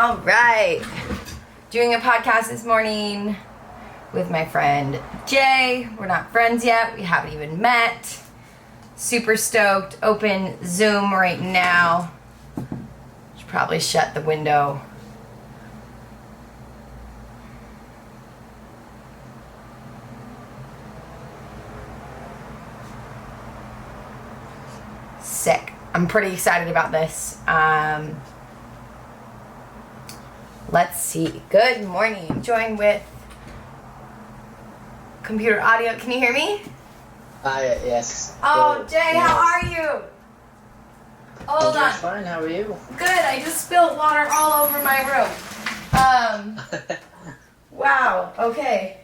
All right. Doing a podcast this morning with my friend Jay. We're not friends yet. We haven't even met. Super stoked. Open Zoom right now. Should probably shut the window. Sick. I'm pretty excited about this. Let's see. Good morning. Joined with computer audio. Can you hear me? Yes. Oh, Good. Jay, Yes. how are you? Hold I'm on. fine. How are you? Good. I just spilled water all over my room. Wow. Okay.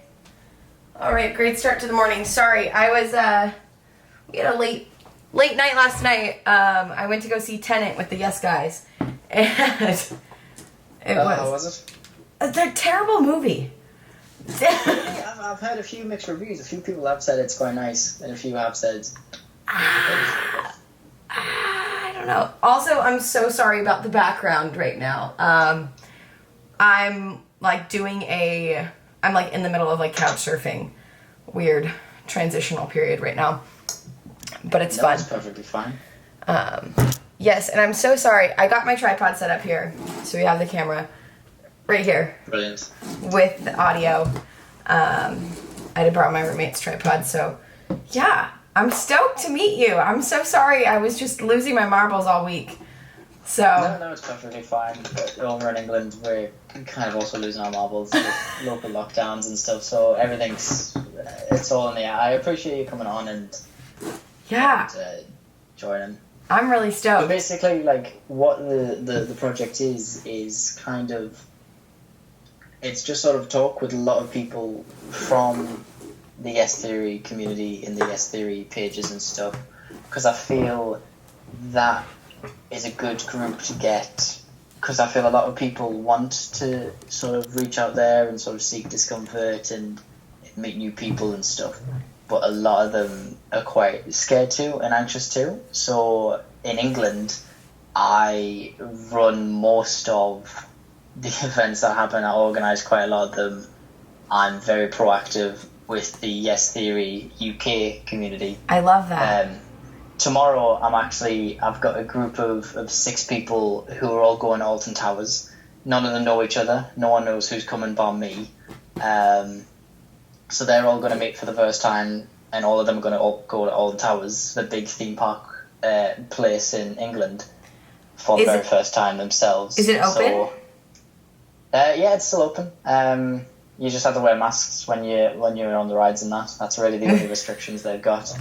All right. Great start to the morning. Sorry, I was we had a late night last night. I went to go see Tenet with the Yes Guys, and How was it? It's a terrible movie. I've heard a few mixed reviews. A few people have said it's quite nice, and a few have said. I don't know. Also, I'm so sorry about the background right now. I'm like I'm like in the middle of like couch surfing. Weird transitional period right now. But it's fun. It's perfectly fine. Yes, and I'm so sorry. I got my tripod set up here. So we have the camera right here. Brilliant. With the audio. I had brought my roommate's tripod, so yeah. I'm stoked to meet you. I'm so sorry. I was just losing my marbles all week. So No, it's perfectly fine. But over in England, we're kind of also losing our marbles with local lockdowns and stuff. So it's all in the air. I appreciate you coming on and joining. I'm really stoked. But basically, like, what the project is kind of, it's just sort of talk with a lot of people from the Yes Theory community in the Yes Theory pages and stuff, because I feel that is a good group to get, because I feel a lot of people want to sort of reach out there and sort of seek discomfort and meet new people and stuff, but a lot of them are quite scared too and anxious too. So in England, I run most of the events that happen. I organise quite a lot of them. I'm very proactive with the Yes Theory UK community. I love that. Tomorrow, I've got a group of 6 people who are all going to Alton Towers. None of them know each other. No one knows who's coming bar me. So they're all going to meet for the first time, and all of them are going to go to Alton Towers, the big theme park place in England, for the very first time themselves. Is it open? So, yeah, it's still open. You just have to wear masks when you're on the rides and that. That's really the only restrictions they've got.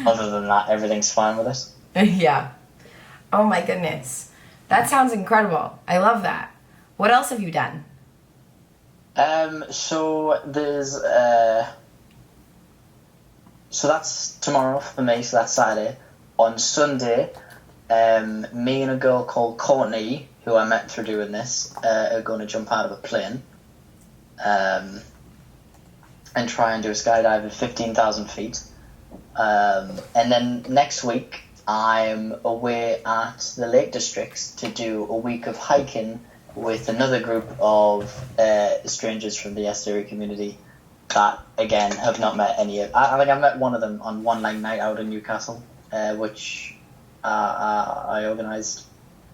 Other than that, everything's fine with it. Yeah. Oh my goodness. That sounds incredible. I love that. What else have you done? So there's so that's tomorrow for me, so that's Saturday. On Sunday, me and a girl called Courtney, who I met through doing this, are going to jump out of a plane and try and do a skydive at 15,000 feet. And then next week, I'm away at the Lake Districts to do a week of hiking with another group of strangers from the Yes Theory community that, again, have not met any of... I think I met one of them on one night out in Newcastle, which I organised.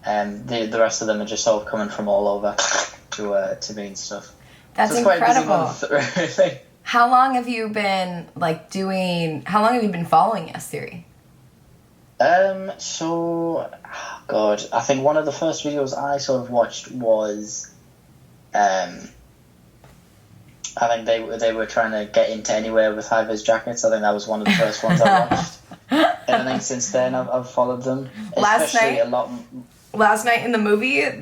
The rest of them are just sort of coming from all over to me and stuff. That's so it's incredible. Quite a busy month, really. How long have you been following Yes Theory? God, I think one of the first videos I sort of watched was, I think they were trying to get into anywhere with high-vis jackets. I think that was one of the first ones I watched. And I think since then I've followed them. Last night in the movie, at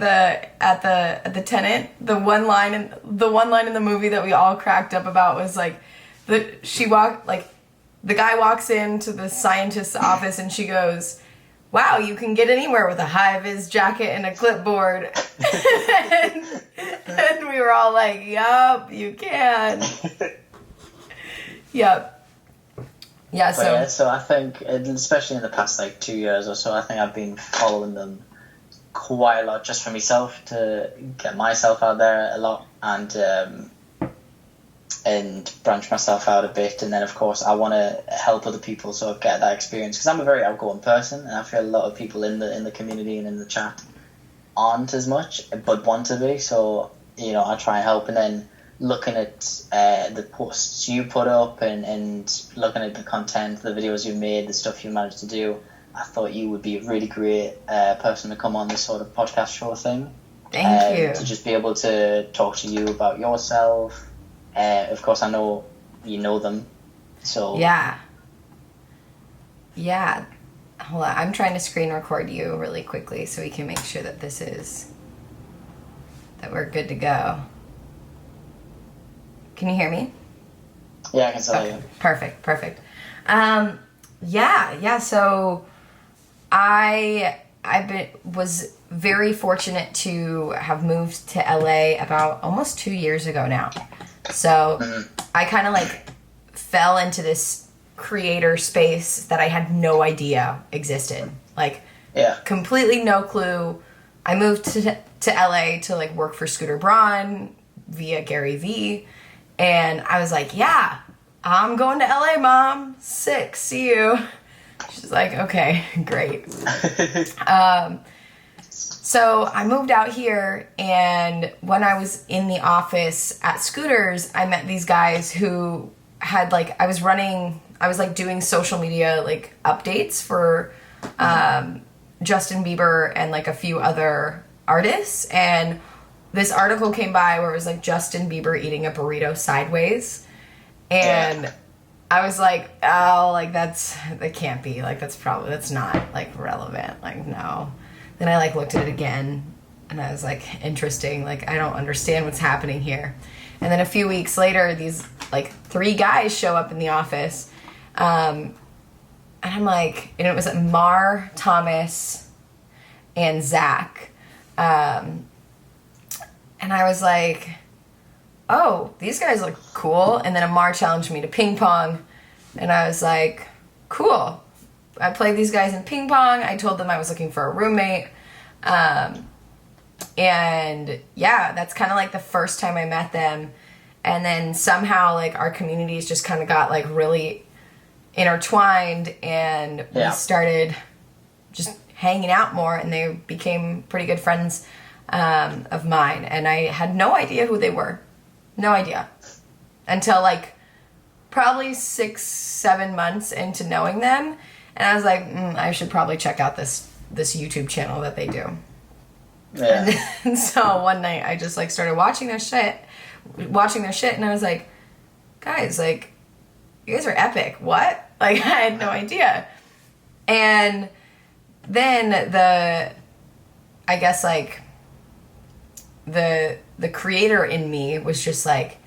the Tenet, the one line in the movie that we all cracked up about was like, the guy walks into the scientist's office and she goes, "Wow, you can get anywhere with a high-vis jacket and a clipboard." and we were all like, "Yup, you can." Yep. Yeah, so I think, especially in the past like 2 years or so, I think I've been following them quite a lot just for myself to get myself out there a lot and branch myself out a bit. And then, of course, I want to help other people sort of get that experience, because I'm a very outgoing person, and I feel a lot of people in the community and in the chat aren't as much, but want to be. So, you know, I try and help. And then looking at the posts you put up and looking at the content, the videos you've made, the stuff you managed to do, I thought you would be a really great person to come on this sort of podcast show thing. Thank you. To just be able to talk to you about yourself. Of course, I know you know them, so... Yeah. Hold on, I'm trying to screen record you really quickly so we can make sure that that we're good to go. Can you hear me? Yeah, I can tell you. Perfect. So was very fortunate to have moved to LA about almost 2 years ago now. So I kind of like fell into this creator space that I had no idea existed. Like, completely no clue. I moved to LA to like work for Scooter Braun via Gary Vee. And I was like, yeah, I'm going to LA, Mom. Sick. See you. She's like, okay, great. So I moved out here, and when I was in the office at Scooters, I met these guys who had like, I was doing social media like updates for Justin Bieber and like a few other artists. And this article came by where it was like Justin Bieber eating a burrito sideways. And I was like, oh, like that can't be, like that's not like relevant, like no. Then I like looked at it again, and I was like, interesting, like I don't understand what's happening here. And then a few weeks later, these like 3 guys show up in the office, and I'm like, and it was Mar, Thomas, and Zach, and I was like, oh, these guys look cool. And then Amar challenged me to ping pong, and I was like, cool. I played these guys in ping pong. I told them I was looking for a roommate. And yeah, that's kind of like the first time I met them. And then somehow like our communities just kind of got like really intertwined, and we started just hanging out more, and they became pretty good friends of mine. And I had no idea who they were. No idea. Until like probably 6-7 months into knowing them. And I was like, I should probably check out this YouTube channel that they do. Yeah. And then, so one night I just like started watching their shit, and I was like, guys, like, you guys are epic. What? Like, I had no idea. And then I guess like the creator in me was just like,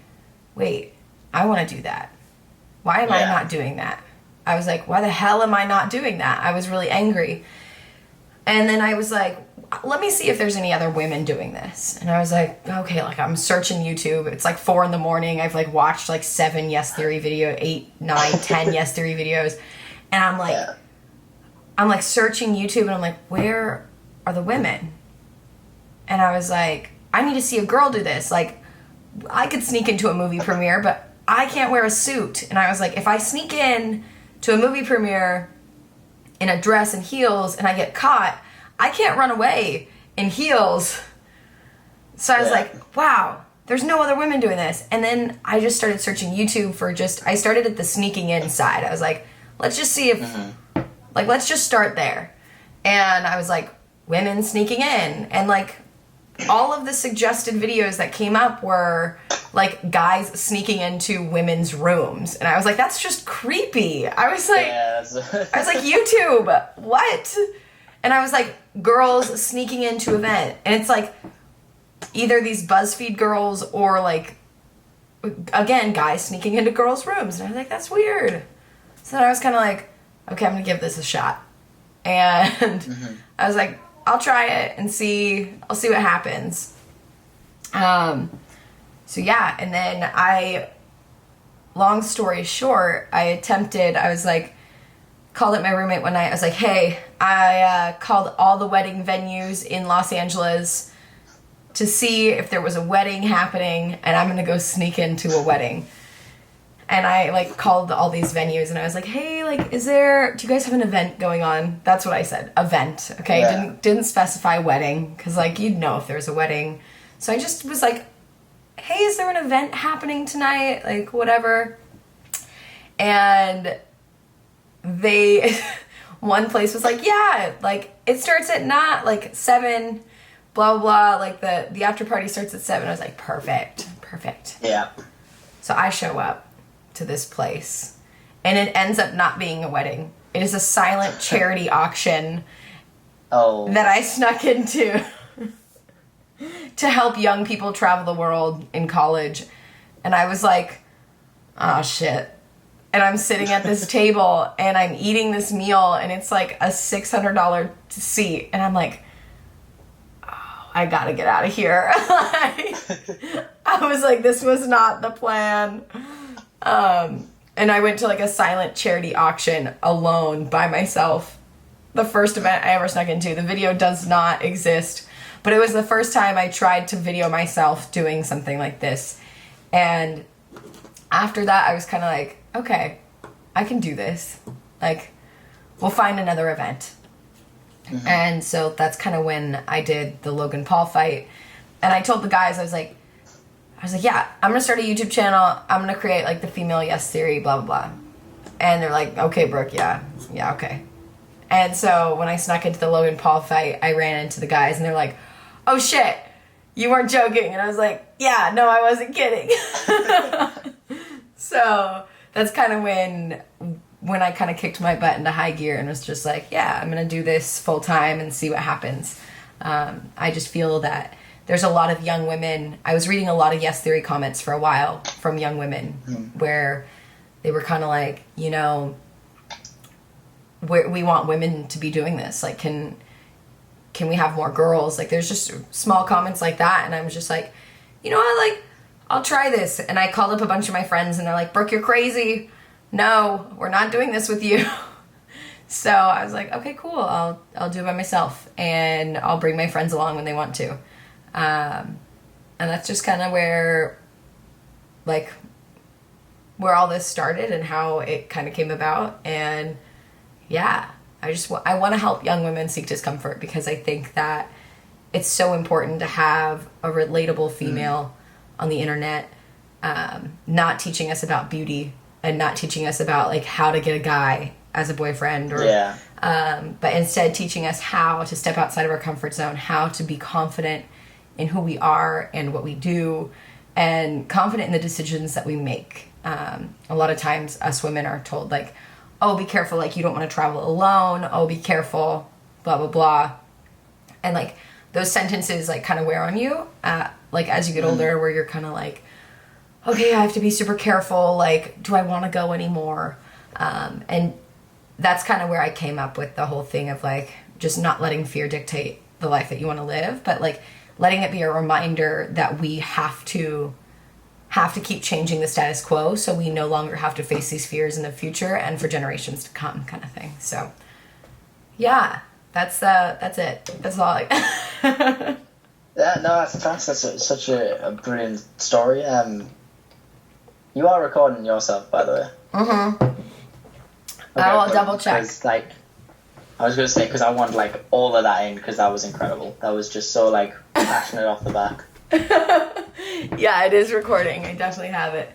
wait, I want to do that. Why am I not doing that? I was like, why the hell am I not doing that? I was really angry. And then I was like, let me see if there's any other women doing this. And I was like, okay, like I'm searching YouTube. It's like 4 a.m. I've like watched like 7 Yes Theory video, 8, 9, 10 Yes Theory videos. And I'm like searching YouTube, and I'm like, where are the women? And I was like, I need to see a girl do this. Like, I could sneak into a movie premiere, but I can't wear a suit. And I was like, if I sneak in to a movie premiere in a dress and heels and I get caught, I can't run away in heels. So I was like, wow, there's no other women doing this. And then I just started searching YouTube for I started at the sneaking in side. I was like, let's just see if, like, let's just start there. And I was like, women sneaking in. And like, all of the suggested videos that came up were like guys sneaking into women's rooms, and I was like, that's just creepy. I was like, YouTube, what? And I was like, girls sneaking into event, and it's like either these BuzzFeed girls or like, again, guys sneaking into girls' rooms, and I was like, that's weird. So then I was kind of like, okay, I'm gonna give this a shot, and I was like, I'll try it and I'll see what happens. So yeah, and then long story short, I was like, called up my roommate one night. I was like, hey, I called all the wedding venues in Los Angeles to see if there was a wedding happening, and I'm going to go sneak into a wedding. And I, like, called all these venues, and I was like, hey, like, do you guys have an event going on? That's what I said, event, okay? Yeah. Didn't specify wedding, because, like, you'd know if there's a wedding. So I just was like, hey, is there an event happening tonight? Like, whatever. And one place was like, yeah, like, it starts at 7, blah, blah, blah. Like, the after party starts at 7. I was like, perfect. Yeah. So I show up to this place, and it ends up not being a wedding. It is a silent charity auction that I snuck into to help young people travel the world in college. And I was like, oh shit. And I'm sitting at this table and I'm eating this meal, and it's like a $600 seat, and I'm like, oh, I gotta get out of here. I was like, this was not the plan. And I went to like a silent charity auction alone by myself. The first event I ever snuck into. The video does not exist, but it was the first time I tried to video myself doing something like this. And after that, I was kind of like, okay, I can do this. Like, we'll find another event. Mm-hmm. And so that's kind of when I did the Logan Paul fight. And I told the guys, I was like, yeah, I'm going to start a YouTube channel. I'm going to create, like, the female yes theory, blah, blah, blah. And they're like, okay, Brooke, yeah, okay. And so when I snuck into the Logan Paul fight, I ran into the guys, and they're like, oh, shit, you weren't joking. And I was like, yeah, no, I wasn't kidding. So that's kind of when I kind of kicked my butt into high gear and was just like, yeah, I'm going to do this full time and see what happens. I just feel that there's a lot of young women. I was reading a lot of yes theory comments for a while from young women where they were kind of like, you know, we want women to be doing this. Like, can we have more girls? Like, there's just small comments like that. And I was just like, you know what, like, I'll try this. And I called up a bunch of my friends, and they're like, Brooke, you're crazy. No, we're not doing this with you. So I was like, okay, cool. I'll do it by myself, and I'll bring my friends along when they want to. And that's just kind of where all this started and how it kind of came about. And yeah, I want to help young women seek discomfort, because I think that it's so important to have a relatable female on the internet, not teaching us about beauty and not teaching us about like how to get a guy as a boyfriend, or but instead teaching us how to step outside of our comfort zone, how to be confident in who we are and what we do, and confident in the decisions that we make. A lot of times us women are told like, oh, be careful, like you don't want to travel alone, oh, be careful, blah, blah, blah. And like those sentences like kind of wear on you, like as you get older, where you're kind of like, okay, I have to be super careful, like, do I want to go anymore? And that's kind of where I came up with the whole thing of like, just not letting fear dictate the life that you want to live, but like letting it be a reminder that we have to keep changing the status quo, so we no longer have to face these fears in the future and for generations to come, kind of thing. So yeah, that's it. That's all. Yeah, no, that's such a brilliant story. You are recording yourself, by the way. Mm-hmm. Okay, I'll double check. Like, I was gonna say, because I want like all of that in, because that was incredible. That was just so like passionate off the back. Yeah, it is recording. I definitely have it.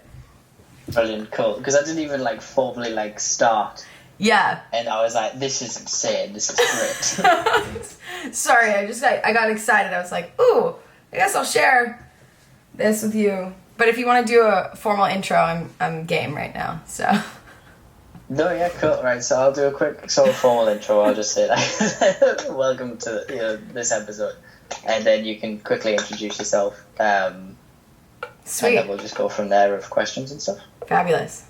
Brilliant, cool. Because I didn't even like formally like start. Yeah. And I was like, this is insane. This is great. Sorry, I got excited. I was like, ooh, I guess I'll share this with you. But if you want to do a formal intro, I'm game right now. So. No, yeah, cool. Right, so I'll do a quick sort of formal intro. I'll just say like, welcome to this episode, and then you can quickly introduce yourself. Sweet. And then we'll just go from there with questions and stuff. Fabulous.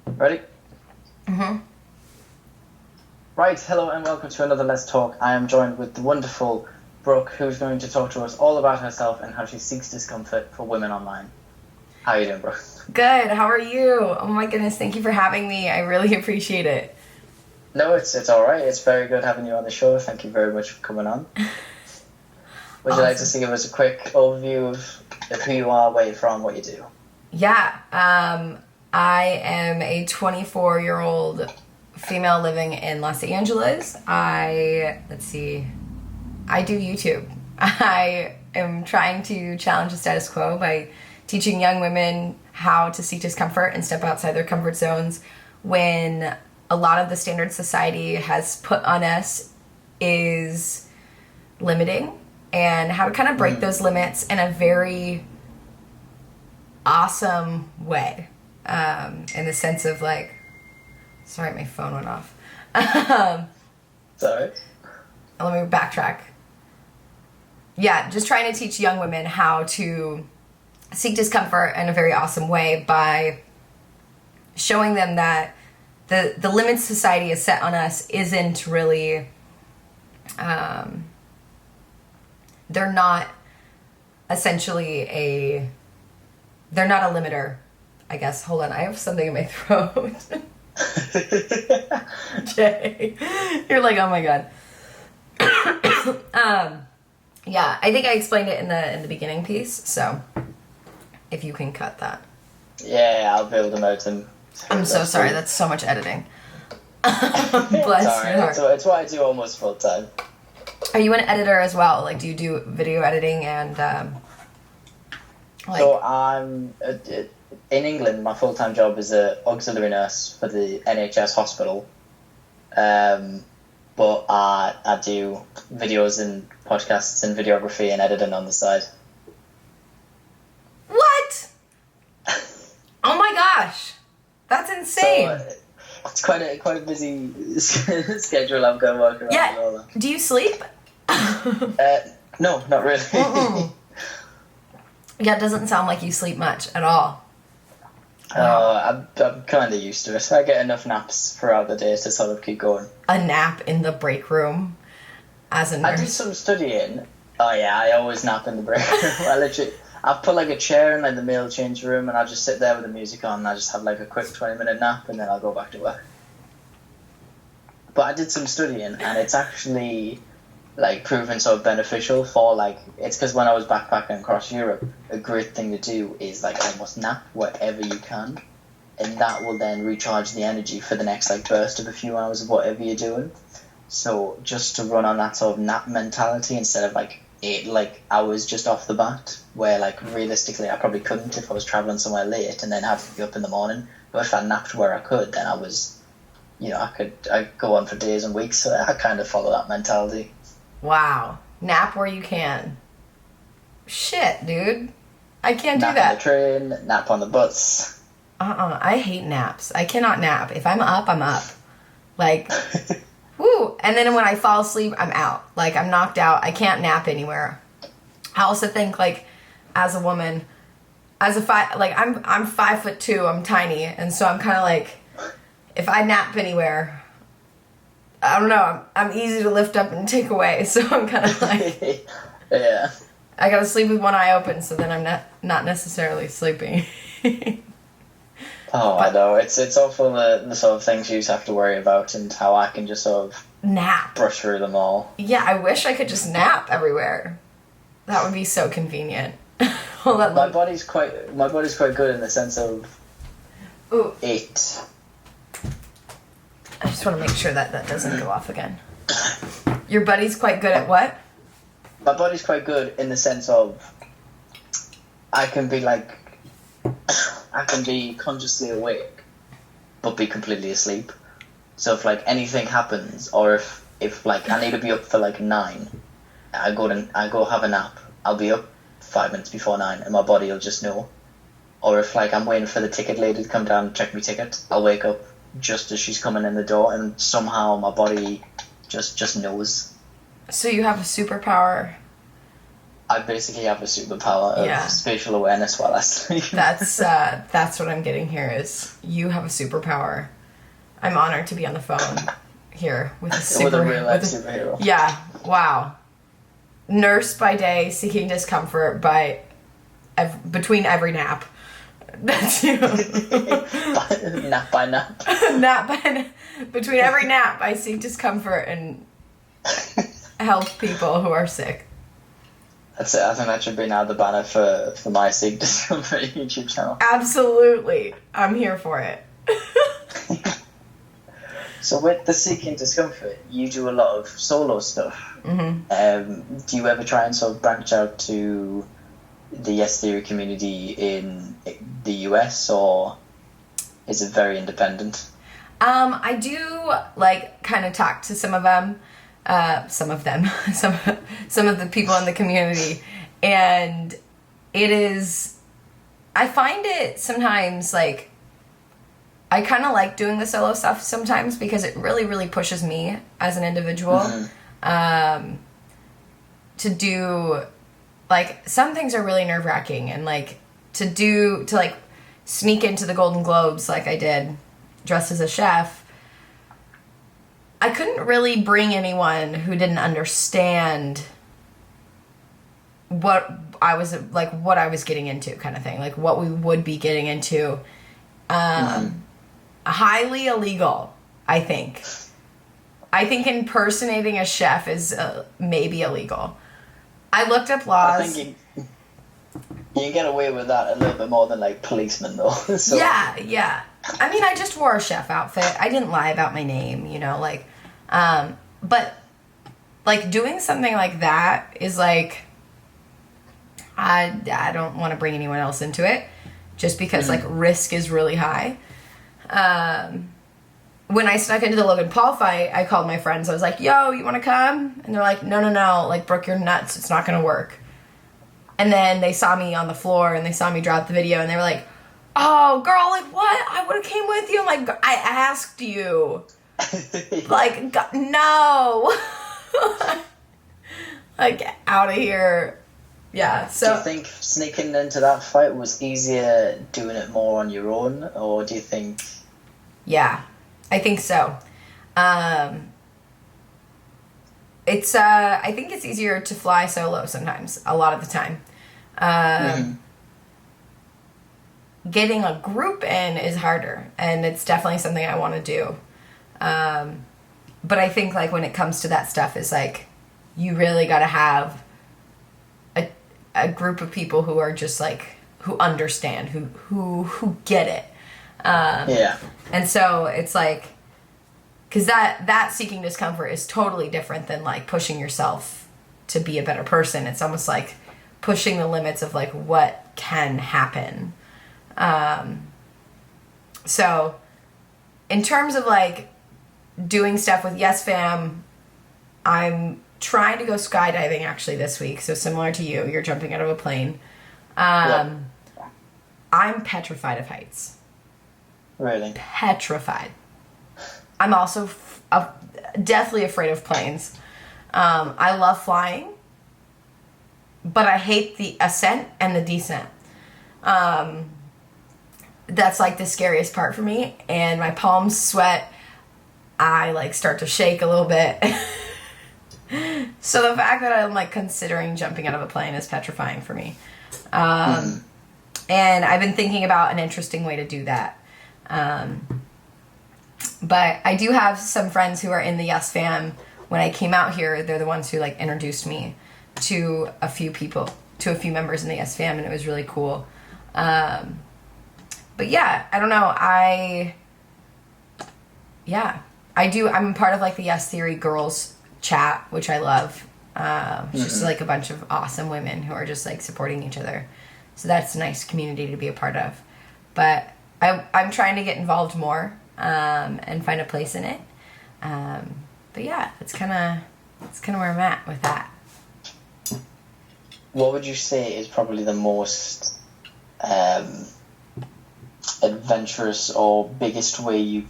Ready? Mm-hmm. Right, hello and welcome to another Let's Talk. I am joined with the wonderful Brooke, who's going to talk to us all about herself and how she seeks discomfort for women online. How you doing, bro? Good. How are you? Oh my goodness, thank you for having me. I really appreciate it. No, it's all right. It's very good having you on the show. Thank you very much for coming on. Would you like to Awesome. give us a quick overview of who you are, where you're from, what you do? Yeah. I am a 24-year-old female living in Los Angeles. Let's see, I do YouTube. I am trying to challenge the status quo by teaching young women how to seek discomfort and step outside their comfort zones when a lot of the standards society has put on us is limiting, and how to kind of break those limits in a very awesome way, in the sense of like, sorry, my phone went off. Sorry. Let me backtrack. Yeah, just trying to teach young women how to seek discomfort in a very awesome way by showing them that the limits society has set on us isn't really, they're not essentially they're not a limiter, I guess. Hold on, I have something in my throat. Jay, you're like, oh my god. Yeah, I think I explained it in the beginning piece, so if you can cut that. Yeah, I'll build them out and. I'm so sorry, that's so much editing. Bless Sorry, your heart. it's what I do almost full time. Are you an editor as well? Like, do you do video editing and like? So I'm in England. My full time job is a auxiliary nurse for the NHS hospital. But I do videos and podcasts and videography and editing on the side. What? Oh my gosh, that's insane. So, it's quite a busy schedule I'm going to work around. Yeah. And all that. Do you sleep? No, not really. Yeah, it doesn't sound like you sleep much at all. I'm kind of used to it. I get enough naps throughout the day to sort of keep going. A nap in the break room as a I nurse. did some studying. Oh yeah, I always nap in the break room. I'll put like a chair in like the male change room and I'll just sit there with the music on and I'll just have like a quick 20-minute nap and then I'll go back to work. But I did some studying and it's actually like proven sort of beneficial for like, it's because when I was backpacking across Europe, a great thing to do is like almost nap wherever you can, and that will then recharge the energy for the next like burst of a few hours of whatever you're doing. So just to run on that sort of nap mentality instead of like 8 hours just off the bat, where like realistically I probably couldn't if I was traveling somewhere late and then have to be up in the morning. But if I napped where I could, then I was, I'd go on for days and weeks. So I kind of follow that mentality. Wow. Nap where you can. Shit, dude. I can't Nap do that. on the train, nap on the bus. I hate naps. I cannot nap. If I'm up, I'm up. Like, woo. And then when I fall asleep, I'm out. Like, I'm knocked out. I can't nap anywhere. I also think, like, as a woman, I'm 5'2", I'm tiny. And so I'm kind of like, if I nap anywhere, I don't know, I'm easy to lift up and take away. So I'm kind of like, Yeah. I gotta sleep with one eye open, so then I'm not necessarily sleeping. Oh, I know. It's awful the sort of things you just have to worry about and how I can just sort of Nap. brush through them all. Yeah, I wish I could just nap everywhere. That would be so convenient. Hold on. My body's quite good in the sense of Ooh. it. I just want to make sure that doesn't go off again. Your buddy's quite good at what? My body's quite good in the sense of I can be consciously awake but be completely asleep. So if like anything happens, or if like I need to be up for like 9, I go have a nap. I'll be up 5 minutes before 9, and my body will just know. Or if like I'm waiting for the ticket lady to come down and check my ticket, I'll wake up just as she's coming in the door, and somehow my body just knows. So you have a superpower. I basically have a superpower of spatial awareness while I sleep. That's what I'm getting here is you have a superpower. I'm honored to be on the phone here with a with a real life superhero. Yeah, wow. Nurse by day, seeking discomfort between every nap. That's you. Nap by nap. Between every nap, I seek discomfort and help people who are sick. That's it. I think that should be now the banner for my Seek Discomfort YouTube channel. Absolutely. I'm here for it. So with the Seeking Discomfort, you do a lot of solo stuff. Mm-hmm. Do you ever try and sort of branch out to the Yes Theory community in the US, or is it very independent? I do like kind of talk to some of them, some of the people in the community, and I find it sometimes like, I kind of like doing the solo stuff sometimes because it really, really pushes me as an individual, to do, like, some things are really nerve-wracking, and like to like sneak into the Golden Globes like I did dressed as a chef. I couldn't really bring anyone who didn't understand what I was getting into, kind of thing, like what we would be getting into. Highly illegal, I think. I think impersonating a chef is maybe illegal. I looked up laws. I think you can get away with that a little bit more than like policemen, though. So. Yeah. I mean, I just wore a chef outfit. I didn't lie about my name, like, but like doing something like that is like, I don't want to bring anyone else into it just because like risk is really high. When I snuck into the Logan Paul fight, I called my friends. I was like, yo, you want to come? And they're like, no. Like, Brooke, you're nuts. It's not going to work. And then they saw me on the floor and they saw me drop the video and they were like, oh, girl, like, what? I would have came with you. I'm like, I asked you. Like, no. Like, out of here. Yeah, so. Do you think sneaking into that fight was easier doing it more on your own, or do you think... Yeah, I think so. It's I think it's easier to fly solo sometimes, a lot of the time. Getting a group in is harder, and it's definitely something I want to do. But I think like when it comes to that stuff, is like you really got to have a group of people who are just like who understand, who get it. And so it's like, because that seeking discomfort is totally different than like pushing yourself to be a better person. It's almost like pushing the limits of like what can happen. So in terms of like doing stuff with Yes Fam, I'm trying to go skydiving actually this week. So similar to you're jumping out of a plane. I'm petrified of heights. Really? Petrified. I'm also deathly afraid of planes. I love flying, but I hate the ascent and the descent. That's like the scariest part for me, and my palms sweat. I like start to shake a little bit. So the fact that I'm like considering jumping out of a plane is petrifying for me. And I've been thinking about an interesting way to do that. But I do have some friends who are in the Yes Fam. When I came out here, they're the ones who like introduced me to a few members in the Yes Fam, and it was really cool. But yeah, I don't know. I'm part of like the Yes Theory girls chat, which I love. It's just like a bunch of awesome women who are just like supporting each other. So that's a nice community to be a part of. But I'm trying to get involved more and find a place in it. But yeah, it's kind of where I'm at with that. What would you say is probably the most adventurous or biggest way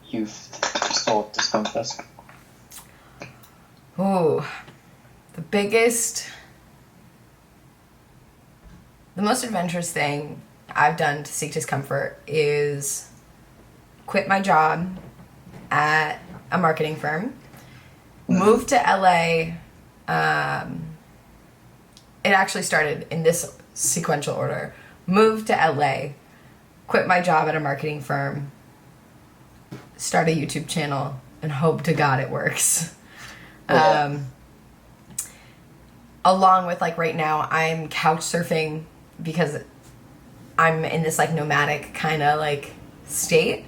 you've sought discomfort? Ooh, the most adventurous thing I've done to seek discomfort is quit my job at a marketing firm, move to LA. It actually started in this sequential order. Moved to LA, quit my job at a marketing firm, start a YouTube channel, and hope to God it works. Along with, like, right now, I'm couch surfing because I'm in this, like, nomadic kind of, like, state.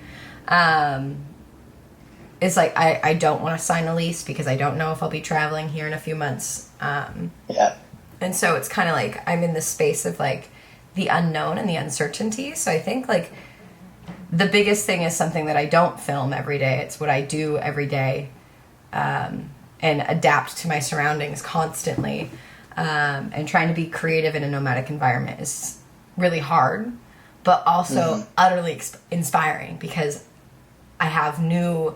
It's like I don't want to sign a lease because I don't know if I'll be traveling here in a few months. And so it's kind of like I'm in this space of, like, the unknown and the uncertainty. So I think, like, the biggest thing is something that I don't film every day. It's what I do every day, and adapt to my surroundings constantly. And trying to be creative in a nomadic environment is really hard, but also utterly inspiring because I have new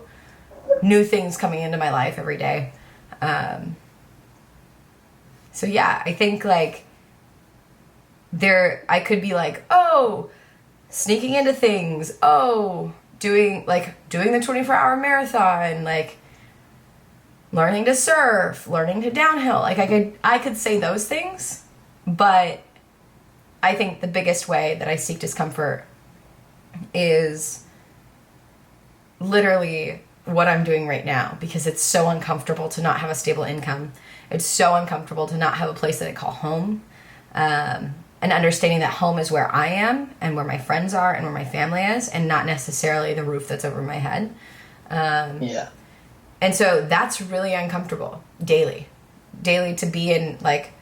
things coming into my life every day. So yeah, I think, like, I could be like, oh, sneaking into things, doing the 24-hour marathon, like, learning to surf, learning to downhill. Like, I could say those things, but I think the biggest way that I seek discomfort is literally what I'm doing right now, because it's so uncomfortable to not have a stable income. It's so uncomfortable to not have a place that I call home. And understanding that home is where I am and where my friends are and where my family is, and not necessarily the roof that's over my head. And so that's really uncomfortable daily to be in. Like,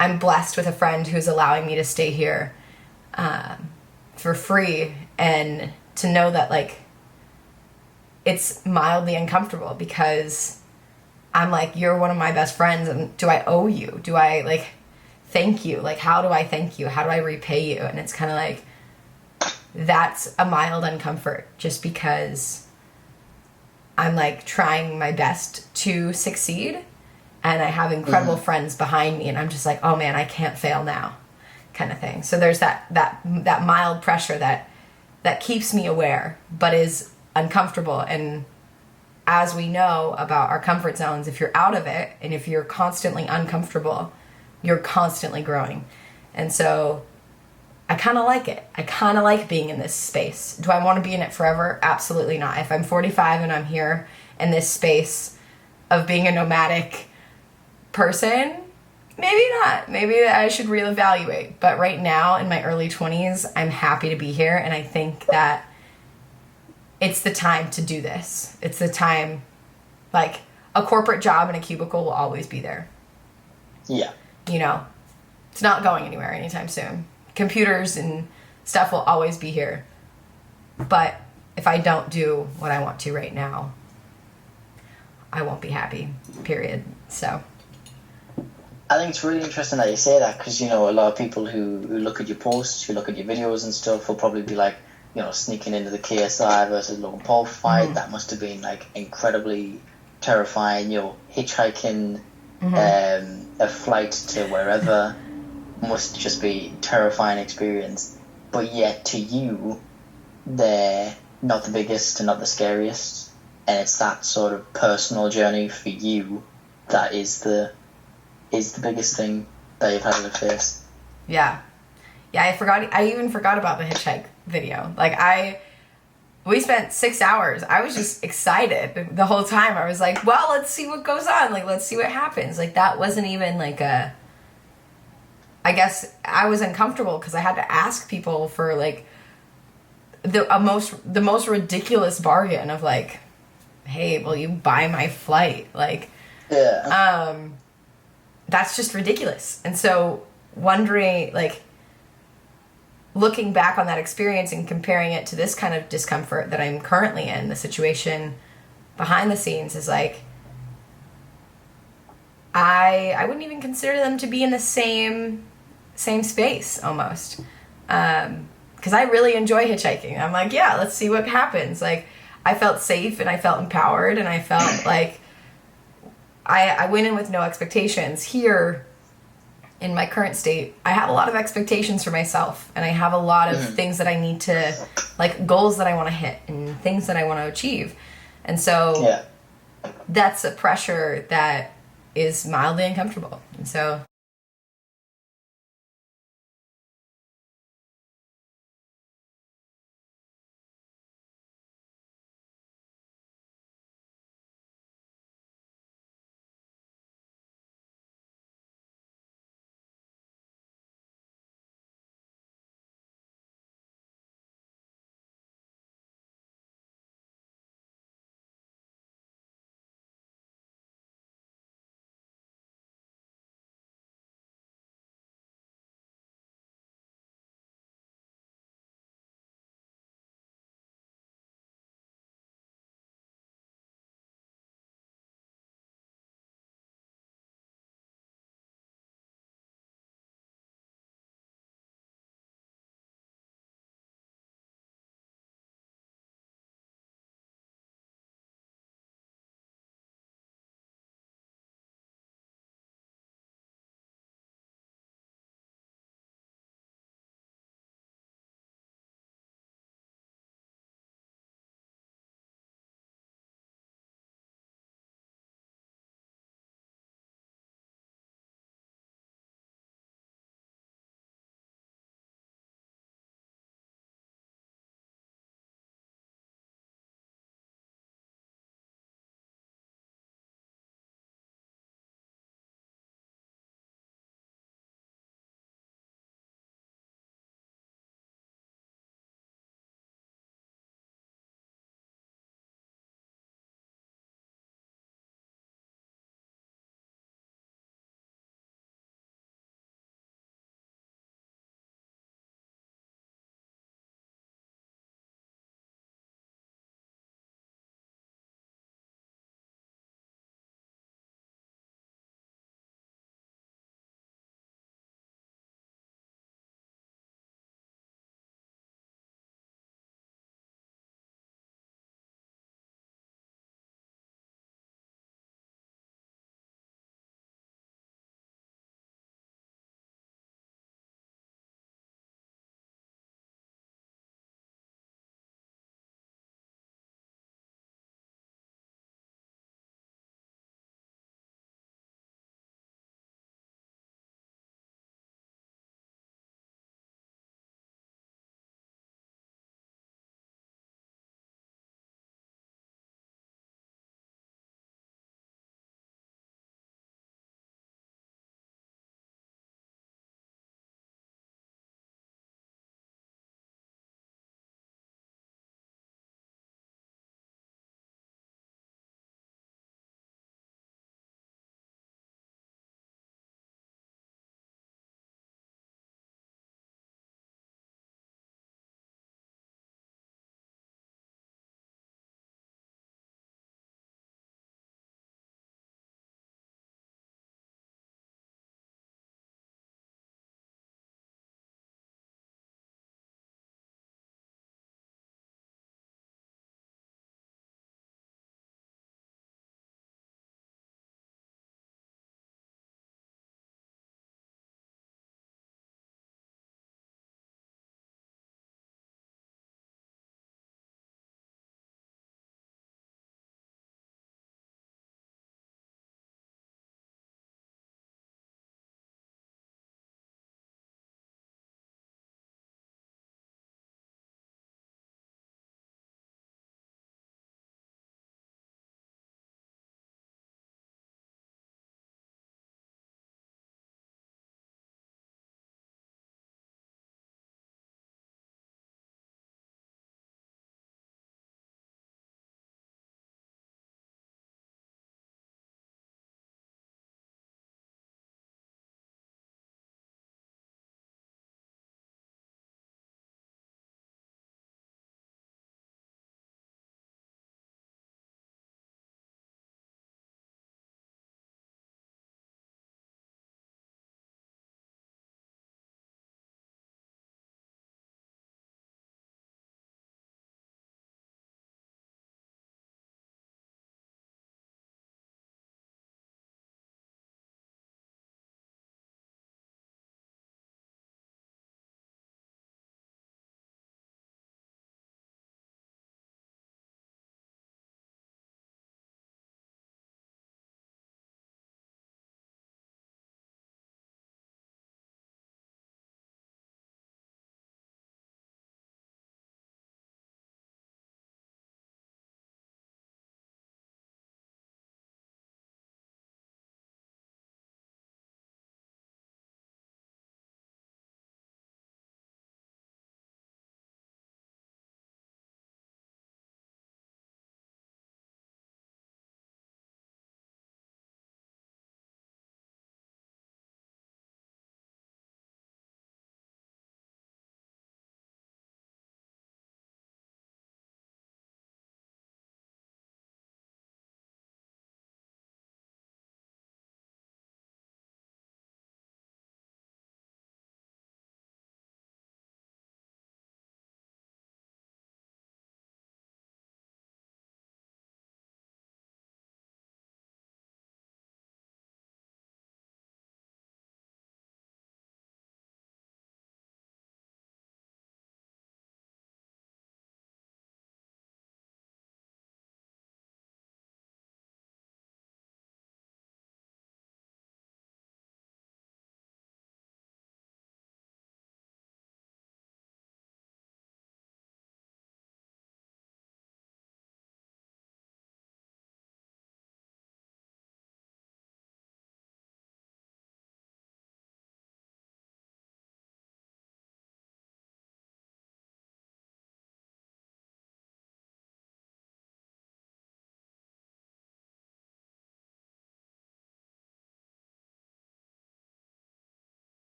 I'm blessed with a friend who's allowing me to stay here for free, and to know that, like, it's mildly uncomfortable because I'm like, you're one of my best friends, and do I owe you? Do I, like, thank you? Like, how do I thank you? How do I repay you? And it's kind of like, that's a mild uncomfort, just because I'm, like, trying my best to succeed, and I have incredible friends behind me, and I'm just like, oh man, I can't fail now, kind of thing. So there's that mild pressure that keeps me aware, but is uncomfortable. And as we know about our comfort zones, if you're out of it, and if you're constantly uncomfortable, you're constantly growing. And so I kind of like it. I kind of like being in this space. Do I want to be in it forever? Absolutely not. If I'm 45 and I'm here in this space of being a nomadic person, maybe not. Maybe I should reevaluate. But right now, in my early 20s, I'm happy to be here, and I think that it's the time to do this. It's the time, like, a corporate job in a cubicle will always be there. Yeah. You know, it's not going anywhere anytime soon. Computers and stuff will always be here. But if I don't do what I want to right now, I won't be happy, period. So I think it's really interesting that you say that, because, you know, a lot of people who look at your posts, who look at your videos and stuff, will probably be like, you know, sneaking into the KSI versus Logan Paul fight, that must have been, like, incredibly terrifying. You know, hitchhiking, a flight to wherever must just be a terrifying experience. But yet, to you, they're not the biggest and not the scariest, and it's that sort of personal journey for you that is the biggest thing that you've had to face. Yeah, I even forgot about the hitchhike video. Like, we spent 6 hours. I was just excited the whole time. I was like, well, let's see what goes on. Like, let's see what happens. Like, that wasn't even like I guess I was uncomfortable because I had to ask people for, like, the most ridiculous bargain of, like, hey, will you buy my flight? Like, that's just ridiculous. And so wondering, like, looking back on that experience and comparing it to this kind of discomfort that I'm currently in, the situation behind the scenes, is like, I wouldn't even consider them to be in the same space almost. Because I really enjoy hitchhiking. I'm like, yeah, let's see what happens. Like, I felt safe and I felt empowered and I felt like I went in with no expectations. Here, in my current state, I have a lot of expectations for myself, and I have a lot of things that I need to, like, goals that I want to hit and things that I want to achieve. And so that's a pressure that is mildly uncomfortable. And so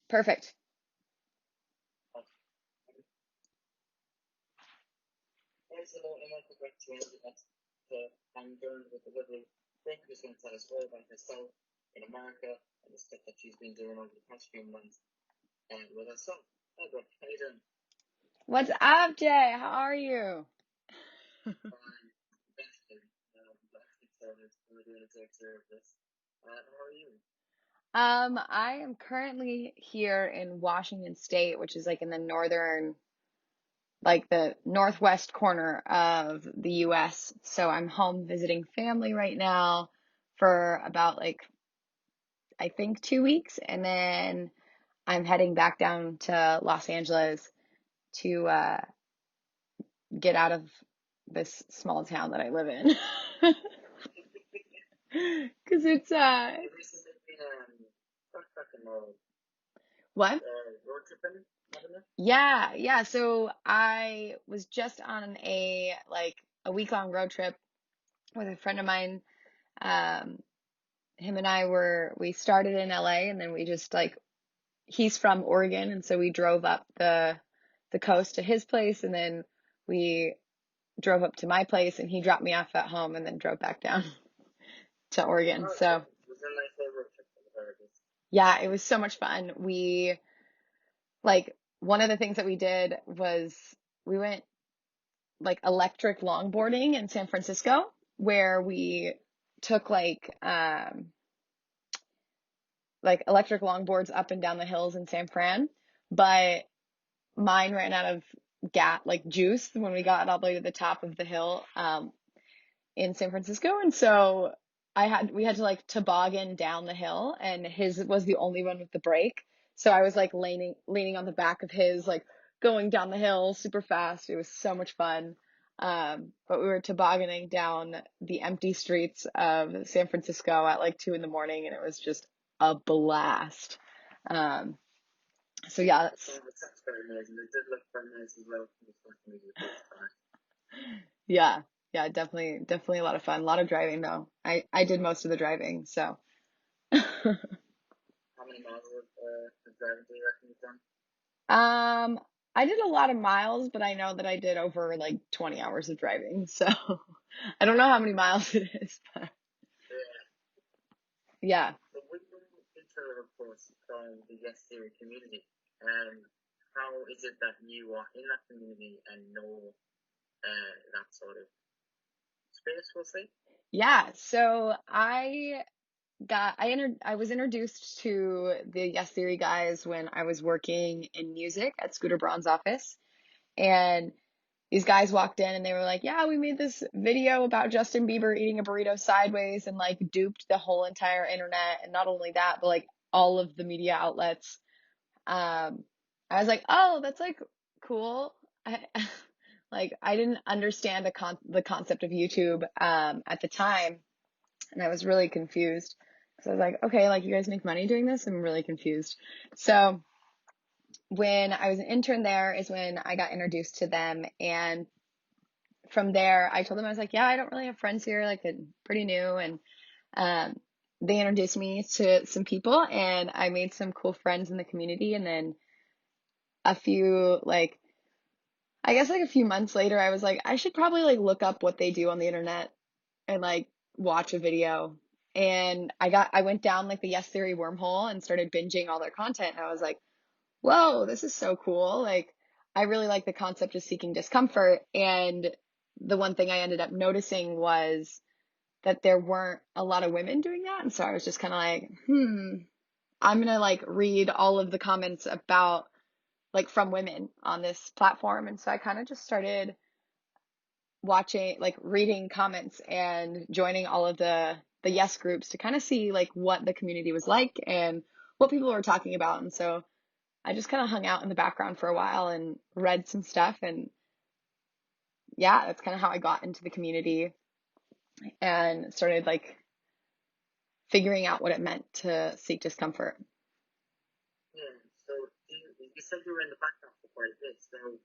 Perfect. Yes, hello, and welcome back to I'm joined with the lovely Brooke, who's going to tell us all about herself in America and the stuff that she's been doing over the past few months and with her son. Hi, Brooke, how you doing? What's up, Jay? How are you? Fine, eventually. Last excited. We're doing a take care of this. How are you? I am currently here in Washington State, which is like in the northern, like the northwest corner of the US. So I'm home visiting family right now for about like, I think 2 weeks. And then I'm heading back down to Los Angeles to get out of this small town that I live in. Because it's You recently been backpacking or what? road tripping, haven't you? Yeah. So I was just on a week-long road trip with a friend of mine. Um, him and we started in LA and then we just like he's from Oregon and so we drove up the coast to his place and then we drove up to my place and he dropped me off at home and then drove back down to Oregon. Oh, So it was a nice little road trip from the very least. yeah, it was so much fun. One of the things that we did was we went like electric longboarding in San Francisco, where we took like electric longboards up and down the hills in San Fran, but mine ran out of juice when we got all the way to the top of the hill. In San Francisco. And so we had to like toboggan down the hill and his was the only one with the brake. So I was like leaning on the back of his, like going down the hill super fast. It was so much fun. But we were tobogganing down the empty streets of San Francisco at like 2 in the morning and it was just a blast. Um, so yeah, It sounds very amazing. It did look very nice as well from the social media post. yeah, yeah, definitely a lot of fun. A lot of driving though. I did most of the driving, so. How many miles of driving do you reckon you've done? Um, I did a lot of miles, but I know that I did over like 20 hours of driving. So I don't know how many miles it is, but Yeah. yeah. So with your intro, of course, from the Yes Theory community, um, how is it that you are in that community and know that sort of space, we'll say? Yeah, so I was introduced to the Yes Theory guys when I was working in music at Scooter Braun's office. And these guys walked in and they were like, "Yeah, we made this video about Justin Bieber eating a burrito sideways and like duped the whole entire internet." And not only that, but like all of the media outlets. I was like, "Oh, that's like cool." I, I didn't understand the concept of YouTube at the time, and I was really confused because I was like, "Okay, like you guys make money doing this?" I'm really confused. So when I was an intern there is when I got introduced to them, and from there, I told them I was like, "Yeah, I don't really have friends here. Like, I'm pretty new." And um, they introduced me to some people, and I made some cool friends in the community. And then a few, I guess, like a few months later, I was like, I should probably like look up what they do on the internet and like watch a video. And I went down like the Yes Theory wormhole and started binging all their content. And I was like, whoa, this is so cool. Like, I really like the concept of seeking discomfort. And the one thing I ended up noticing was that there weren't a lot of women doing that. And so I was just kind of like, I'm going to like read all of the comments about like from women on this platform. And so I kind of just started watching, like reading comments and joining all of the yes groups to kind of see like what the community was like and what people were talking about. And so I just kind of hung out in the background for a while and read some stuff. And yeah, that's kind of how I got into the community and started like figuring out what it meant to seek discomfort. Yeah. So you said you were in the background for quite a bit. So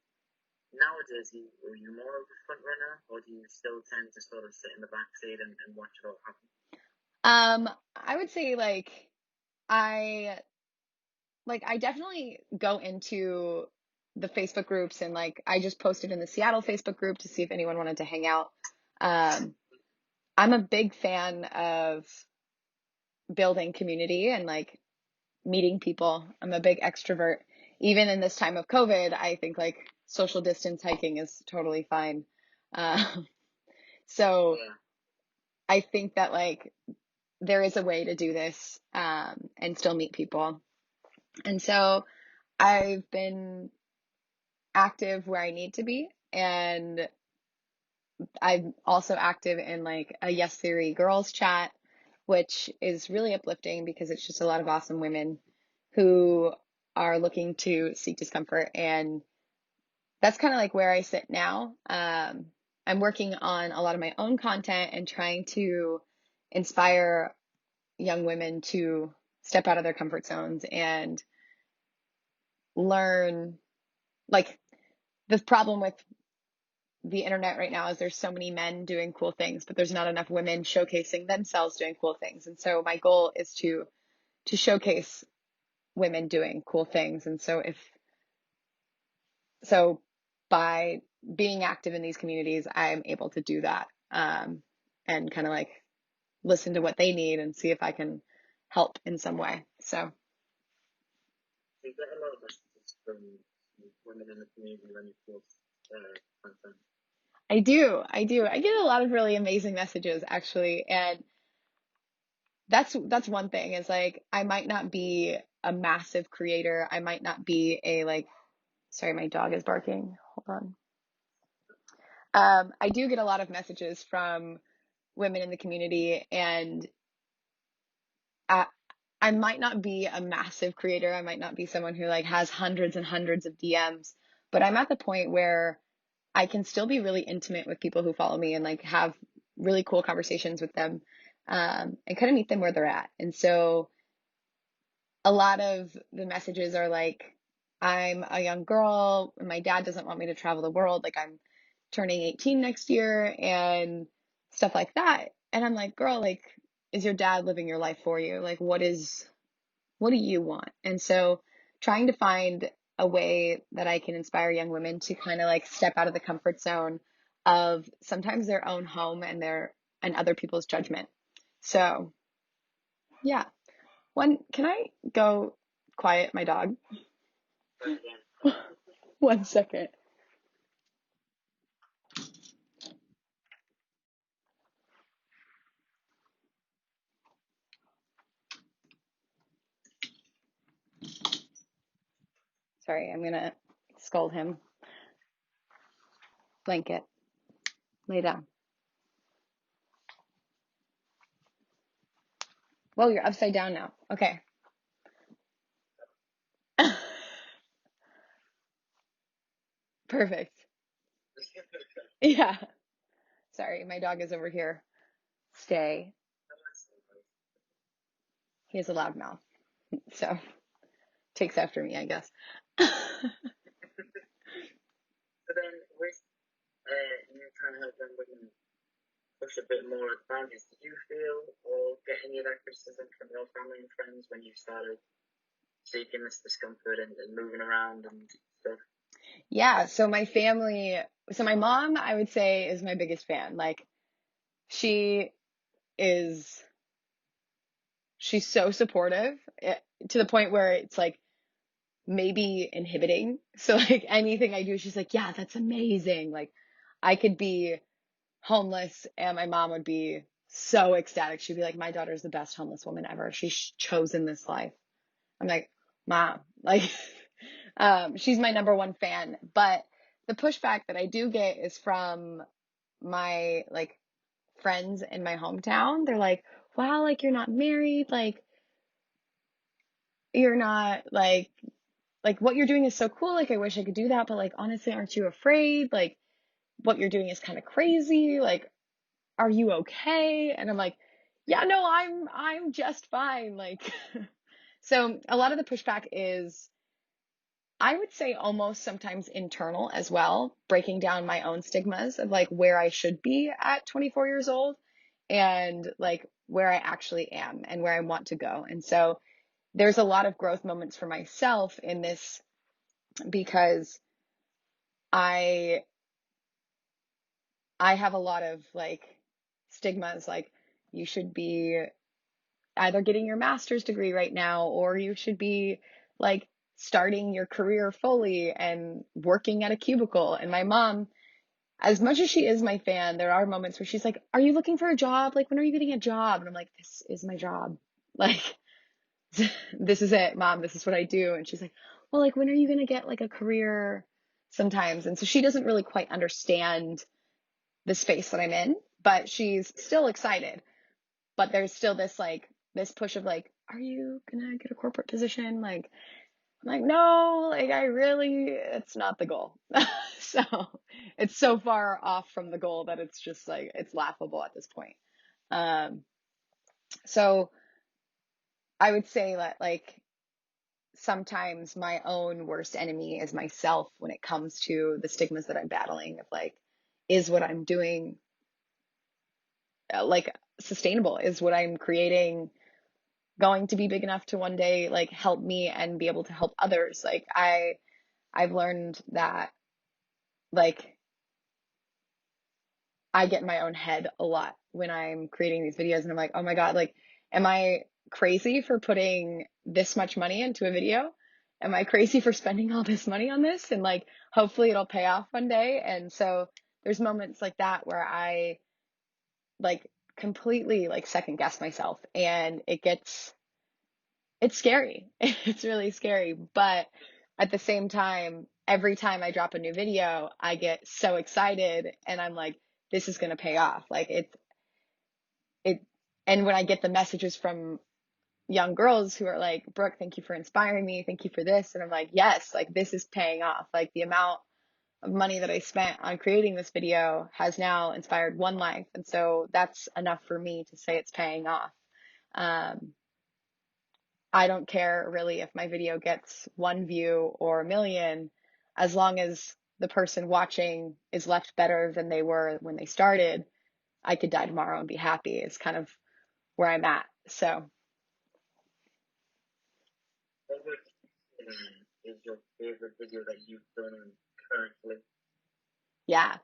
nowadays, are you more of a front runner, or do you still tend to sort of sit in the back seat and watch it all happen? I would say like I like I definitely go into the Facebook groups, and like I just posted in the Seattle Facebook group to see if anyone wanted to hang out. Um, I'm a big fan of building community and like meeting people. I'm a big extrovert. Even in this time of COVID, I think like social distance hiking is totally fine. Uh, so Yeah. I think that like there is a way to do this and still meet people. And so I've been active where I need to be. And I'm also active in like a Yes Theory girls chat, which is really uplifting because it's just a lot of awesome women who are looking to seek discomfort. And that's kind of like where I sit now. I'm working on a lot of my own content and trying to inspire young women to step out of their comfort zones and learn. Like, the problem with the internet right now is there's so many men doing cool things, but there's not enough women showcasing themselves doing cool things. And so my goal is to showcase women doing cool things. And so by being active in these communities, I'm able to do that, and kind of like listen to what they need and see if I can help in some way. So You get a lot of messages from women in the community when you post content. I get a lot of really amazing messages actually. And that's one thing, is like I might not be a massive creator. I might not be a like, sorry, my dog is barking. Hold on. I do get a lot of messages from women in the community, and I, I might not be a massive creator. I might not be someone who like has hundreds and hundreds of DMs, but I'm at the point where I can still be really intimate with people who follow me and like have really cool conversations with them, and kind of meet them where they're at. And so a lot of the messages are like, I'm a young girl and my dad doesn't want me to travel the world. Like, I'm turning 18 next year and stuff like that. And I'm like, girl, like, is your dad living your life for you? Like, what do you want? And so trying to find a way that I can inspire young women to kind of like step out of the comfort zone of sometimes their own home and and other people's judgment. So yeah. Can I go quiet my dog? One second. Sorry, I'm gonna scold him. Blanket. Lay down. Well, you're upside down now. Okay. Perfect. Yeah. Sorry, my dog is over here. Stay. He has a loud mouth, so takes after me, I guess. So then, with you trying to help them women push a bit more at boundaries, did you feel or get any of that criticism from your family and friends when you started seeking this discomfort and moving around and stuff? Yeah, so my mom, I would say, is my biggest fan. Like, she is, she's so supportive, to the point where it's like maybe inhibiting. So like anything I do, she's like, yeah, that's amazing. Like, I could be homeless and my mom would be so ecstatic. She'd be like, my daughter's the best homeless woman ever. She's chosen this life. I'm like, mom, like, she's my number one fan. But the pushback that I do get is from my like friends in my hometown. They're like, wow, like you're not married, like you're not like what you're doing is so cool. Like, I wish I could do that, but like honestly, aren't you afraid? Like, what you're doing is kind of crazy. Like, are you okay? And I'm like, yeah, no, I'm just fine. Like, so a lot of the pushback is, I would say, almost sometimes internal as well, breaking down my own stigmas of like where I should be at 24 years old and like where I actually am and where I want to go. And so there's a lot of growth moments for myself in this because I have a lot of like stigmas, like you should be either getting your master's degree right now, or you should be like starting your career fully and working at a cubicle. And my mom, as much as she is my fan, there are moments where she's like, are you looking for a job? Like, when are you getting a job? And I'm like, this is my job. Like, this is it, mom. This is what I do. And she's like, well, like, when are you going to get like a career sometimes? And so she doesn't really quite understand the space that I'm in, but she's still excited. But there's still this like, this push of like, are you gonna get a corporate position? Like, I'm like, no, like it's not the goal. So it's so far off from the goal that it's just like, it's laughable at this point. Um, so I would say that like sometimes my own worst enemy is myself when it comes to the stigmas that I'm battling of like, is what I'm doing like sustainable? Is what I'm creating going to be big enough to one day like help me and be able to help others? Like I've learned that like I get in my own head a lot when I'm creating these videos, and I'm like, oh my God, like, am I crazy for putting this much money into a video? Am I crazy for spending all this money on this? And like, hopefully it'll pay off one day. And so there's moments like that where I like completely like second guess myself, and it's scary. It's really scary. But at the same time, every time I drop a new video, I get so excited and I'm like, this is going to pay off. Like it, and when I get the messages from young girls who are like, Brooke, thank you for inspiring me. Thank you for this. And I'm like, yes, like this is paying off. Like the amount of money that I spent on creating this video has now inspired one life. And so that's enough for me to say it's paying off. Um, I don't care really if my video gets 1 view or 1 million, as long as the person watching is left better than they were when they started. I could die tomorrow and be happy. It's kind of where I'm at. So, What would you say is your favorite video that you've done currently? yeah.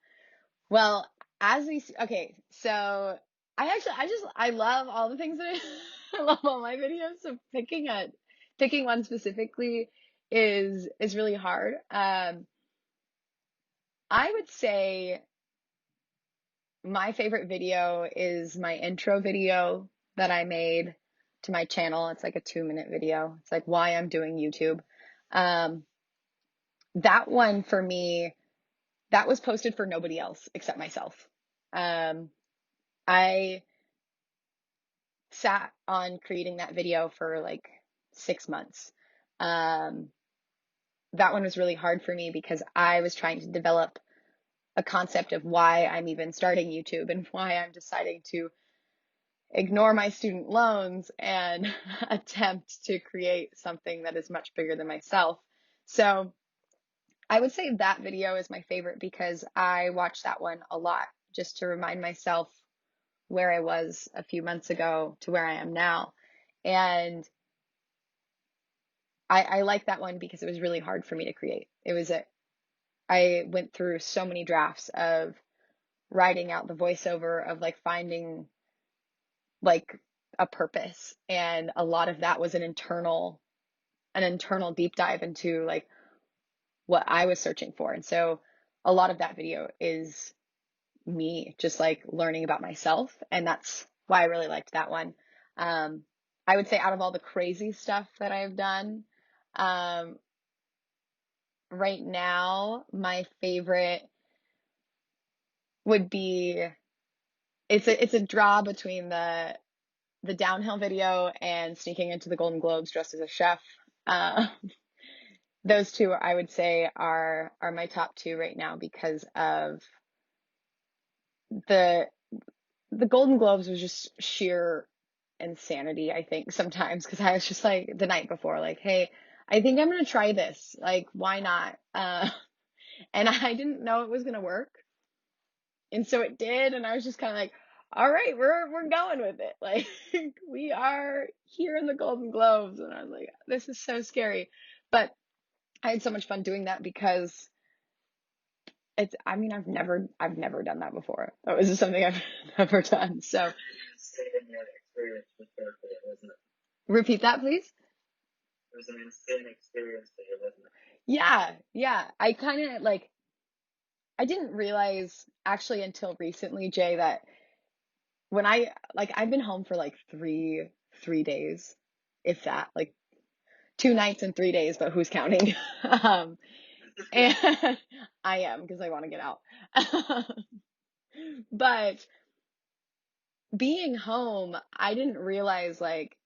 Well, as we see, okay, so I love all the things that I love all my videos. So picking one specifically is really hard. I would say my favorite video is my intro video that I made to my channel. It's like a 2-minute video. It's like why I'm doing YouTube. Um, that one for me, that was posted for nobody else except myself. Um, I sat on creating that video for like 6 months. Um, that one was really hard for me because I was trying to develop a concept of why I'm even starting YouTube and why I'm deciding to ignore my student loans and attempt to create something that is much bigger than myself. So I would say that video is my favorite because I watched that one a lot just to remind myself where I was a few months ago to where I am now. And I like that one because it was really hard for me to create. I went through so many drafts of writing out the voiceover, of like finding like a purpose. And a lot of that was an internal deep dive into like what I was searching for. And so a lot of that video is me just like learning about myself. And that's why I really liked that one. I would say out of all the crazy stuff that I've done, um, right now, my favorite would be, it's a draw between the downhill video and sneaking into the Golden Globes dressed as a chef. Uh, those two I would say are my top two right now because of the Golden Globes was just sheer insanity, I think, sometimes, because I was just like the night before, like, hey, I think I'm gonna try this. Like, why not? And I didn't know it was gonna work. And so it did, and I was just kind of like, all right, we're going with it. Like we are here in the Golden Globes. And I was like, this is so scary. But I had so much fun doing that because I mean, I've never done that before. That was just something I've never done. So repeat that, please. It was an insane experience for you, wasn't it? Yeah, yeah. I kind of like, I didn't realize actually until recently, Jay, that when I've been home for like three days, if that, like 2 nights and 3 days, but who's counting? Um, and I am because I want to get out. But being home, I didn't realize like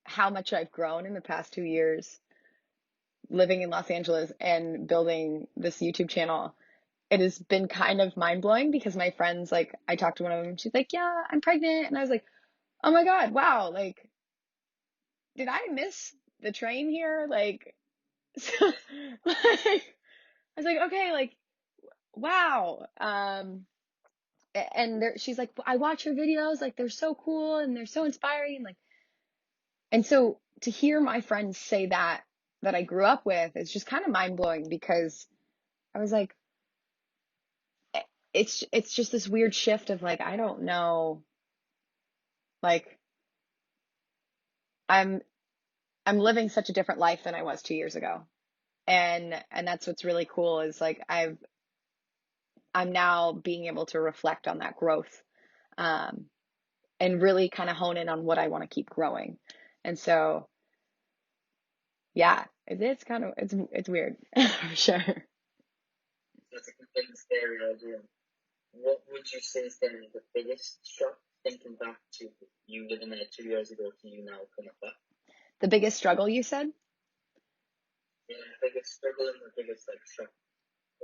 how much I've grown in the past 2 years living in Los Angeles and building this YouTube channel. It has been kind of mind blowing because my friends, like, I talked to one of them, she's like, yeah, I'm pregnant. And I was like, oh my God, wow. Like, did I miss the train here? Like, so, like, I was like, okay, like, wow. And she's like, I watch your videos, like, they're so cool and they're so inspiring. Like, and so to hear my friends say that I grew up with is just kind of mind blowing because I was like, it's just this weird shift of like, I don't know, like, I'm I'm living such a different life than I was 2 years ago. And that's what's really cool is like I'm now being able to reflect on that growth, um, and really kind of hone in on what I want to keep growing. And so, yeah, it's kind of it's weird for sure. That's a completely scary idea. What would you say is then the biggest shock thinking back to you living there 2 years ago to you now coming back? The biggest struggle you said? Yeah, the biggest struggle and the biggest like shock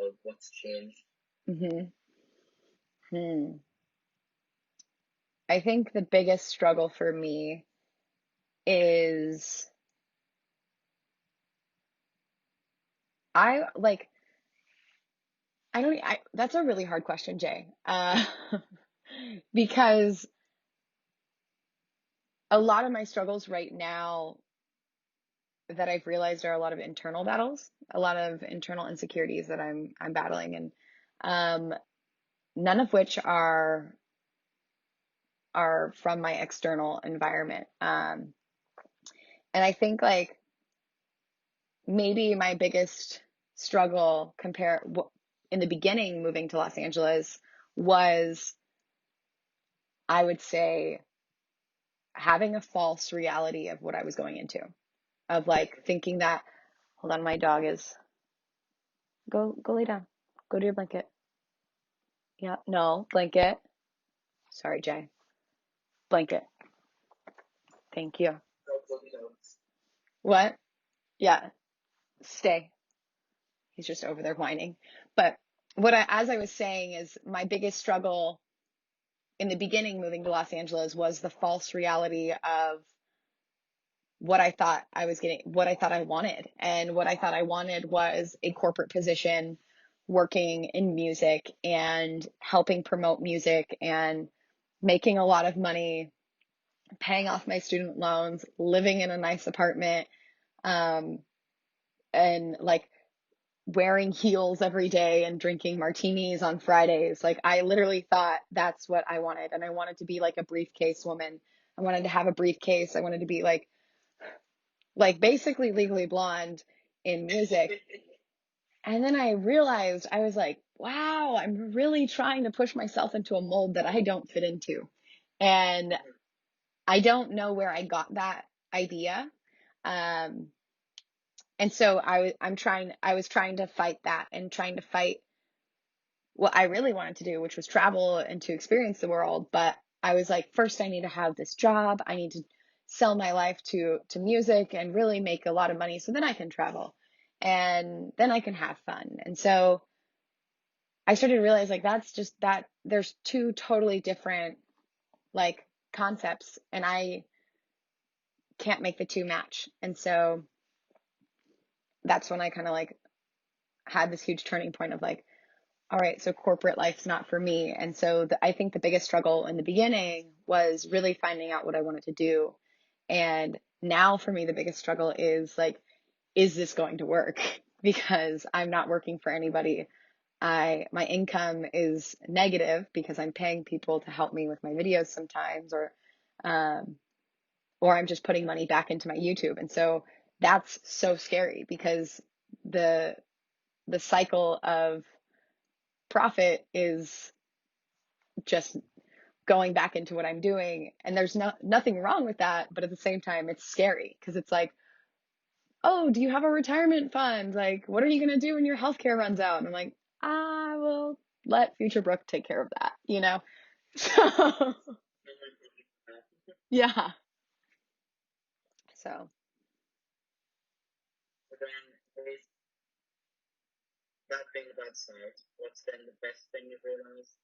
of what's changed. Hmm. Hmm. I think the biggest struggle for me is I like I don't I that's a really hard question, Jay. Because a lot of my struggles right now that I've realized are a lot of internal battles, a lot of internal insecurities that I'm battling, and um, none of which are from my external environment. And I think like maybe my biggest struggle in the beginning moving to Los Angeles was, I would say, having a false reality of what I was going into, of like thinking that, hold on, my dog is, go lay down, go to your blanket. Yeah, no, blanket. Sorry, Jay. Blanket. Thank you. What? Yeah, stay. He's just over there whining. But as I was saying, is my biggest struggle in the beginning moving to Los Angeles was the false reality of what I thought I was getting, what I thought I wanted. And what I thought I wanted was a corporate position working in music and helping promote music and making a lot of money, paying off my student loans, living in a nice apartment, um, and like wearing heels every day and drinking martinis on Fridays. Like I literally thought that's what I wanted. And I wanted to be like a briefcase woman. I wanted to have a briefcase. I wanted to be like basically Legally Blonde in music. And then I realized I was like, wow, I'm really trying to push myself into a mold that I don't fit into. And I don't know where I got that idea. Um, and so I was trying to fight that and trying to fight what I really wanted to do, which was travel and to experience the world. But I was like, first I need to have this job. I need to sell my life to music and really make a lot of money so then I can travel and then I can have fun. And so I started to realize like that's just that there's two totally different like concepts and I can't make the two match. And so that's when I kind of like had this huge turning point of like, all right, so corporate life's not for me. And so I think the biggest struggle in the beginning was really finding out what I wanted to do. And now for me, the biggest struggle is like, is this going to work? Because I'm not working for anybody. My income is negative because I'm paying people to help me with my videos sometimes, um, or I'm just putting money back into my YouTube. And so that's so scary because the the cycle of profit is just going back into what I'm doing. And there's nothing wrong with that, but at the same time, it's scary because it's like, oh, do you have a retirement fund? Like, what are you going to do when your healthcare runs out? And I'm like, I will let future Brooke take care of that, you know? So, yeah. So, But then, with that being the bad side, what's then the best thing you've realised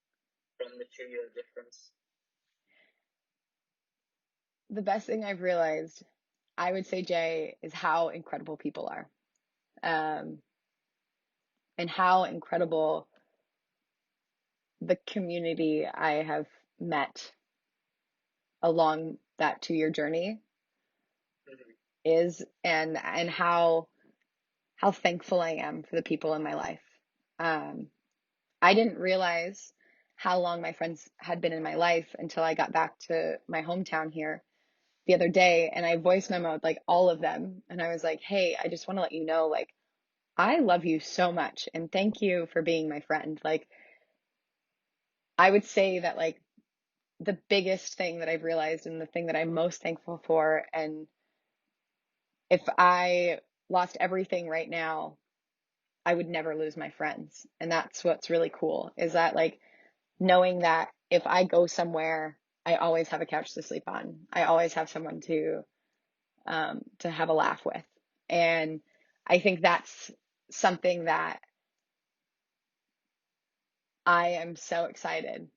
from the 2 year difference? the best thing I've realized, I would say, Jay, is how incredible people are. Um, and how incredible the community I have met along that 2 year journey Mm-hmm. is, and how thankful I am for the people in my life. Um, I didn't realize how long my friends had been in my life until I got back to my hometown here the other day, and I voice memoed like all of them, and I was like, "Hey, I just want to let you know, like, I love you so much, and thank you for being my friend." Like, I would say that like the biggest thing that I've realized and the thing that I'm most thankful for, and if I lost everything right now, I would never lose my friends. And that's what's really cool is that like knowing that if I go somewhere, I always have a couch to sleep on. I always have someone to have a laugh with. And I think that's something that I am so excited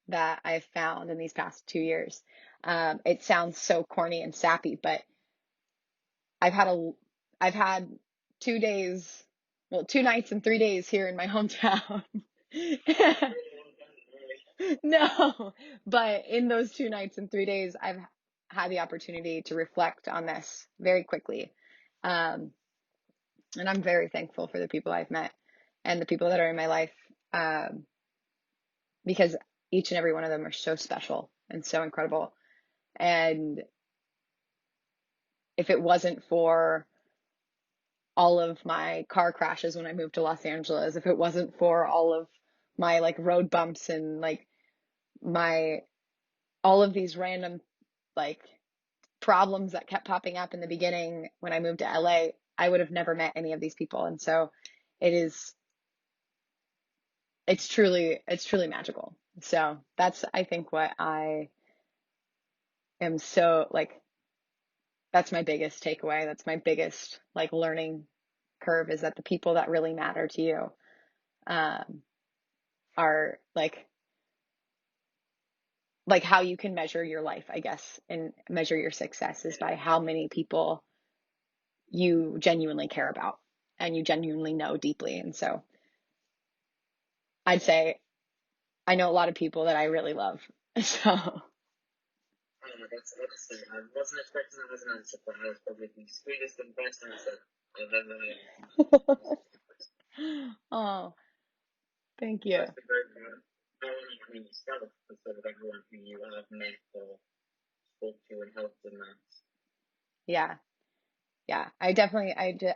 that I've found in these past 2 years. It sounds so corny and sappy, but I've had a, I've had 2 days, well, 2 nights and 3 days here in my hometown. No, but in those 2 nights and 3 days, I've had the opportunity to reflect on this very quickly. Um, and I'm very thankful for the people I've met and the people that are in my life, because each and every one of them are so special and so incredible. And if it wasn't for all of my car crashes when I moved to Los Angeles, if it wasn't for all of my like road bumps and like my all of these random like problems that kept popping up in the beginning when I moved to LA, I would have never met any of these people. And so it is it's truly magical. So that's I think what I am so like that's my biggest takeaway. That's my biggest like learning curve is that the people that really matter to you um are like how you can measure your life, I guess, and measure your success is by how many people you genuinely care about and you genuinely know deeply. And so I'd say I know a lot of people that I really love. So Oh my, that's honestly, I wasn't expecting that as an answer, but that was probably the sweetest and best answer I've ever heard. oh, thank you. That's the great part. Not only I yourself, but sort of everyone who you have met or spoke to and helped in that. Yeah. Yeah.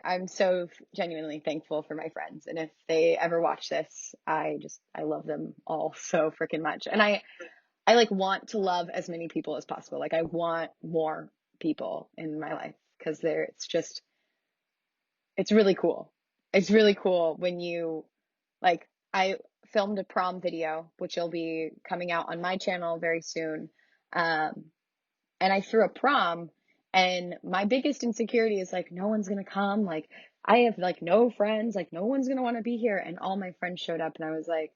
I'm so genuinely thankful for my friends. And if they ever watch this, I love them all so freaking much. And I like want to love as many people as possible. Like I want more people in my life because it's really cool. It's really cool when you like I filmed a prom video, which will be coming out on my channel very soon. Um, and I threw a prom and my biggest insecurity is like no one's gonna come. Like I have like no friends, like no one's gonna want to be here. And all my friends showed up and I was like,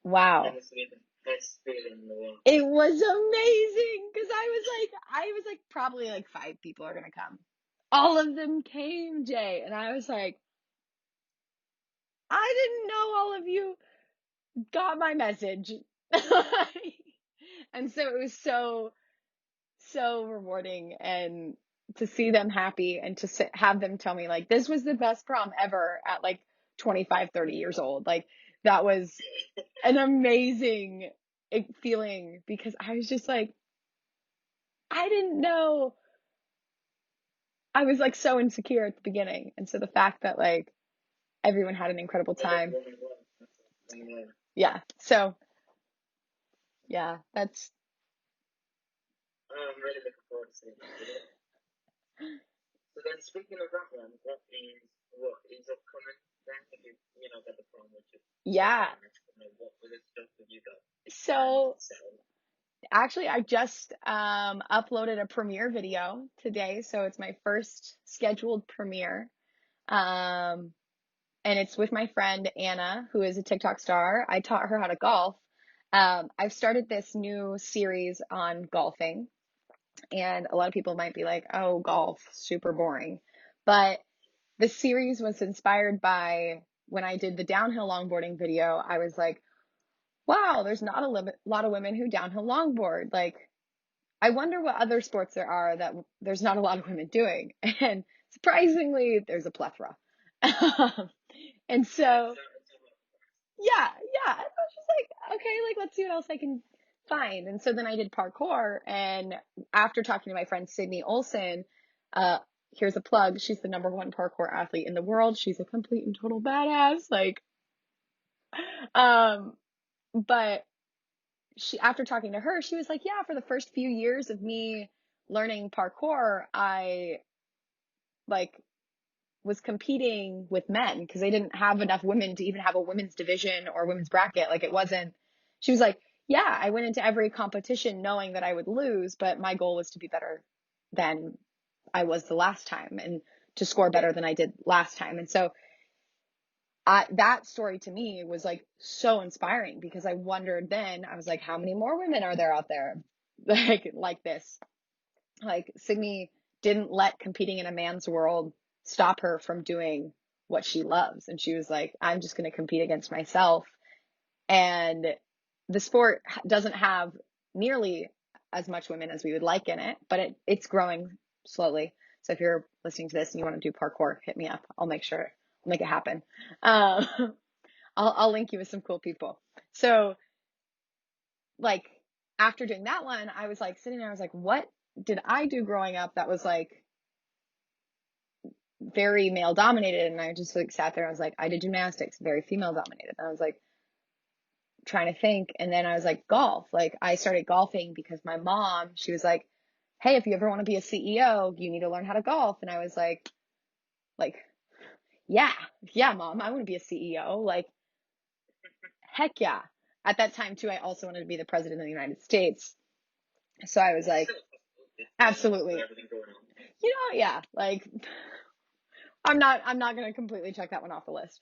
wow. Honestly, the best feeling in the world. It was amazing because I was like probably like 5 people are gonna come. All of them came, Jay, and I was like, I didn't know all of you got my message. And so it was so rewarding, and to see them happy, and to have them tell me like this was the best prom ever at like 25, 30 years old. Like that was an amazing feeling, because I was just like, I didn't know. I was like so insecure at the beginning. And so the fact that like everyone had an incredible time. Yeah. So yeah, that's I'm really looking forward to seeing it. So then, speaking of that one, what is upcoming then? If you know got the prom, which is yeah. what other stuff have you got? So actually, I just uploaded a premiere video today, so it's my first scheduled premiere. And it's with my friend Anna, who is a TikTok star. I taught her how to golf. I've started this new series on golfing, and a lot of people might be like, "Oh, golf, super boring." But the series was inspired by when I did the downhill longboarding video. I was like, "Wow, there's not a lot of women who downhill longboard. Like, I wonder what other sports there are that there's not a lot of women doing." And surprisingly, there's a plethora. And so, yeah, yeah. I was just like, okay, like let's see what else I can find. And so then I did parkour, and after talking to my friend Sydney Olson, uh, here's a plug. She's the #1 parkour athlete in the world. She's a complete and total badass. Like, um, but after talking to her, she was like, yeah, for the first few years of me learning parkour, I like was competing with men because they didn't have enough women to even have a women's division or women's bracket. Like it wasn't, she was like, yeah, I went into every competition knowing that I would lose, but my goal was to be better than I was the last time and to score better than I did last time. And so that story to me was like so inspiring, because I wondered then, I was like, how many more women are there out there like this? Like Sydney didn't let competing in a man's world stop her from doing what she loves. And she was like, I'm just going to compete against myself. And the sport doesn't have nearly as much women as we would like in it, but it's growing slowly. So if you're listening to this and you want to do parkour, hit me up. I'll make it happen. Uh, I'll link you with some cool people. So like after doing that one, I was like sitting there, I was like, what did I do growing up that was like very male dominated? And I just like sat there, I was like, I did gymnastics, very female dominated. And I was like trying to think. And then I was like, golf. Like I started golfing because my mom, she was like, hey, if you ever want to be a CEO, you need to learn how to golf. And I was like, yeah, mom, I want to be a CEO. Like, heck yeah. At that time too, I also wanted to be the president of the United States. So I was like, absolutely. Yeah, like I'm not going to completely check that one off the list.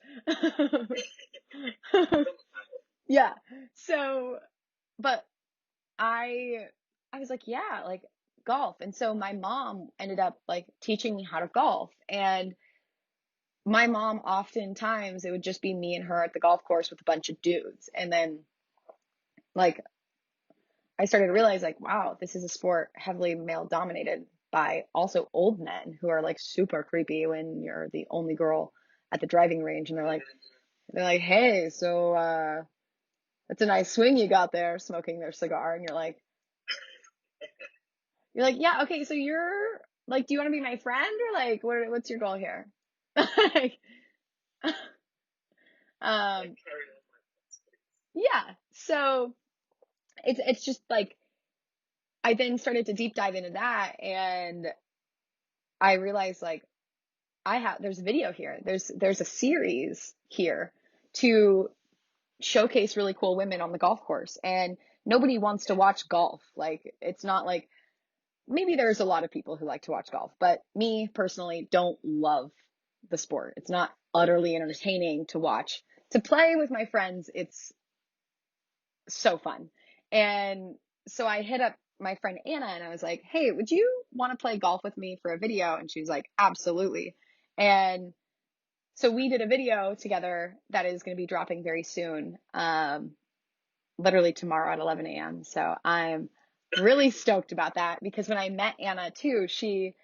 Yeah. So, but I was like, yeah, like golf. And so my mom ended up like teaching me how to golf. And my mom, oftentimes it would just be me and her at the golf course with a bunch of dudes. And then like I started to realize like, wow, this is a sport heavily male dominated by also old men who are like super creepy when you're the only girl at the driving range. And they're like, hey, so, that's a nice swing you got there, smoking their cigar. And you're like, yeah, okay, so you're like, do you want to be my friend, or like, what's your goal here? Like, um, yeah. So it's just like I then started to deep dive into that, and I realized like there's a video here. There's a series here to showcase really cool women on the golf course, and nobody wants to watch golf. Like it's not like, maybe there's a lot of people who like to watch golf, but me personally don't love the sport. It's not utterly entertaining to watch. To play with my friends, it's so fun. And so I hit up my friend Anna and I was like, hey, would you want to play golf with me for a video? And she was like, absolutely. And So we did a video together that is going to be dropping very soon, literally tomorrow at 11 a.m. So I'm really stoked about that because when I met Anna too, she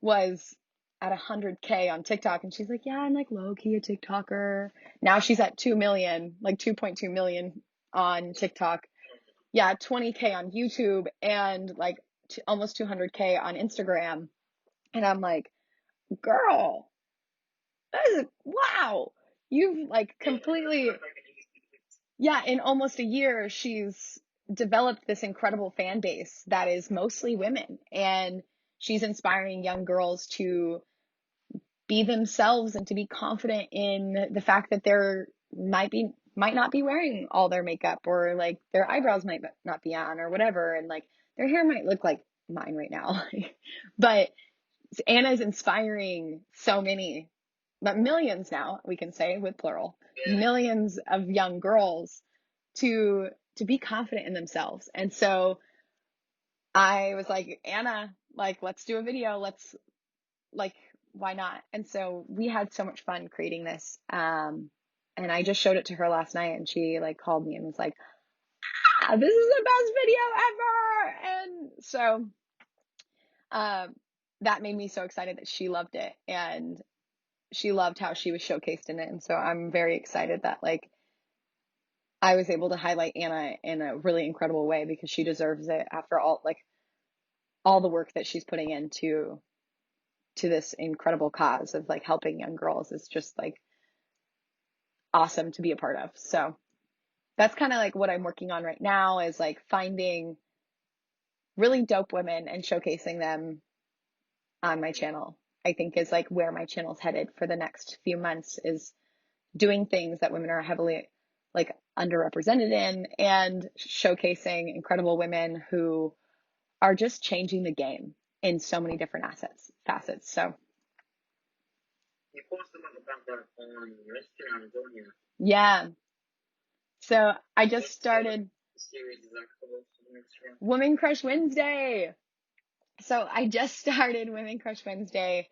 was at 100K on TikTok and she's like, yeah, I'm like low key a TikToker. Now she's at 2 million, like 2.2 million on TikTok. Yeah, 20K on YouTube and like almost 200K on Instagram. And I'm like, girl, that is wow. You've like completely, yeah, in almost a year, she's developed this incredible fan base that is mostly women. And she's inspiring young girls to be themselves and to be confident in the fact that they're might not be wearing all their makeup, or like their eyebrows might not be on or whatever, and like their hair might look like mine right now. But Anna's inspiring so many, but millions now, we can say with plural, millions of young girls to be confident in themselves. And so I was like, Anna, like, let's do a video. Let's, like, why not? And so we had so much fun creating this. And I just showed it to her last night and she like called me and was like, ah, this is the best video ever. And so, that made me so excited that she loved it and she loved how she was showcased in it. And so I'm very excited that like I was able to highlight Anna in a really incredible way because she deserves it after all the work that she's putting into this incredible cause of like helping young girls is just like awesome to be a part of. So that's kind of like what I'm working on right now is like finding really dope women and showcasing them on my channel. I think is like where my channel's headed for the next few months is doing things that women are heavily like underrepresented in and showcasing incredible women who are just changing the game in so many different facets. So You post a lot about that on your Instagram, don't you? yeah. So I just started Series is that called on Instagram? Women Crush Wednesday. So I just started Women Crush Wednesday,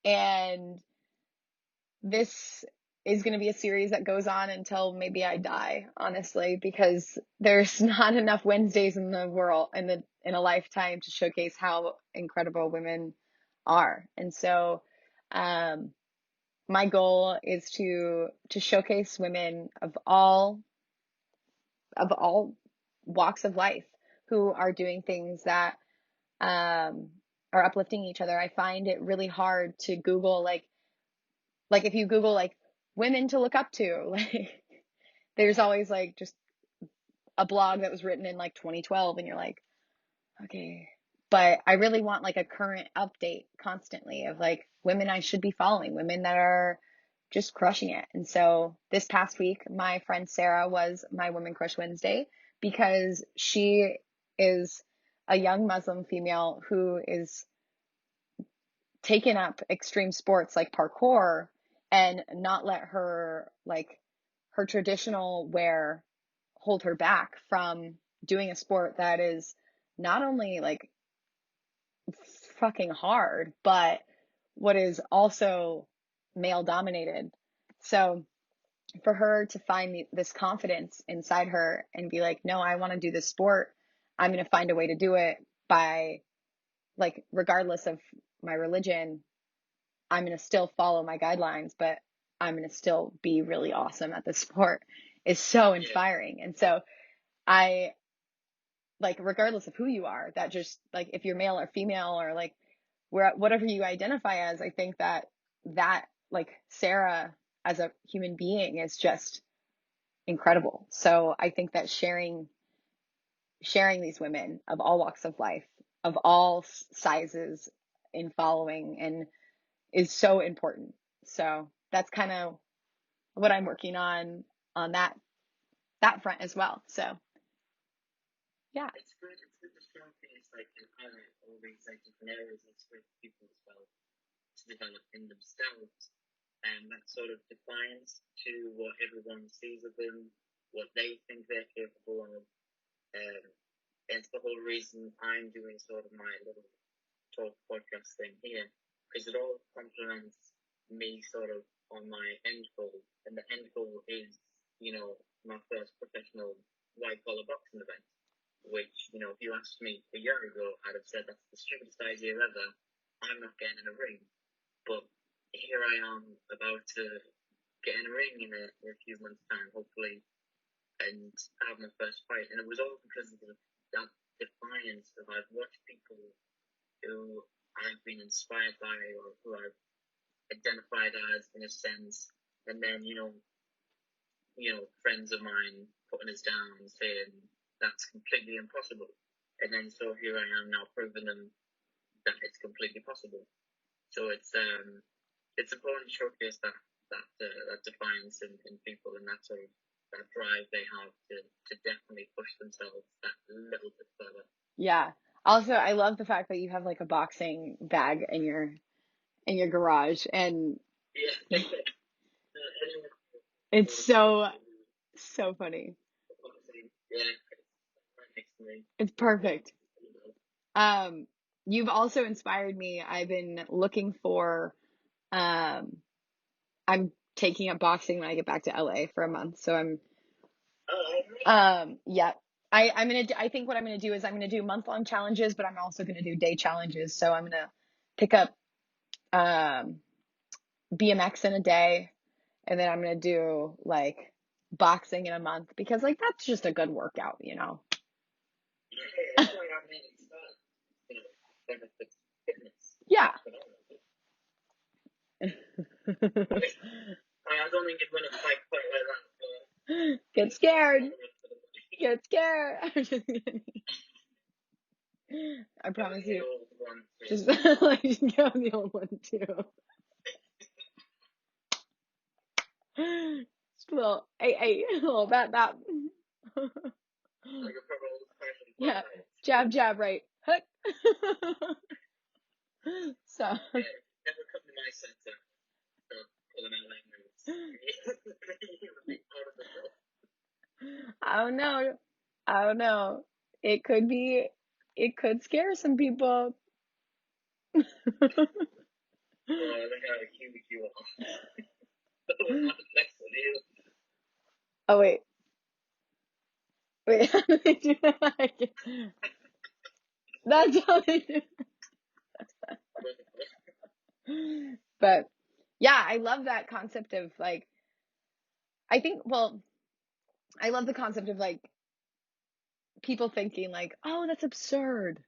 and this is going to be a series that goes on until maybe I die, honestly, because there's not enough Wednesdays in the world in a lifetime to showcase how incredible women are. And so, my goal is to showcase women of all walks of life who are doing things that are uplifting each other. I find it really hard to Google like if you Google like women to look up to, like there's always like just a blog that was written in like 2012 and you're like, okay. But I really want like a current update constantly of like women I should be following, women that are just crushing it. And so this past week, my friend Sarah was my Women Crush Wednesday because she is a young Muslim female who is taken up extreme sports like parkour and not let her like her traditional wear hold her back from doing a sport that is not only like fucking hard, but what is also male dominated. So for her to find this confidence inside her and be like, no, I want to do this sport. I'm going to find a way to do it by like, regardless of my religion, I'm going to still follow my guidelines, but I'm going to still be really awesome at the sport is so inspiring. And so I like, regardless of who you are, that just like, if you're male or female or like whatever you identify as, I think that like Sarah as a human being is just incredible. So I think that sharing these women of all walks of life, of all sizes in following and is so important. So that's kind of what I'm working on that front as well. So yeah. It's good. It's good to showcase like and highlight all these like different areas of people as well to develop in themselves, and that sort of defines to what everyone sees of them, what they think they're capable of. It's the whole reason I'm doing sort of my little talk podcast thing here, because it all complements me sort of on my end goal, and the end goal is, my first professional white collar boxing event. Which, if you asked me a year ago, I'd have said that's the stupidest idea ever. I'm not getting in a ring. But here I am about to get in a ring in a few months' time, hopefully, and have my first fight. And it was all because of that defiance that I've watched people who I've been inspired by or who I've identified as in a sense, and then, friends of mine putting us down and saying that's completely impossible. And then so here I am now proving them that it's completely possible. So it's important to showcase that defiance in people and that sort of that drive they have to definitely push themselves that little bit further. Yeah. Also, I love the fact that you have like a boxing bag in your garage, and Yeah. it's so funny. Yeah, right next to me. It's perfect. You've also inspired me. I've been looking for I'm taking up boxing when I get back to LA for a month. So yeah. I think what I'm gonna do is I'm gonna do month-long challenges, but I'm also gonna do day challenges. So I'm gonna pick up BMX in a day, and then I'm gonna do like boxing in a month, because like that's just a good workout, Yeah, that's why I mean it's not, benefits fitness. Yeah. I don't think it's gonna fight quite like that. Get scared. Get scared. I'm just kidding. I promise you. Just like go the old one too. Just a little, hey, a little that. Yeah, jab, right. Hook. So. Never come to my center. Pulling out moves. I don't know. It could scare some people. Look how cute you are. Next to you. Oh wait. How do they do that? That's how they do it. But yeah, I love that concept of like, I love the concept of like people thinking like, oh, that's absurd.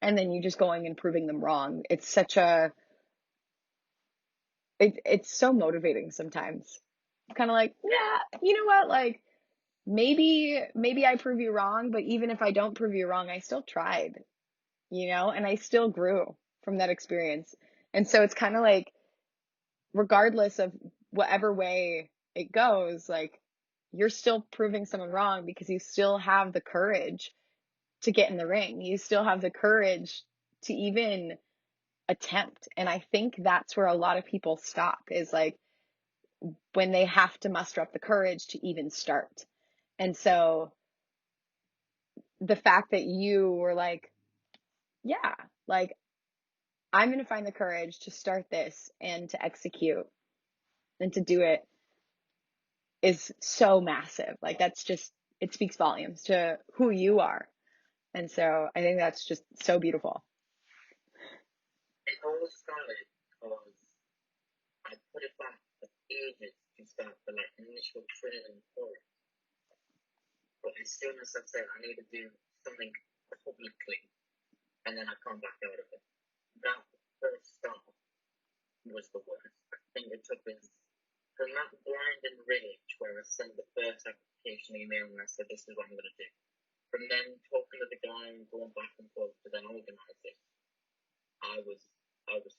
And then you just going and proving them wrong. It's it's so motivating sometimes. Kind of like, yeah, you know what? Like maybe I prove you wrong, but even if I don't prove you wrong, I still tried, and I still grew from that experience. And so it's kind of like, regardless of whatever way it goes, like you're still proving someone wrong because you still have the courage to get in the ring. You still have the courage to even attempt. And I think that's where a lot of people stop, is like when they have to muster up the courage to even start. And so the fact that you were like, yeah, like I'm going to find the courage to start this and to execute and to do it is so massive. Like that's just, it speaks volumes to who you are. And so I think that's just so beautiful. It all started because I put it back for ages to start the initial training for it. But as soon as I said I need to do something publicly, and then I come back out of it, that first start was the worst. I think it took us from that blinding rage where I sent the first application email and I said, this is what I'm going to do. From then talking to the guy and going back and forth to then organise it, I was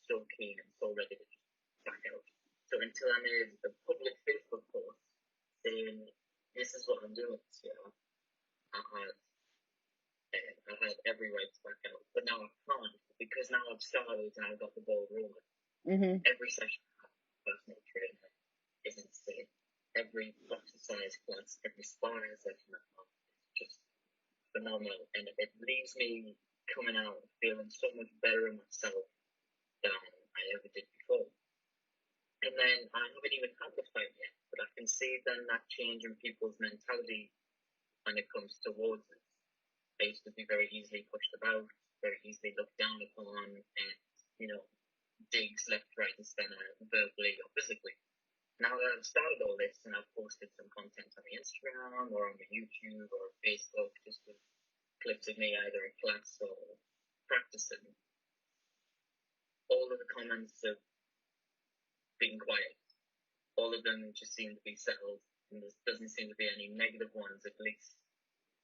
so keen and so ready to just back out. So until I made a public Facebook post saying, this is what I'm doing this year, I had every right to back out. But now I can't, because now I've started and I've got the ball rolling. Mm-hmm. Every session I have personal training is insane. Every exercise class, every sparring session I have is just phenomenal. And it leaves me coming out feeling so much better in myself than I ever did before. And then I haven't even had the fight yet, but I can see then that change in people's mentality when it comes towards it. They used to be very easily pushed about, very easily looked down upon, and, digs left, right, and center, verbally or physically. Now that I've started all this and I've posted some content on the Instagram or on the YouTube or Facebook, just with clips of me either in class or practicing, all of the comments have been quiet. All of them just seem to be settled, and there doesn't seem to be any negative ones, at least,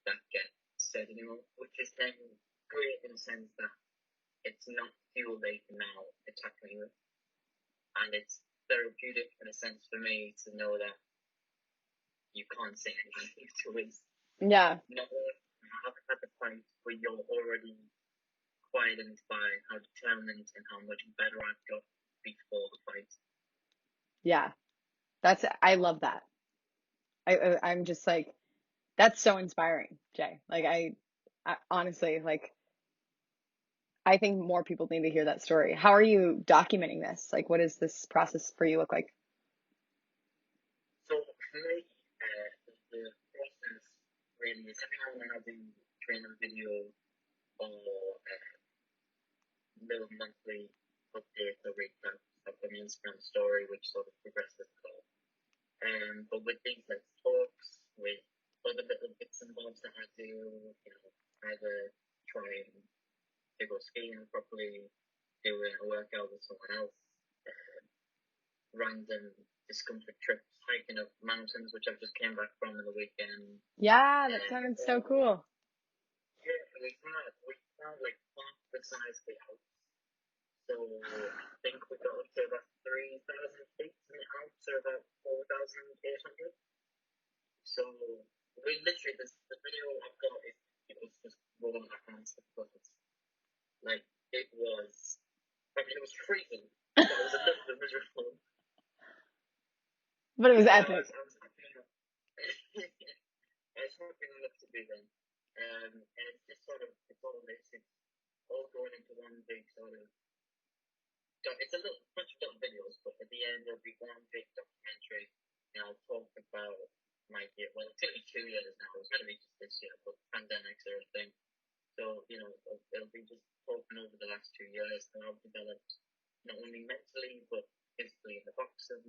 that get said anymore, which is then great in the sense that it's not fuel they can now attack me with. And it's therapeutic in a sense for me to know that you can't say anything to it. Yeah. Not have had the fight where you're already quietened by how determined and how much better I've got before the fight. Yeah. I love that. I'm just like, that's so inspiring, Jay. Like I honestly, like, I think more people need to hear that story. How are you documenting this? Like, what does this process for you look like? So for me, the process really is every now and then I do training video or little monthly update or recap of an Instagram story, which sort of progresses the call. But with things like talks, with other little bits and bobs that I do, either try and go skiing properly, do a workout with someone else, random discomfort trips, hiking up mountains, which I've just came back from in the weekend. Yeah, that sounds so cool. Yeah, we found like half the size of the Alps. So I think we got up to about 3,000 feet in the Alps, or about 4,800. So we literally, the video I've got is it was just rolling our hands because like it was, I mean, it was freezing, but it was a little bit miserable. But it was I epic. was happy enough. I was happy enough to be there. And it's just sort of, it's all this, it's all going into one big sort of, it's a bunch of little videos, but at the end there'll be one big documentary, and I'll talk about my year. Well, it's going to be 2 years now. It's going to be just this year, but pandemics are a thing. So, it'll be just talking over the last 2 years, and I've developed not only mentally, but physically in the boxing,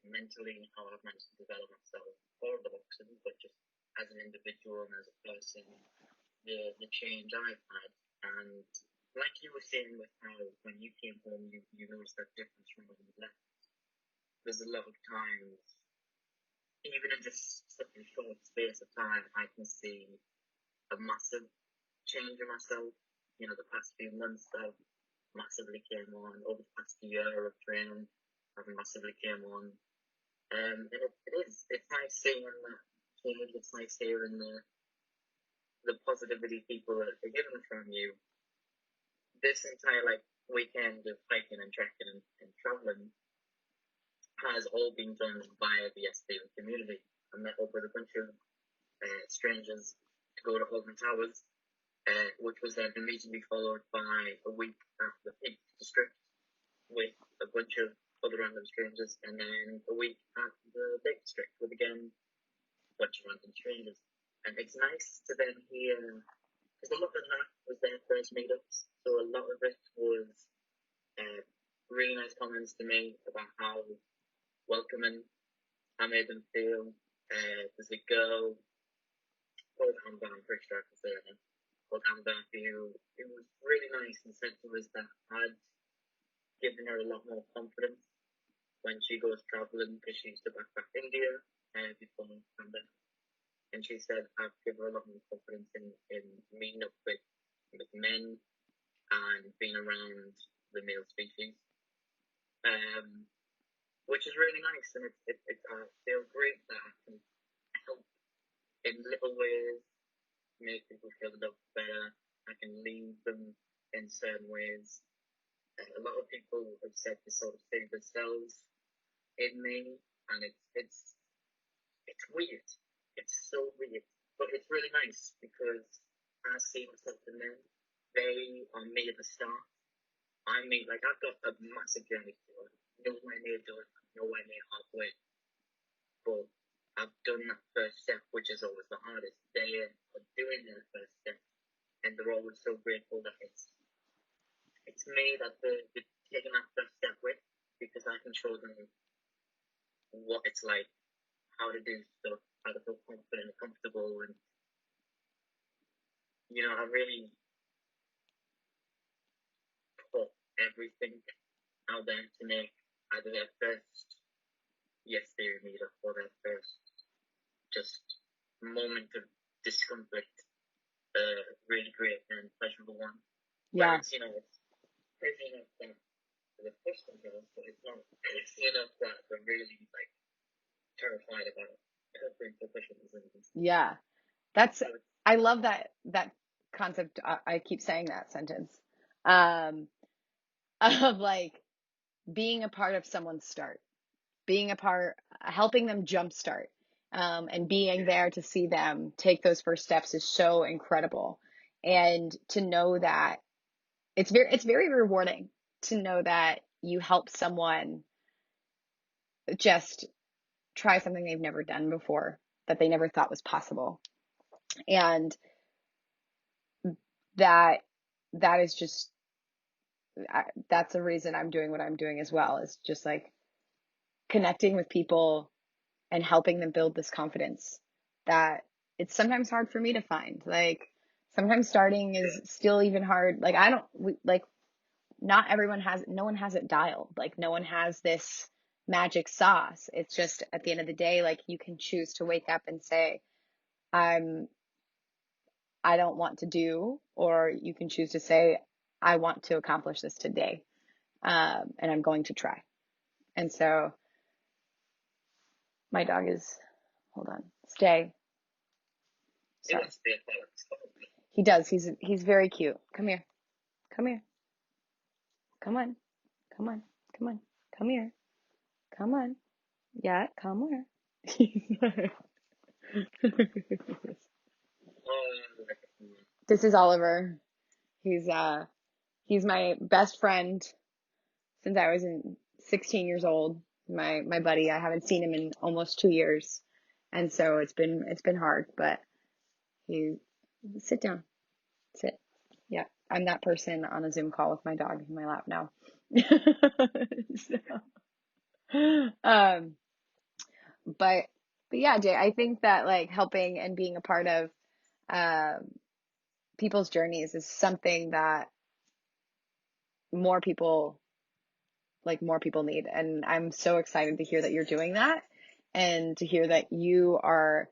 mentally, how I've managed to develop myself for the boxing, but just as an individual and as a person, the change I've had. And like you were saying with how when you came home, you noticed that difference from when you left. There's a lot of times, even in just such a short space of time, I can see a massive change in myself. The past few months I've massively came on. Over the past year of training, I've massively came on. And it's nice seeing that change. It's nice hearing the positivity people are giving from you. This entire weekend of hiking and trekking and traveling has all been done via the SDO community. I met up with a bunch of strangers to go to Holden Towers, which was then immediately followed by a week at the Peak District with a bunch of other random strangers, and then a week at the Lake District with again a bunch of random strangers. And it's nice to then hear, because a lot of that was their first meetups, so a lot of it was really nice comments to me about how welcoming I made them feel. There's a girl called Amber, I'm pretty sure I can say her name, called Amber, who it was really nice and said to us that I'd given her a lot more confidence when she goes traveling, because she used to backpack India before pandemic. And she said I've given her a lot more confidence in meeting up with men and being around the male species, which is really nice. And I feel great that I can help in little ways, make people feel a little better. I can lead them in certain ways. A lot of people have said to sort of see themselves in me, and it's weird. It's so weird, but it's really nice because I see myself in them. They are me at the start. I'm me. Like, I've got a massive journey to go. nowhere near done, nowhere near halfway. But I've done that first step, which is always the hardest. They are doing their first step, and they're always so grateful that it's me that they're taking that first step with, because I can show them what it's like, how to do stuff, how to feel confident and comfortable, and I really put everything out there to make either their first Yes Theory meetup or their first just moment of discomfort really great and pleasurable one. Yeah. Whereas, it's crazy enough that the first one goes, but it's not crazy enough that they're really like terrified about implications. Yeah. I love that concept. I keep saying that sentence. Of like being a part of someone's start, helping them jumpstart, and being there to see them take those first steps is so incredible. And to know that it's very rewarding to know that you help someone just try something they've never done before, that they never thought was possible. And that is just, that's the reason I'm doing what I'm doing as well, is just like connecting with people and helping them build this confidence that it's sometimes hard for me to find. Like sometimes starting is still even hard. Like not everyone no one has it dialed. Like no one has this magic sauce. It's just at the end of the day, like you can choose to wake up and say, I don't want to do, or you can choose to say, I want to accomplish this today. And I'm going to try. And so my dog is, hold on, stay. Sorry. He does. He's very cute. Come here. Come here. Come on. Come on. Come on. Come here. Come on. Yeah, come here. This is Oliver. He's my best friend since I was 16 years old. My buddy. I haven't seen him in almost 2 years. And so it's been hard, but sit down. Sit. Yeah. I'm that person on a Zoom call with my dog in my lap now. But yeah, Jay, I think that like helping and being a part of people's journeys is something that more people need. And I'm so excited to hear that you're doing that, and to hear that you are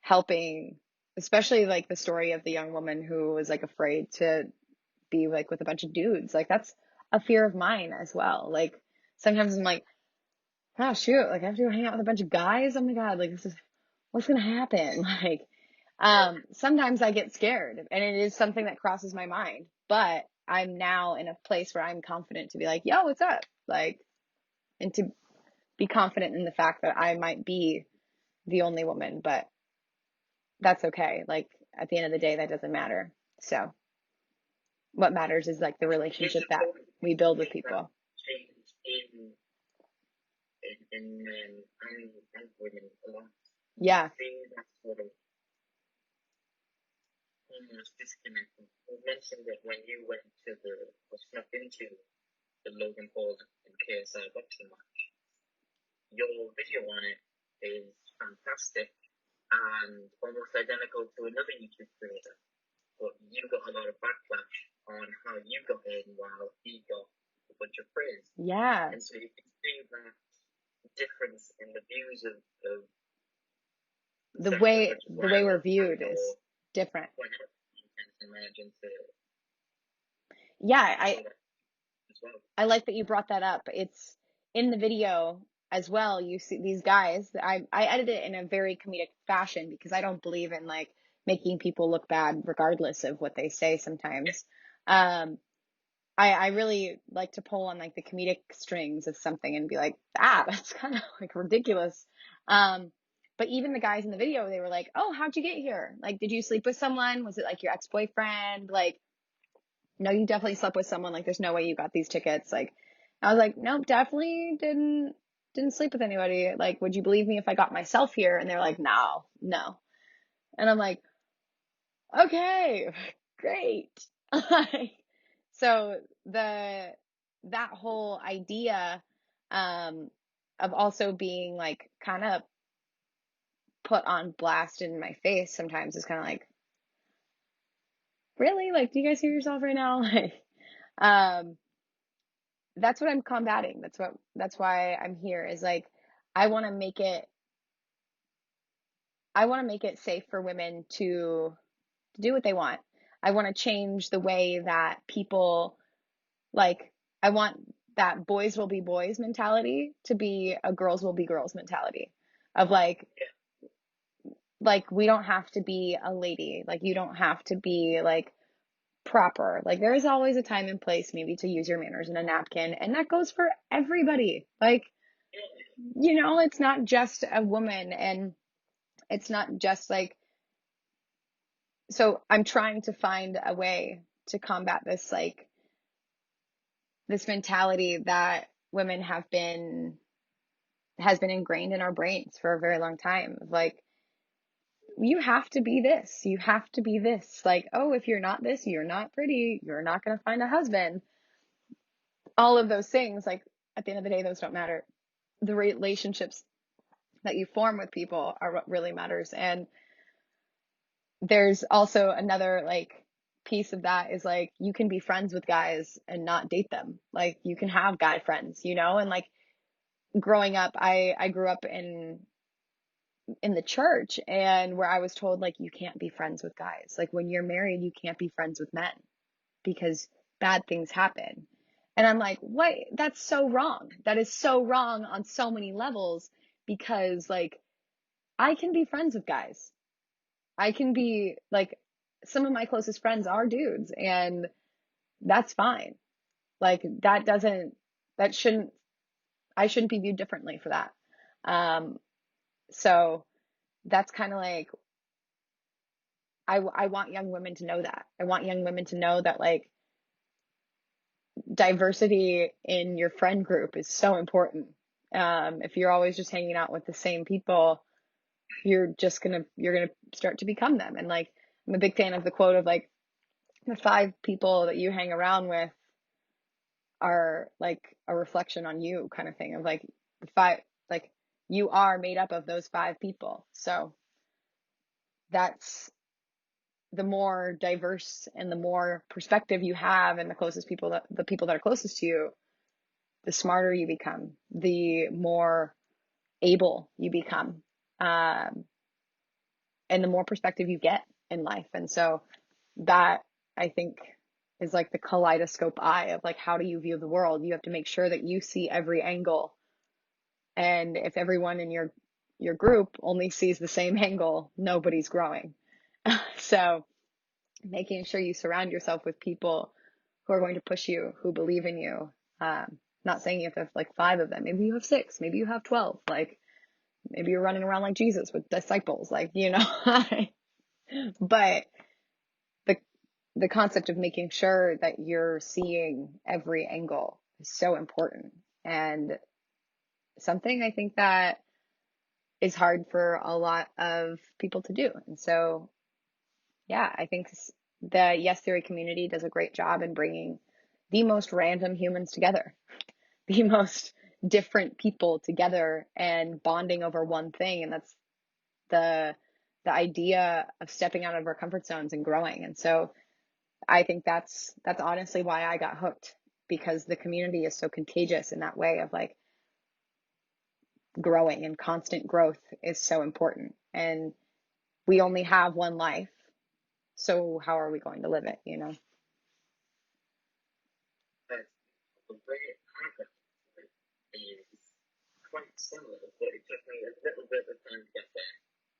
helping, especially like the story of the young woman who was like afraid to be like with a bunch of dudes. Like that's a fear of mine as well. Like sometimes I'm like, oh shoot, like I have to go hang out with a bunch of guys. Oh my God, like what's gonna happen? Like, sometimes I get scared, and it is something that crosses my mind, but I'm now in a place where I'm confident to be like, yo, what's up? Like, and to be confident in the fact that I might be the only woman, but that's okay. Like at the end of the day, that doesn't matter. So what matters is like the relationship that we build with people. In men and women alike. Yeah. Seeing that sort of almost disconnecting. You mentioned that when you went to snuck into the Logan Paul and KSI boxing match, your video on it is fantastic and almost identical to another YouTube creator. But you got a lot of backlash on how you got in while he got a bunch of praise. Yeah. And so you can see that difference in the views of the way we're viewed is different. Yeah, I like that you brought that up. It's in the video as well. You see these guys. I edit it in a very comedic fashion because I don't believe in like making people look bad regardless of what they say sometimes. I really like to pull on like the comedic strings of something and be like, that's kind of like ridiculous. But even the guys in the video, they were like, oh, how'd you get here? Like, did you sleep with someone? Was it like your ex-boyfriend? Like, no, you definitely slept with someone. Like, there's no way you got these tickets. Like, I was like, nope, definitely didn't sleep with anybody. Like, would you believe me if I got myself here? And they're like, no, no. And I'm like, okay, great. So that whole idea um of also being like kind of put on blast in my face sometimes is kind of like, really? Like, do you guys hear yourself right now? Like, um, that's what I'm combating. That's why I'm here is like, I want to make it, I want to make it safe for women to do what they want. I want to change the way that people like, I want that boys will be boys mentality to be a girls will be girls mentality of like we don't have to be a lady. Like you don't have to be like proper. Like there is always a time and place maybe to use your manners in a napkin, and that goes for everybody. Like, you know, it's not just a woman, and it's not just like, so I'm trying to find a way to combat this like this mentality that women has been ingrained in our brains for a very long time. Like, you have to be this, you have to be this. Like, oh, if you're not this, you're not pretty, you're not going to find a husband. All of those things, like, at the end of the day, those don't matter. The relationships that you form with people are what really matters. And there's also another like piece of that is like, you can be friends with guys and not date them. Like, you can have guy friends, you know? And like, growing up, I grew up in the church, and where I was told like, you can't be friends with guys. Like, when you're married, you can't be friends with men because bad things happen. And I'm like, what? That's so wrong. That is so wrong on so many levels, because like, I can be friends with guys. I can be like, some of my closest friends are dudes, and that's fine. Like, that shouldn't, I shouldn't be viewed differently for that. Um, so that's kind of like, I want young women to know that. I want young women to know that like, diversity in your friend group is so important. If you're always just hanging out with the same people, you're gonna start to become them. And like, I'm a big fan of the quote of like, the 5 people that you hang around with are like a reflection on you, kind of thing, of like, the 5, like, you are made up of those 5 people. So that's, the more diverse and the more perspective you have, and the people that are closest to you, the smarter you become, the more able you become, um, and the more perspective you get in life. And so that, I think, is like the kaleidoscope eye of like, how do you view the world? You have to make sure that you see every angle. And if everyone in your group only sees the same angle, nobody's growing. So making sure you surround yourself with people who are going to push you, who believe in you. Not saying you have to have like 5 of them. Maybe you have 6, maybe you have 12. Like, maybe you're running around like Jesus with disciples, like, you know. But the the concept of making sure that you're seeing every angle is so important, and something I think that is hard for a lot of people to do. And so, yeah, I think the Yes Theory community does a great job in bringing the most random humans together, the most different people together, and bonding over one thing. And that's the idea of stepping out of our comfort zones and growing. And so I think that's honestly why I got hooked, because the community is so contagious in that way of like, growing, and constant growth is so important. And we only have one life. So how are we going to live it, you know? But the way I got into it is quite similar, but it took me a little bit of time to get there.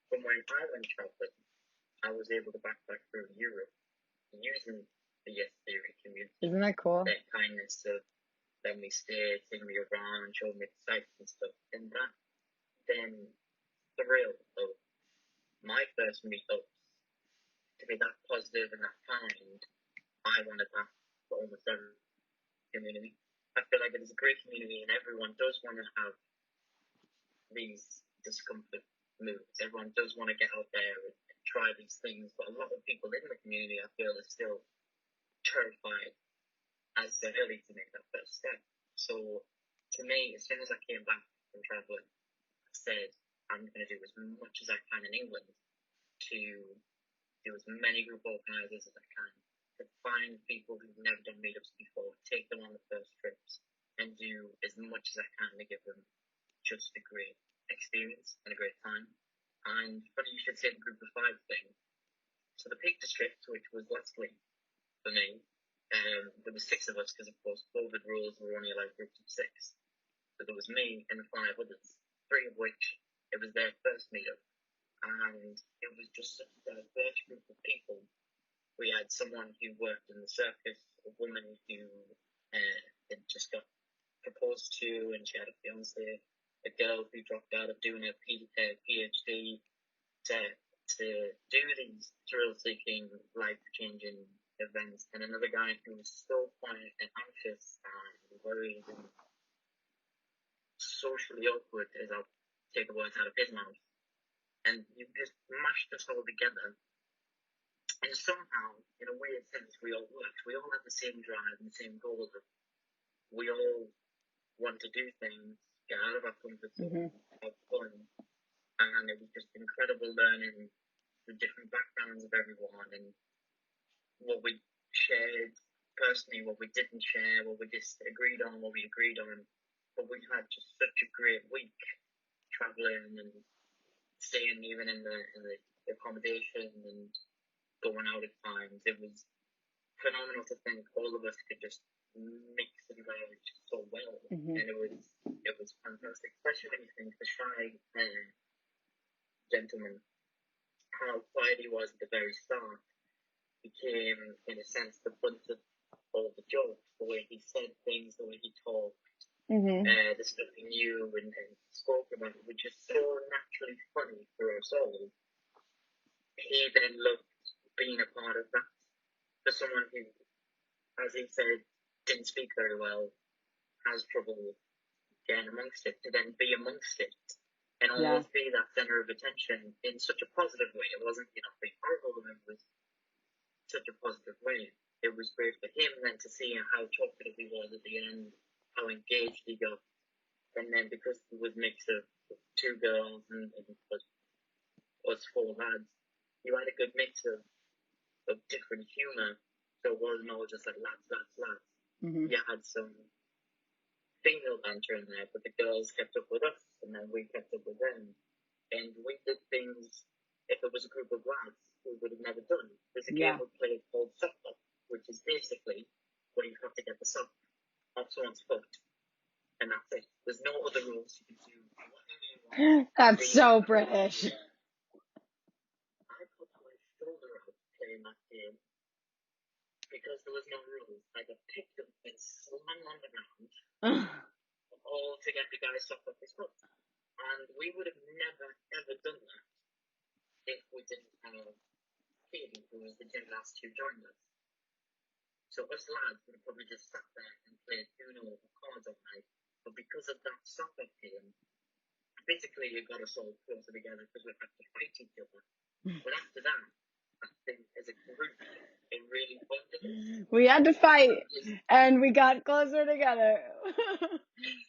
From when I went traveling, I was able to backpack through Europe using the Yes Theory community. Isn't that cool? Their kindness of letting me stay, taking me around, showing me the sights and stuff. And that then thrill of my first meetups to be that positive and that kind, I wanted that for almost every community. I feel like it is a great community, and everyone does want to have these discomfort moves. Everyone does want to get out there and try these things, but a lot of people in the community, I feel, are still terrified, as I said earlier, to make that first step. So, to me, as soon as I came back from traveling, I said, I'm going to do as much as I can in England to do as many group organisers as I can, to find people who've never done meetups before, take them on the first trips, and do as much as I can to give them just a great experience and a great time. And funny you should say the group of five thing. So the Peak District, which was last week for me, there was 6 of us because, of course, COVID rules were only allowed groups of 6. So there was me and 5 others, 3 of which it was their first meetup. And it was just such a diverse group of people. We had someone who worked in the circus, a woman who had just got proposed to and she had a fiance, a girl who dropped out of doing a PhD to do these thrill-seeking, life-changing events, and another guy who was so quiet and anxious and worried and socially awkward, as I'll take the words out of his mouth. And you just mashed us all together. And somehow, in a weird sense, we all worked. We all had the same drive and the same goal of we all want to do things, get out of our comfort zone, have fun. And it was just incredible learning the different backgrounds of everyone and what we shared personally, what we didn't share, what we disagreed on, what we agreed on. But we had just such a great week traveling and staying even in the accommodation and going out at times. It was phenomenal to think all of us could just mix and merge so well, and it was fantastic, especially when you think the shy gentleman, how quiet he was at the very start, became, in a sense, the butt of all the jokes, the way he said things, the way he talked, the stuff he knew and spoke about, which is so naturally funny for us all. He then loved being a part of that. For someone who, as he said, didn't speak very well, has trouble getting amongst it, to then be amongst it and always be that center of attention in such a positive way. It wasn't, being horrible, it was such a positive way. It was great for him then to see how talkative he was at the end, how engaged he got. And then because it was a mix of 2 girls and us 4 lads, you had a good mix of different humour. So it wasn't all just like lads. You had some female banter in there, but the girls kept up with us, and then we kept up with them. And we did things, if it was a group of lads, we would have never done. There's a game we play called sock up, which is basically where you have to get the sock off someone's foot, and that's it. There's no other rules. You can do whatever you want. That's so British. I put my shoulder out playing that game because there was no rules. I got picked up and slung on the ground, all to get the guy sock off his foot. And we would have never, ever done that if we didn't have Katie, who was the gymnast who joined us. So us lads would have probably just sat there and played Uno or cards all night. But because of that soccer game, physically it got us all closer together because we had to fight each other. But after that, I think as a group, it really bonded us. We had to fight, and we got closer together.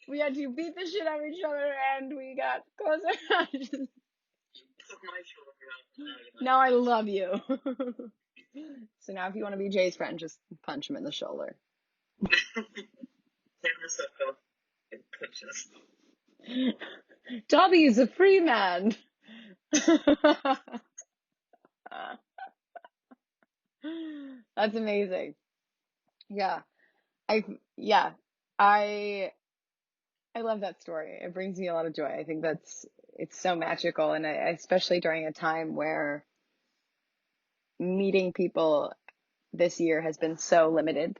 We had to beat the shit out of each other, and we got closer. You took my shoulder out. Now I love you. So now if you want to be Jay's friend, just punch him in the shoulder. Take the sock off and punch us. Dobby is a free man. That's amazing. Yeah. I love that story. It brings me a lot of joy. I think it's so magical, and especially during a time where meeting people this year has been so limited.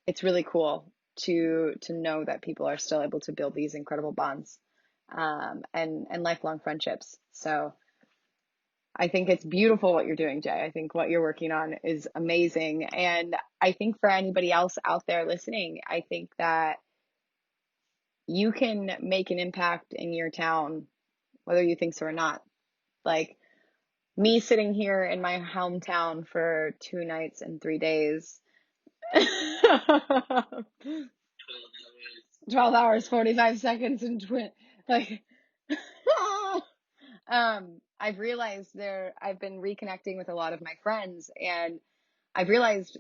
It's really cool to know that people are still able to build these incredible bonds, and lifelong friendships. So I think it's beautiful what you're doing, Jay. I think what you're working on is amazing. And I think for anybody else out there listening, I think that you can make an impact in your town, whether you think so or not. Like me sitting here in my hometown for 2 nights and 3 days, 12 hours, 45 seconds, and like, I've realized I've been reconnecting with a lot of my friends, and I've realized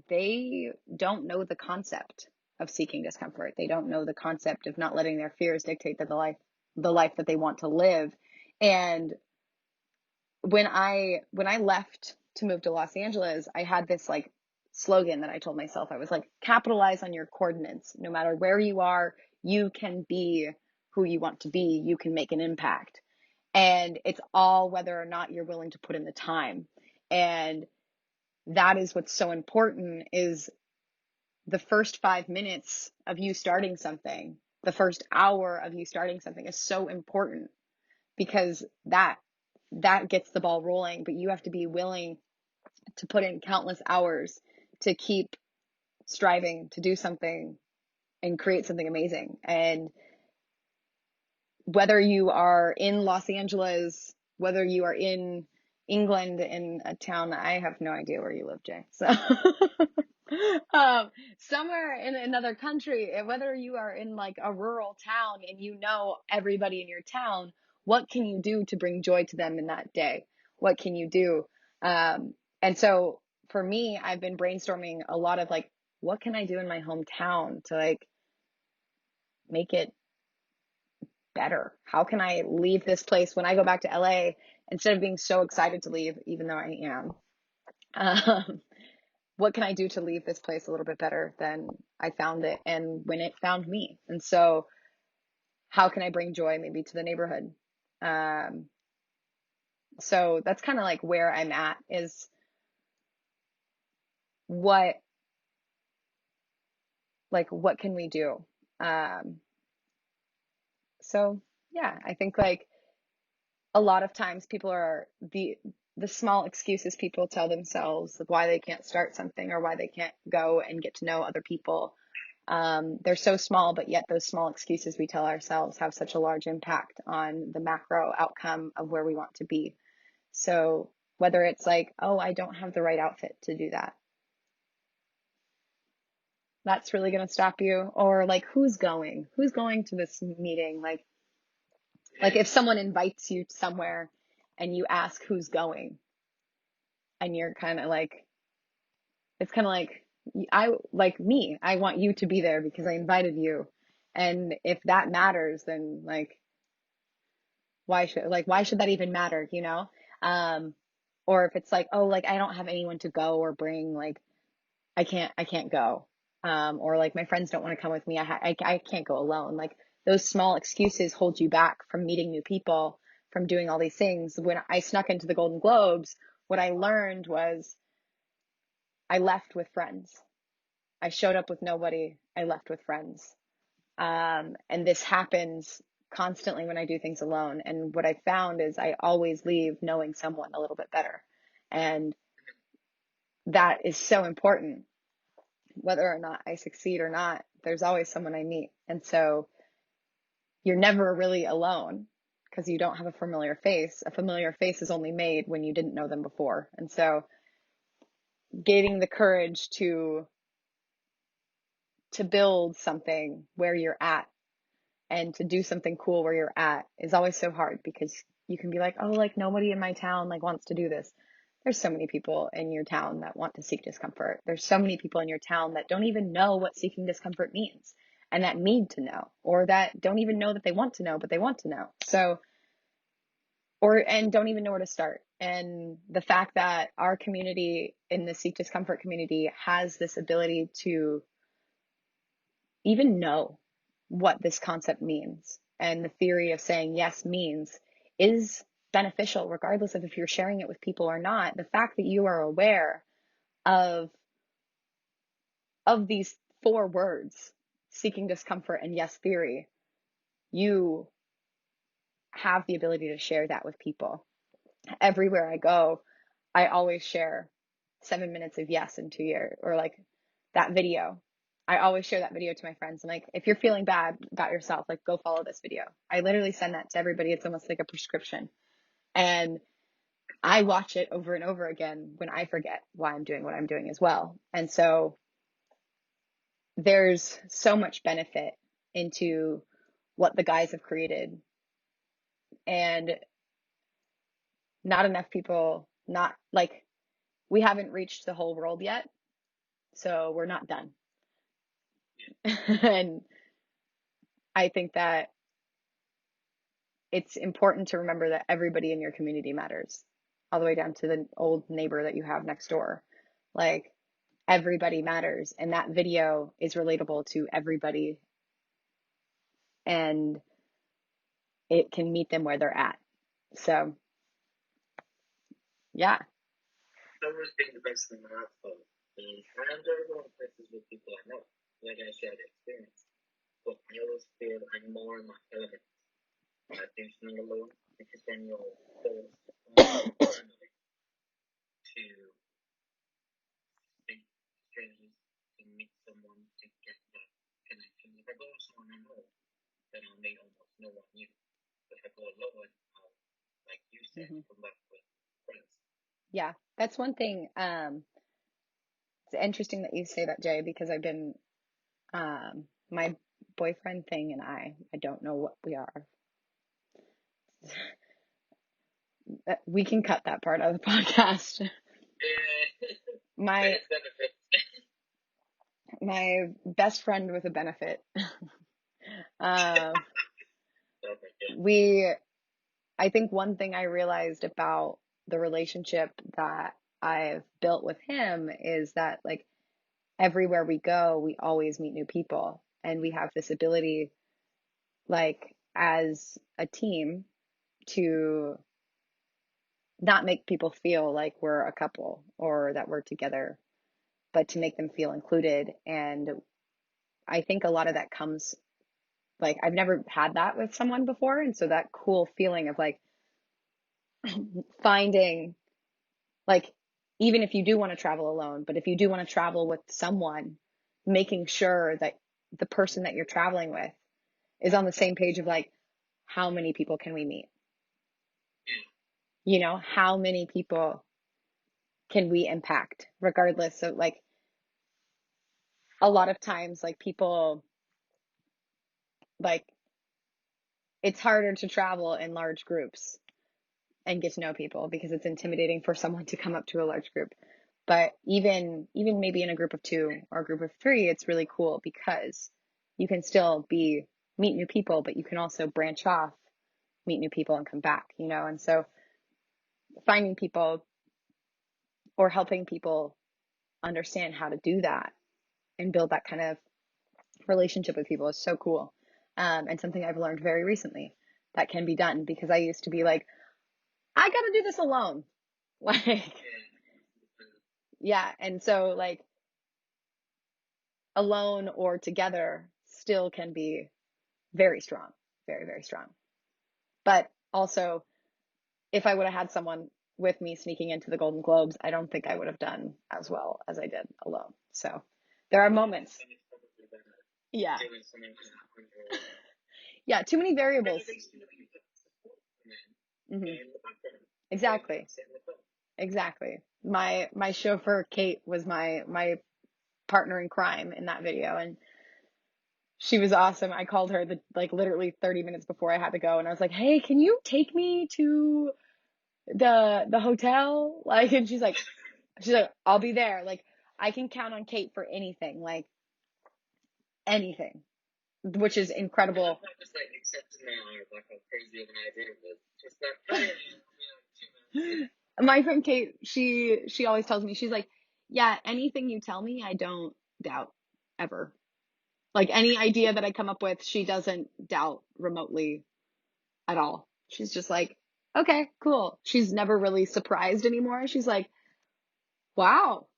they don't know the concept of seeking discomfort. They don't know the concept of not letting their fears dictate the life that they want to live. And when I left to move to Los Angeles, I had this like slogan that I told myself. I was like, capitalize on your coordinates. No matter where you are, you can be who you want to be. You can make an impact. And it's all whether or not you're willing to put in the time. And that is what's so important, is the first 5 minutes of you starting something, the first hour of you starting something is so important, because that gets the ball rolling, but you have to be willing to put in countless hours to keep striving to do something and create something amazing. And whether you are in Los Angeles, whether you are in England, in a town, I have no idea where you live, Jay. So somewhere in another country, whether you are in like a rural town and you know everybody in your town, what can you do to bring joy to them in that day? What can you do? And so for me, I've been brainstorming a lot of like, what can I do in my hometown to like make it better? How can I leave this place when I go back to LA, instead of being so excited to leave, even though I am? What can I do to leave this place a little bit better than I found it and when it found me? And so how can I bring joy maybe to the neighborhood? Um, so that's kind of like where I'm at, is what, what can we do? Um, so yeah, I think like a lot of times people are the small excuses people tell themselves of why they can't start something or why they can't go and get to know other people. They're so small, but yet those small excuses we tell ourselves have such a large impact on the macro outcome of where we want to be. So whether it's like, oh, I don't have the right outfit to do that, that's really going to stop you. Or like, who's going to this meeting? Like if someone invites you somewhere and you ask who's going, and you're kind of like, it's kind of like, I want you to be there because I invited you. And if that matters, then like, why should that even matter, you know? Or if it's like, oh, like I don't have anyone to go or bring, like I can't go. Or like my friends don't want to come with me. I can't go alone. Like those small excuses hold you back from meeting new people, from doing all these things. When I snuck into the Golden Globes, what I learned was I left with friends. I showed up with nobody. I left with friends. And this happens constantly when I do things alone. And what I found is I always leave knowing someone a little bit better. And that is so important. Whether or not I succeed or not, there's always someone I meet. And so you're never really alone because you don't have a familiar face. A familiar face is only made when you didn't know them before. And so gaining the courage to build something where you're at and to do something cool where you're at is always so hard, because you can be like, oh, like nobody in my town like wants to do this. There's so many people in your town that want to seek discomfort. There's so many people in your town that don't even know what seeking discomfort means, and that need to know, or that don't even know that they want to know, but they want to know. So, and don't even know where to start. And the fact that our community in the seek discomfort community has this ability to even know what this concept means and the theory of saying yes means is beneficial, regardless of if you're sharing it with people or not. The fact that you are aware of these 4 words, seeking discomfort and yes theory, you have the ability to share that with people. everywhere I go, I always share 7 minutes of yes in 2 years, or like that video. I always share that video to my friends. I'm like, if you're feeling bad about yourself, like go follow this video. I literally send that to everybody. It's almost like a prescription. And I watch it over and over again when I forget why I'm doing what I'm doing as well. And so there's so much benefit into what the guys have created, and not enough people, not like, we haven't reached the whole world yet, so we're not done. And I think that it's important to remember that everybody in your community matters, all the way down to the old neighbor that you have next door. Like, everybody matters, and that video is relatable to everybody, and it can meet them where they're at. So, yeah. It's always been the best thing I've thought. Is I enjoy going places with people I know, like I share the experience. But I always feel I'm more in my element do something alone, because then you're forced internally to speak to strangers, to meet someone, to get that connection. If I go with someone I know, then I'll meet almost no one new. But if I go alone, I'll, like you said, come back with friends. Yeah, that's one thing. It's interesting that you say that, Jay, because I've been, my boyfriend thing and I don't know what we are. We can cut that part out of the podcast. My best friend with a benefit. I think one thing I realized about the relationship that I've built with him is that, like, everywhere we go, we always meet new people, and we have this ability, like, as a team, to not make people feel like we're a couple or that we're together, but to make them feel included. And I think a lot of that comes, like, I've never had that with someone before. And so that cool feeling of like finding, like, even if you do want to travel alone, but if you do want to travel with someone, making sure that the person that you're traveling with is on the same page of like, how many people can we meet? You know, how many people can we impact, regardless of, like, a lot of times, like, people, like, it's harder to travel in large groups and get to know people because it's intimidating for someone to come up to a large group. But even maybe in a group of 2 or a group of 3, it's really cool because you can still meet new people, but you can also branch off, meet new people, and come back, you know? And so finding people or helping people understand how to do that and build that kind of relationship with people is so cool. And something I've learned very recently that can be done, because I used to be like, I got to do this alone. Like, yeah. And so, like, alone or together still can be very strong, very, very strong. But also, if I would have had someone with me sneaking into the Golden Globes, I don't think I would have done as well as I did alone. So there are moments. Yeah. Yeah, too many variables. Exactly. Exactly. My chauffeur Kate was my partner in crime in that video, and she was awesome. I called her literally 30 minutes before I had to go, and I was like, "Hey, can you take me to the hotel?" Like, and she's like, "I'll be there." Like, I can count on Kate for anything, like anything, which is incredible. My friend Kate, she always tells me, she's like, "Yeah, anything you tell me, I don't doubt ever." Like, any idea that I come up with, she doesn't doubt remotely at all. She's just like, "Okay, cool." She's never really surprised anymore. She's like, "Wow,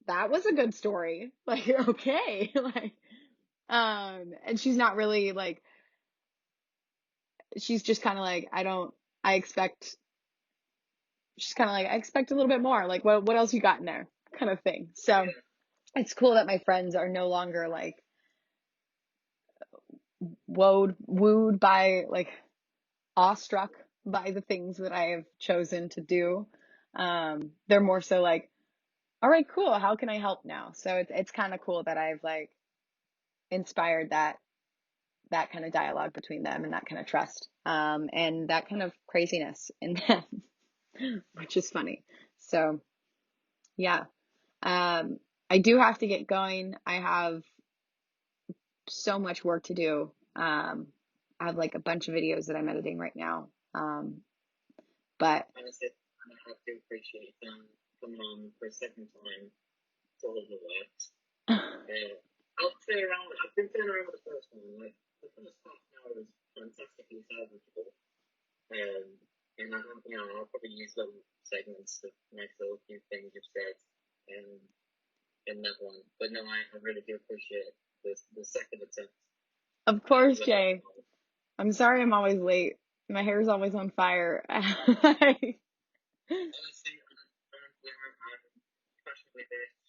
that was a good story." Like, okay. Like, and she's not really like, she's just kind of like, I expect she's kind of like, I expect a little bit more. Like, what else you got in there, kind of thing. So it's cool that my friends are no longer like wooed by like awestruck by the things that I have chosen to do. They're more so like, all right, cool. How can I help now? So it's kind of cool that I've like inspired that kind of dialogue between them and that kind of trust, and that kind of craziness in them, which is funny. So yeah, I do have to get going. I have so much work to do. I have like a bunch of videos that I'm editing right now. But Honestly, I have to appreciate coming on for a second time. It's all the works. I'll play around. I've been playing around with the first one. Like the first half an hour was fantastically salvageable. And I'll probably use little segments of nice little few things you've said in that one. But no, I really do appreciate the second attempt. of course, Jay, I'm sorry I'm always late. My hair is always on fire. Honestly, I'm passionately based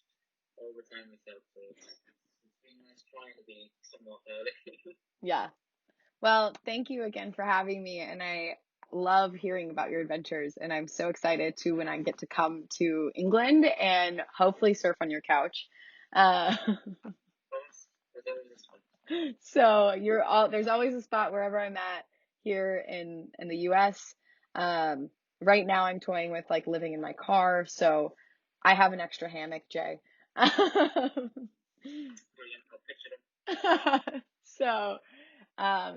all the time myself, so it's been nice trying to be somewhat early. Yeah. Well, thank you again for having me, and I love hearing about your adventures, and I'm so excited to when I get to come to England and hopefully surf on your couch. Uh, so there's always a spot wherever I'm at here in the US. Right now I'm toying with like living in my car, so I have an extra hammock, Jay. So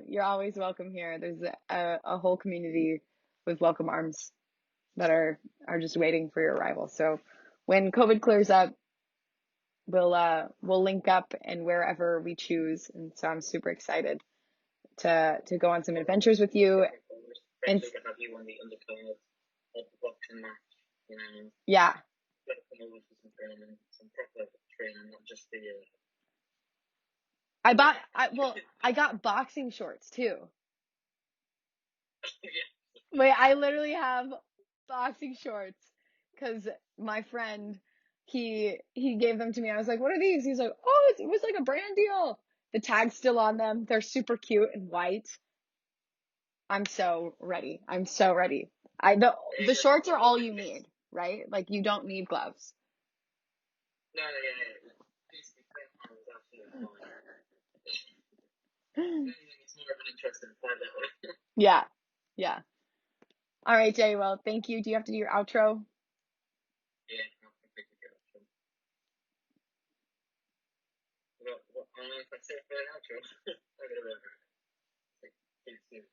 you're always welcome here. There's a whole community with welcome arms that are just waiting for your arrival. So when COVID clears up, we'll link up and wherever we choose. And so I'm super excited to go on some adventures with you. And to have you on the undercard of the boxing match, yeah. Let come over for some training, some proper training, not just the I got boxing shorts too. yeah. Wait, I literally have boxing shorts because my friend, he gave them to me. I was like, "What are these?" He's like, "Oh, it was like a brand deal." The tag's still on them. They're super cute and white. I'm so ready. I'm so ready. The shorts are all you need, right? Like you don't need gloves. No, yeah. Basically, was absolutely fine. It's more of an interesting find that way. Yeah. Yeah. All right, Jay. Well, thank you. Do you have to do your outro? Yeah, no, completely good. If I say for an outro, I'm gonna remember. Thanks soon.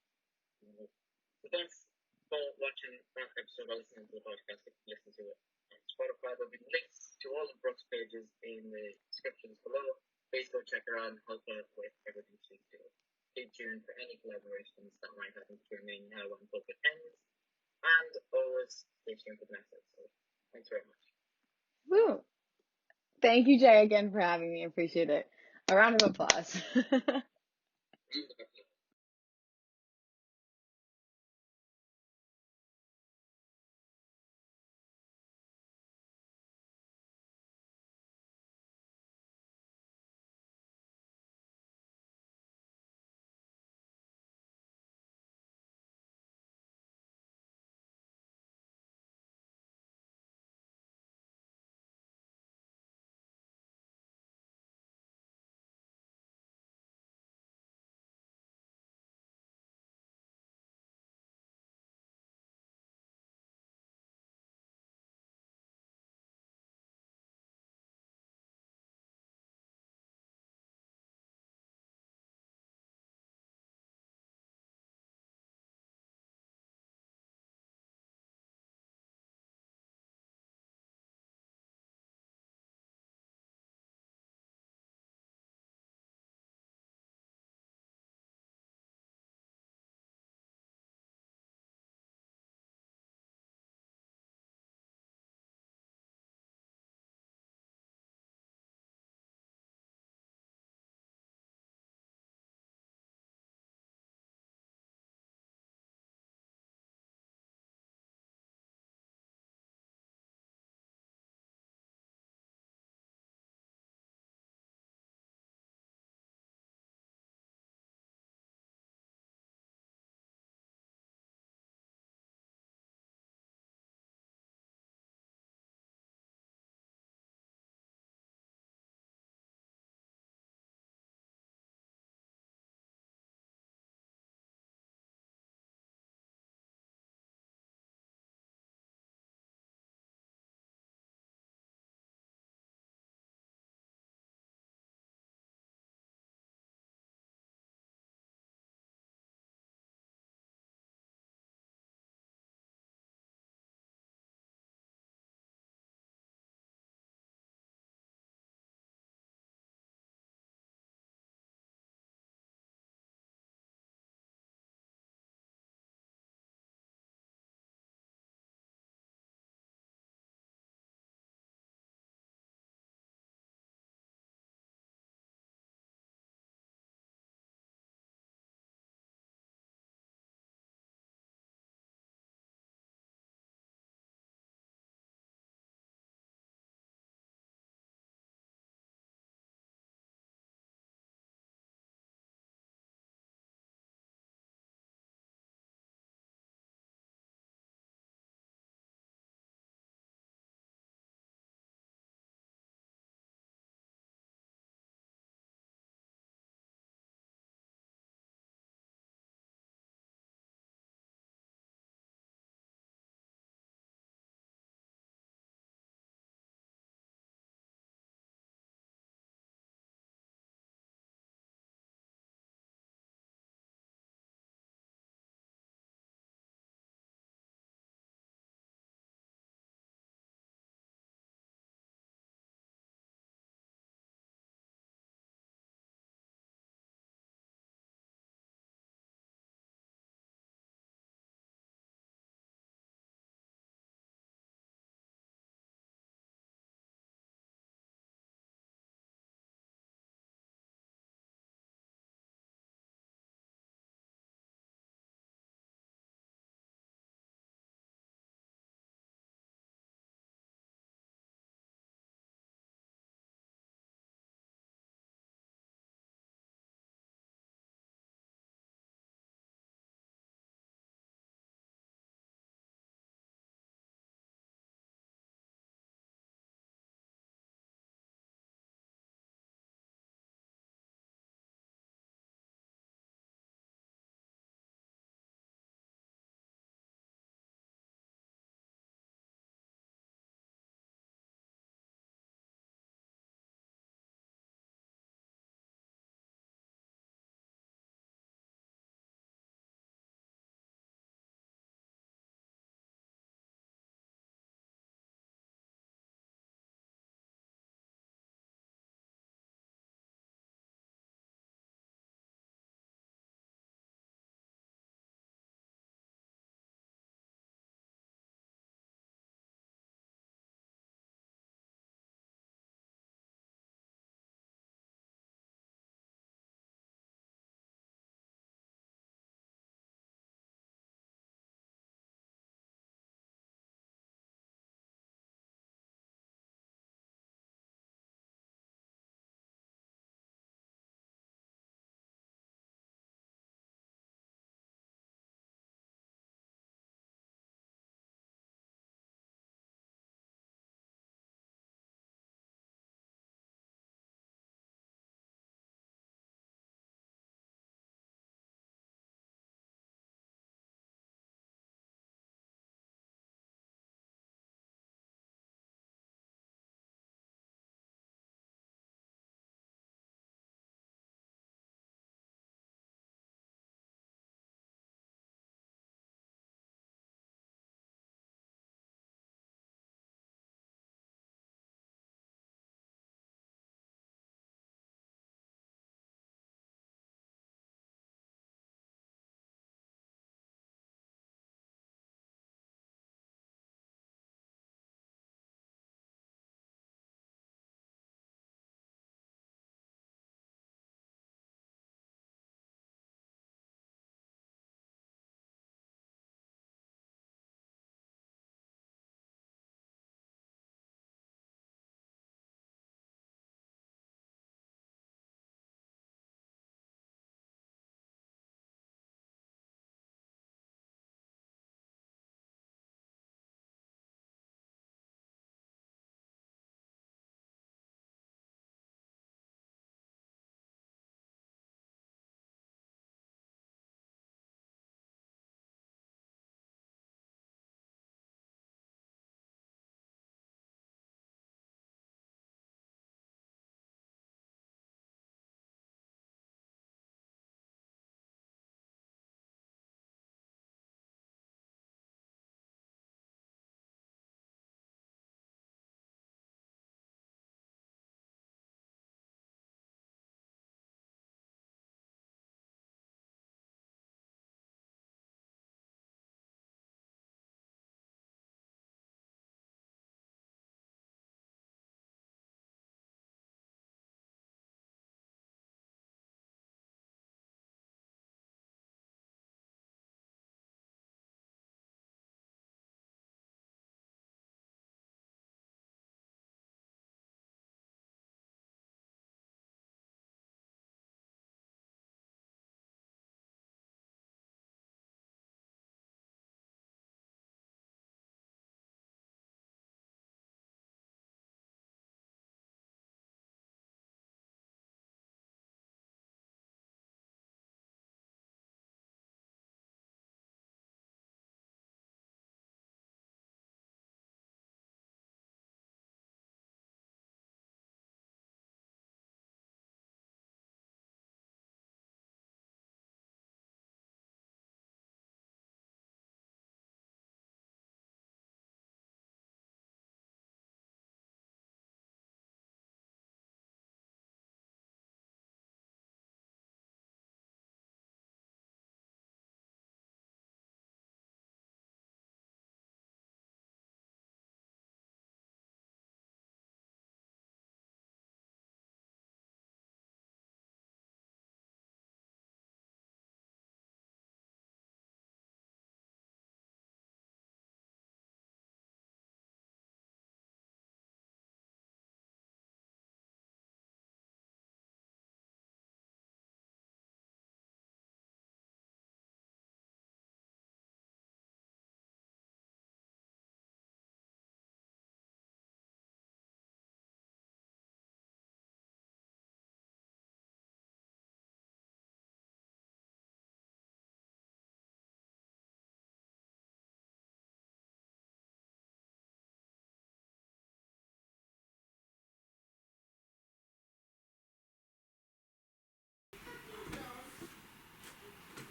So thanks for watching that episode or listening to the podcast. If you listen to it on Spotify, there'll be links to all of Brooke's pages in the descriptions below. Please go check her out and help her with everything she's doing. Stay tuned for any collaborations that might happen between me and her when COVID ends. And always stay tuned for the next episode. Thanks very much. Woo. Thank you, Jay, again for having me. I appreciate it. A round of applause.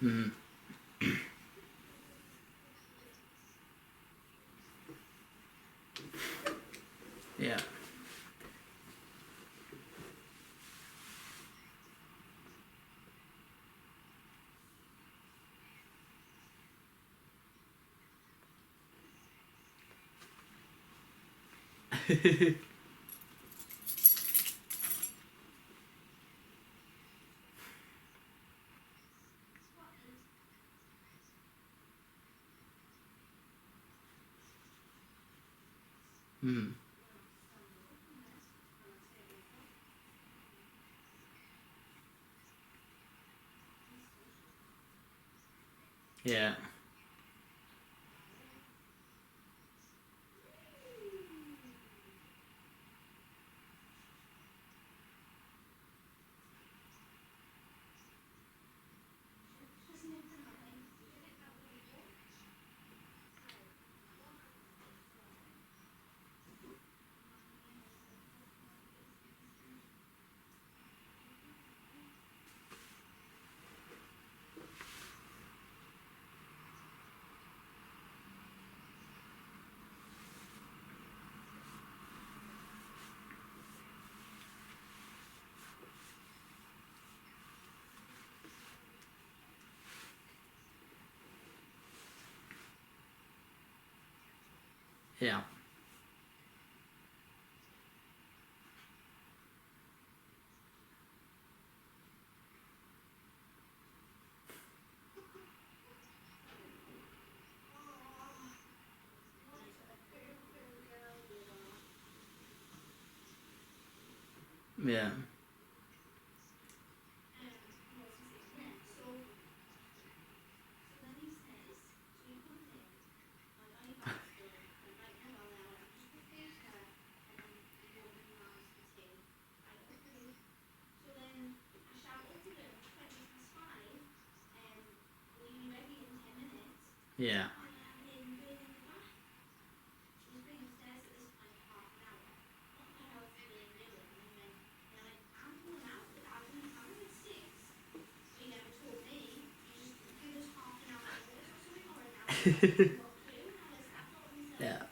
Mm. Yeah. Mm. Yeah. Yeah. Yeah. Yeah. Yeah.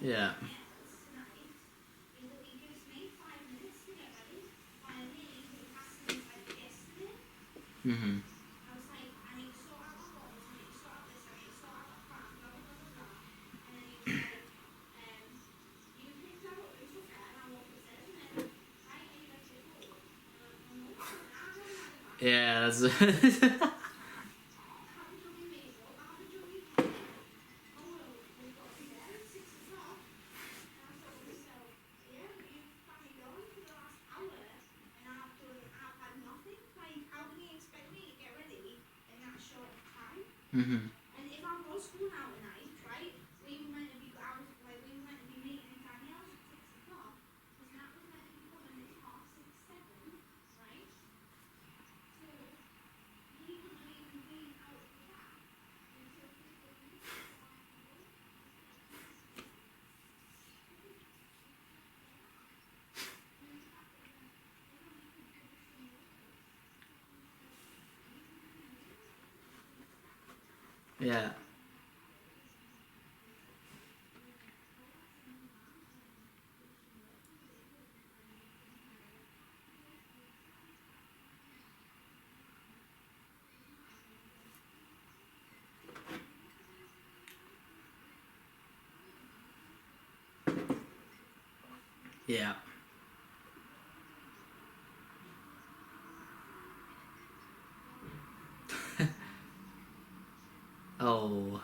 Yeah. Mm-hmm. Yeah, that's mm-hmm. Yeah. Yeah. Oh.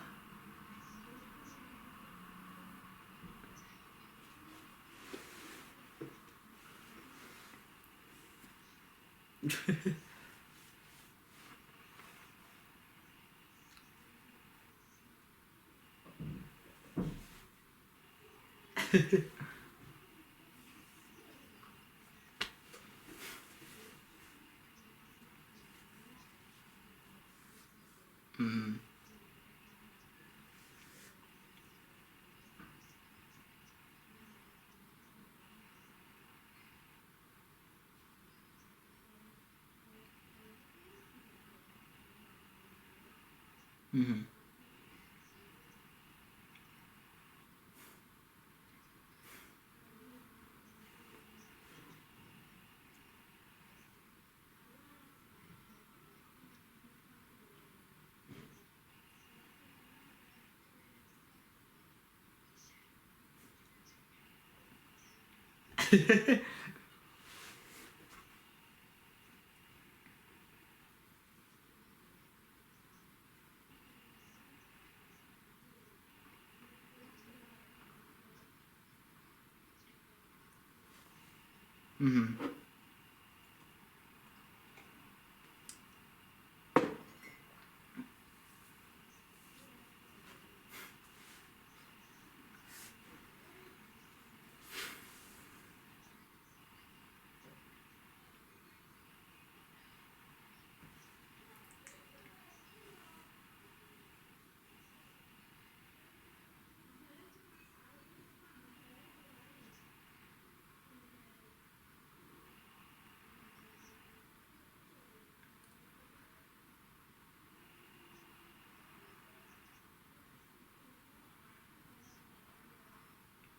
Mm. Mm. Mm.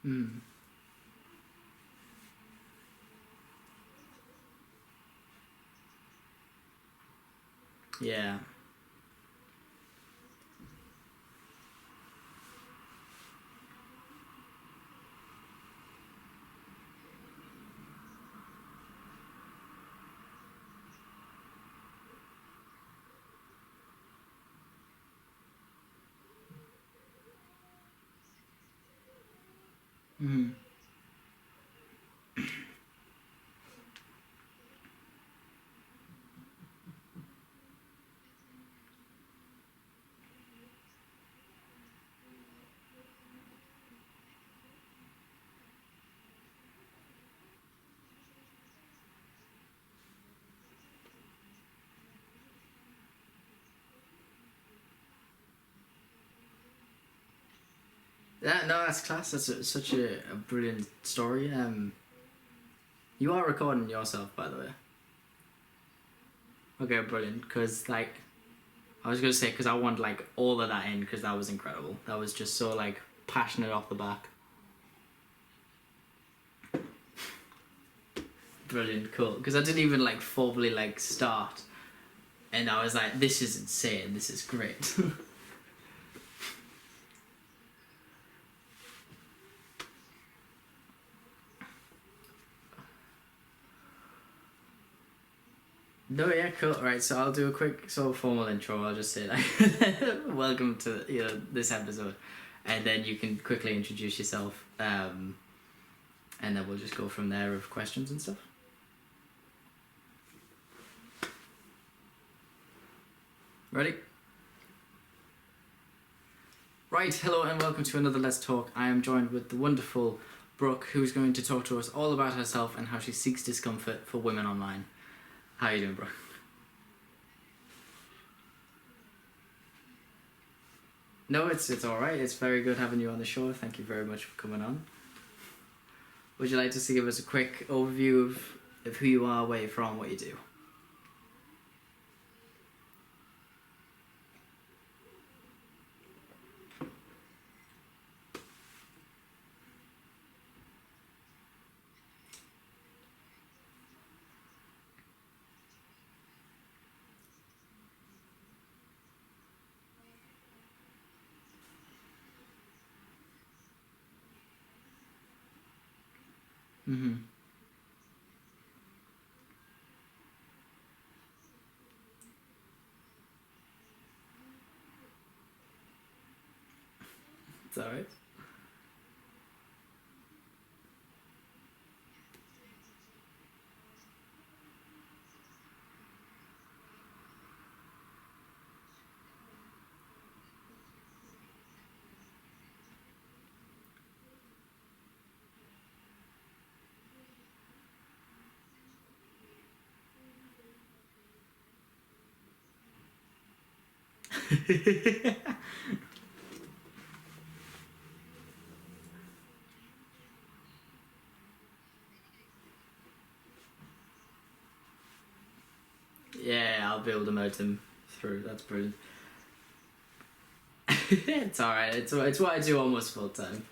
Mm. Yeah. Mm. Yeah, no, that's class. That's such a brilliant story. You are recording yourself, by the way. Okay, brilliant. Because like, I was gonna say, because I want like all of that in, because that was incredible. That was just so like passionate off the back. Brilliant, cool. Because I didn't even like formally like start, and I was like, this is insane. This is great. No, yeah, cool. Right, so I'll do a quick sort of formal intro. I'll just say like, welcome to this episode, and then you can quickly introduce yourself, and then we'll just go from there with questions and stuff. Ready? Right, hello and welcome to another Let's Talk. I am joined with the wonderful Brooke, who's going to talk to us all about herself and how she seeks discomfort for women online. How are you doing, Brooke? No, it's all right. It's very good having you on the show. Thank you very much for coming on. Would you like to give us a quick overview of who you are, where you're from, what you do? Mm-hmm. It's all right. Yeah, I'll be able to merge them through. That's brilliant. It's alright. It's what I do almost full time.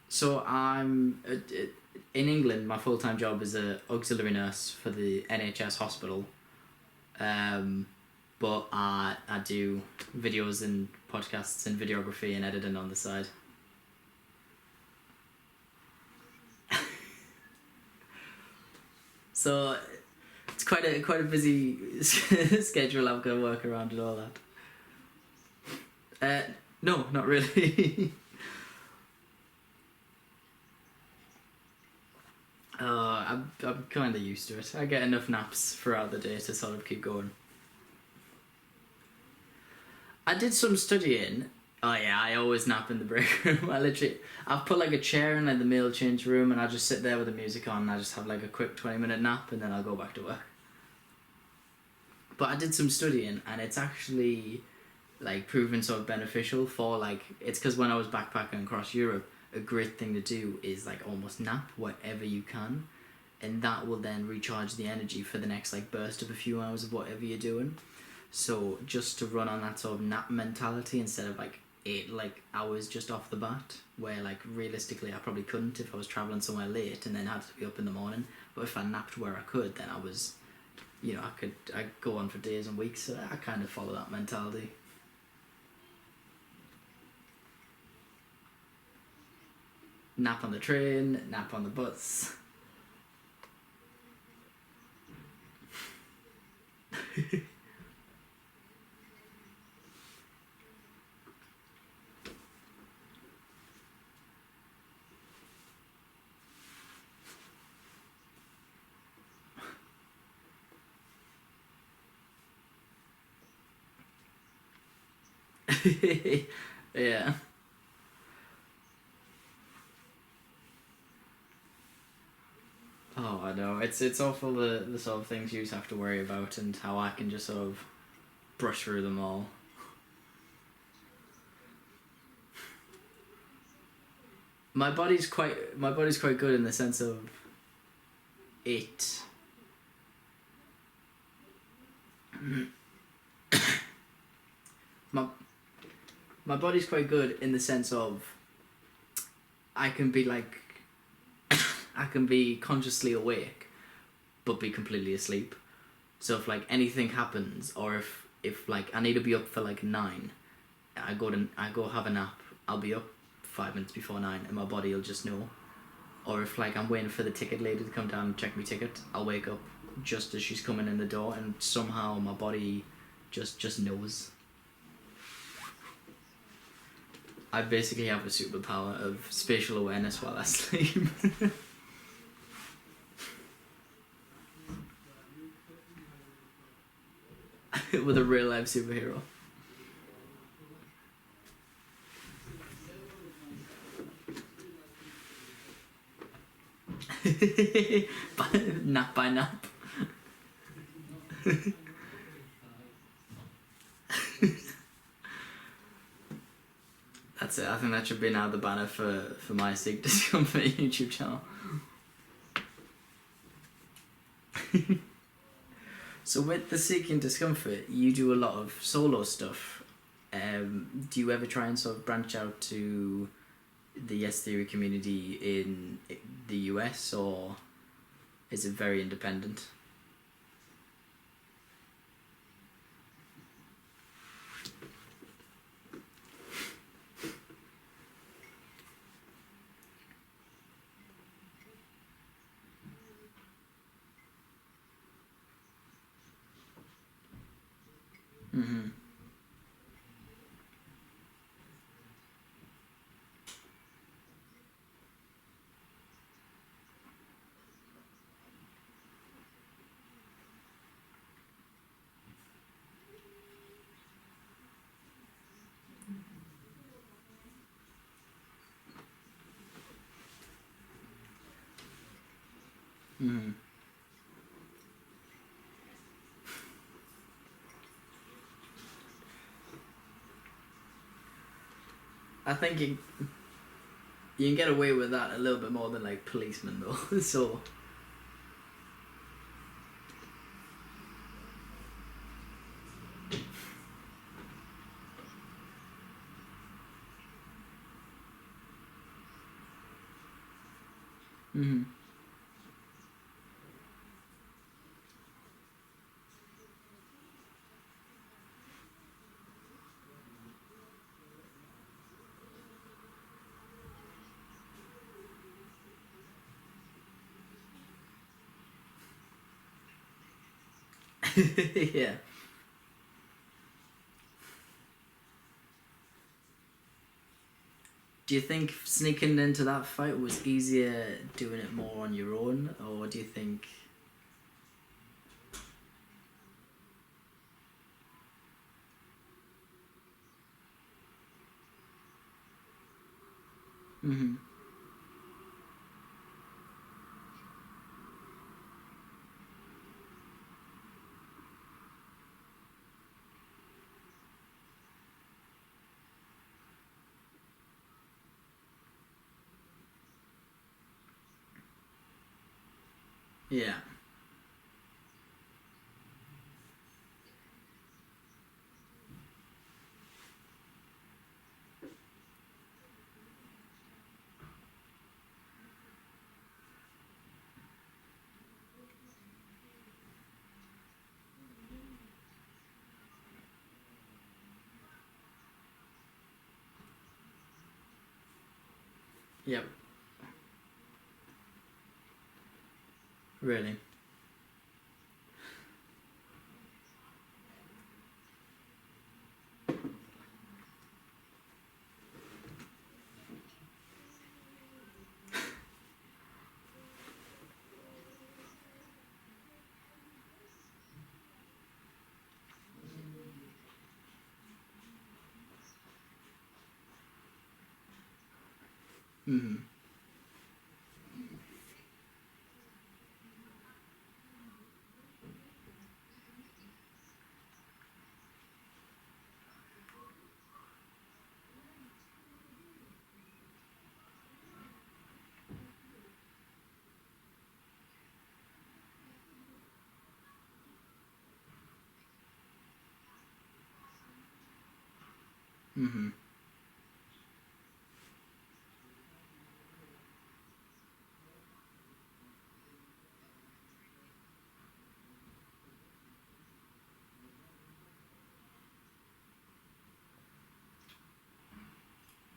So I'm in England. My full time job is a auxiliary nurse for the NHS hospital. But I do videos and podcasts and videography and editing on the side. So it's quite a busy schedule I've got to work around and all that. No, not really. I'm kind of used to it. I get enough naps throughout the day to sort of keep going. I did some studying. Oh yeah, I always nap in the break room. I've put like a chair in like the male change room, and I just sit there with the music on, and I just have like a quick 20-minute nap, and then I'll go back to work. But I did some studying, and it's actually like proven sort of beneficial for like, it's because when I was backpacking across Europe, a great thing to do is like almost nap whatever you can, and that will then recharge the energy for the next like burst of a few hours of whatever you're doing. So just to run on that sort of nap mentality instead of like 8 like hours just off the bat, where like realistically I probably couldn't if I was traveling somewhere late and then had to be up in the morning. But if I napped where I could, then I was, you know, I'd go on for days and weeks. So I kind of follow that mentality. Nap on the train, nap on the bus. Yeah. Oh, I know. It's awful the sort of things you have to worry about and how I can just sort of brush through them all. My body's quite good in the sense of it. My body's quite good in the sense of I can be like I can be consciously awake but be completely asleep. So if like anything happens, or if like I need to be up for like 9, I go have a nap, I'll be up 5 minutes before 9 and my body will just know. Or if like I'm waiting for the ticket lady to come down and check my ticket, I'll wake up just as she's coming in the door, and somehow my body just knows. I basically have a superpower of spatial awareness while I sleep. With a real life superhero. Nap by nap. That's it. I think that should be now the banner for my Seek Discomfort YouTube channel. So with the Seeking Discomfort, you do a lot of solo stuff. Do you ever try and sort of branch out to the Yes Theory community in the US, or is it very independent? Mm-hmm. Mm-hmm. I think you can get away with that a little bit more than like policemen though. So. Mm-hmm. Yeah. Do you think sneaking into that fight was easier doing it more on your own, or do you think? Mm-hmm. Yeah. Yep. Really. Mm-hmm. Mm-hmm.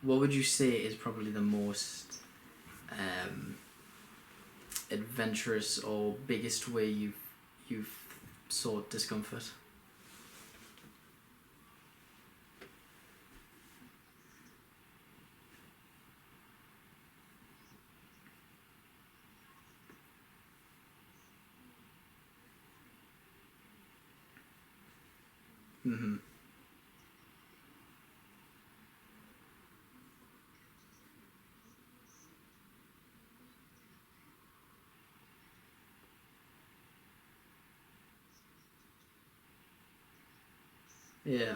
What would you say is probably the most um, adventurous or biggest way you've sought discomfort? Mm-hmm. Yeah.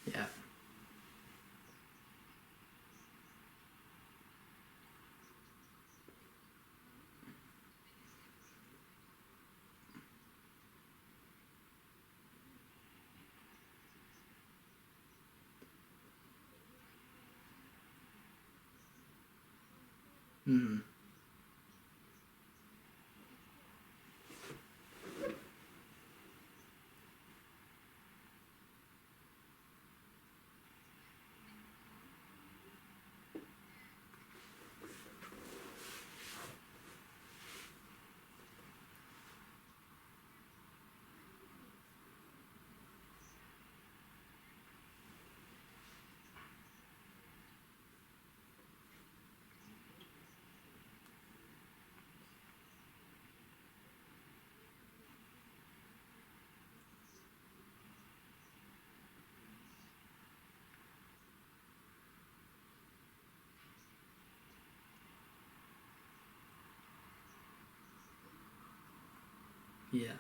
Yeah. Mm-hmm. Yeah.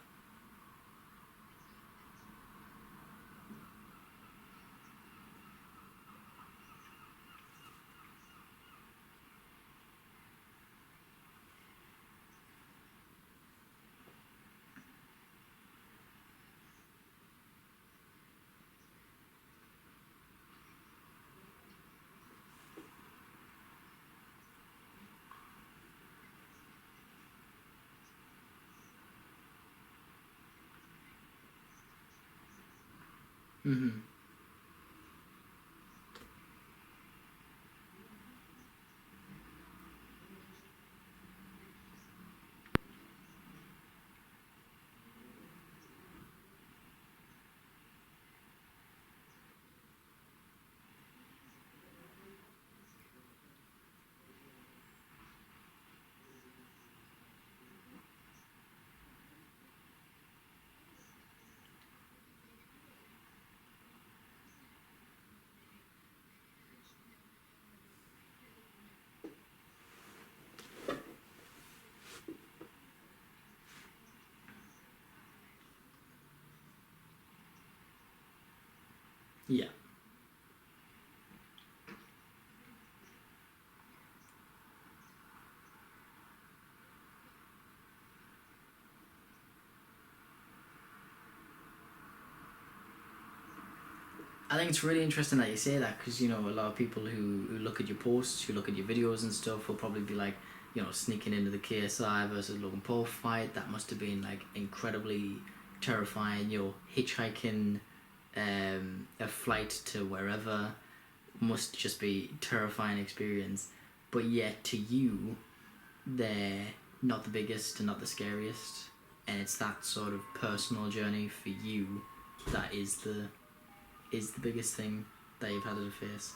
Mm-hmm. Yeah. I think it's really interesting that you say that because, you know, a lot of people who look at your posts, who look at your videos and stuff will probably be like, you know, sneaking into the KSI versus Logan Paul fight. That must have been like incredibly terrifying. You know, hitchhiking a flight to wherever must just be terrifying experience. But yet to you, they're not the biggest and not the scariest. And it's that sort of personal journey for you that is the biggest thing that you've had to face.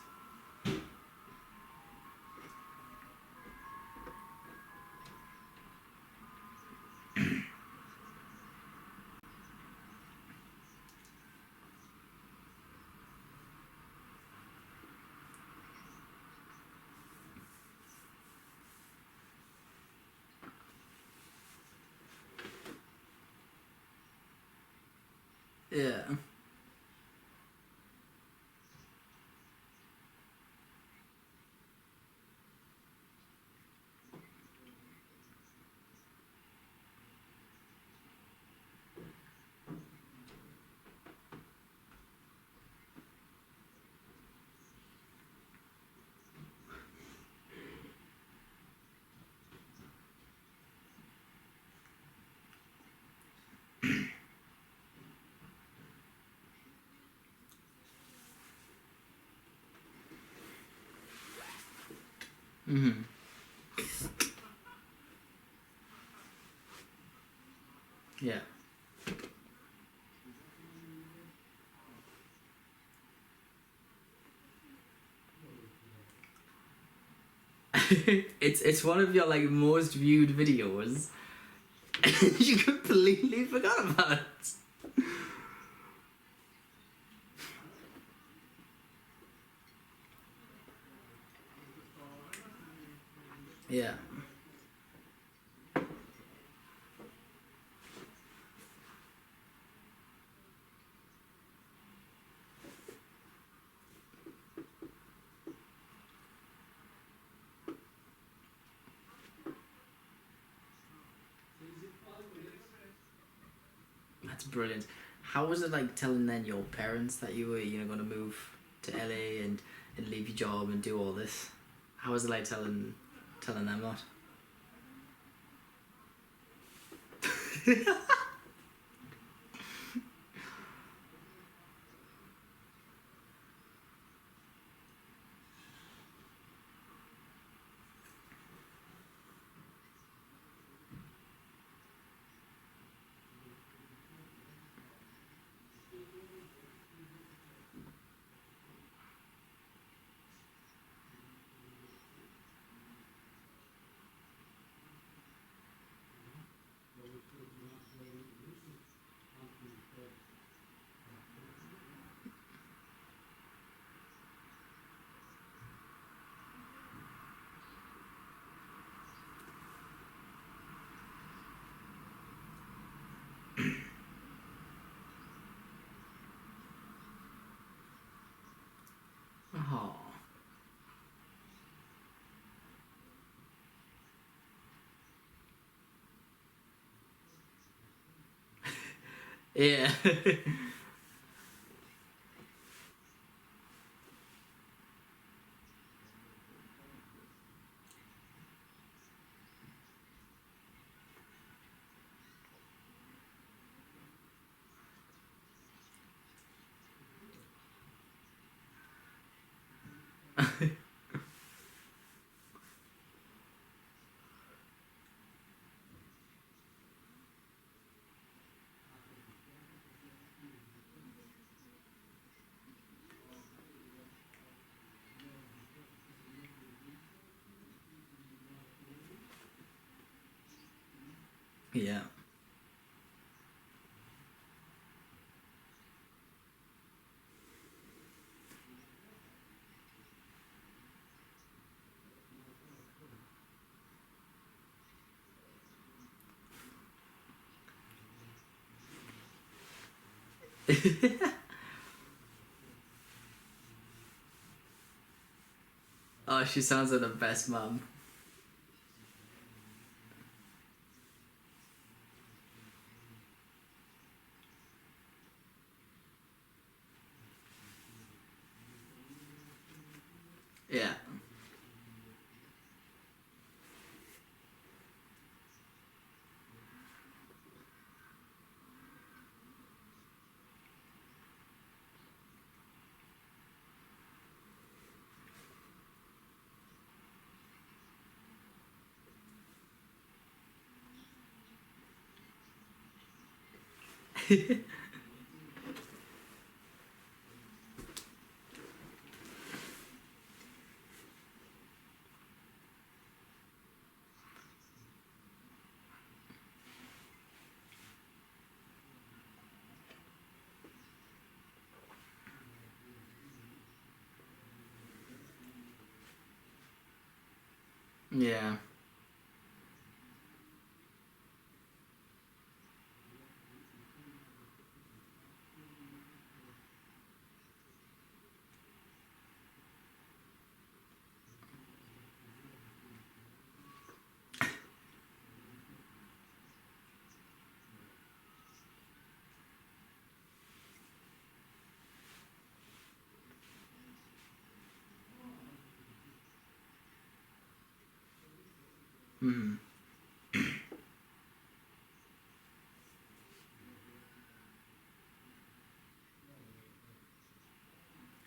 Yeah. Mm-hmm. Yeah. it's one of your like most viewed videos. You completely forgot about it. Yeah. That's brilliant. How was it like telling then your parents that you were, you know, going to move to LA and leave your job and do all this? How was it like telling them that? Yeah. Yeah. Oh, she sounds like the best mum. Yeah. Yeah. Mm.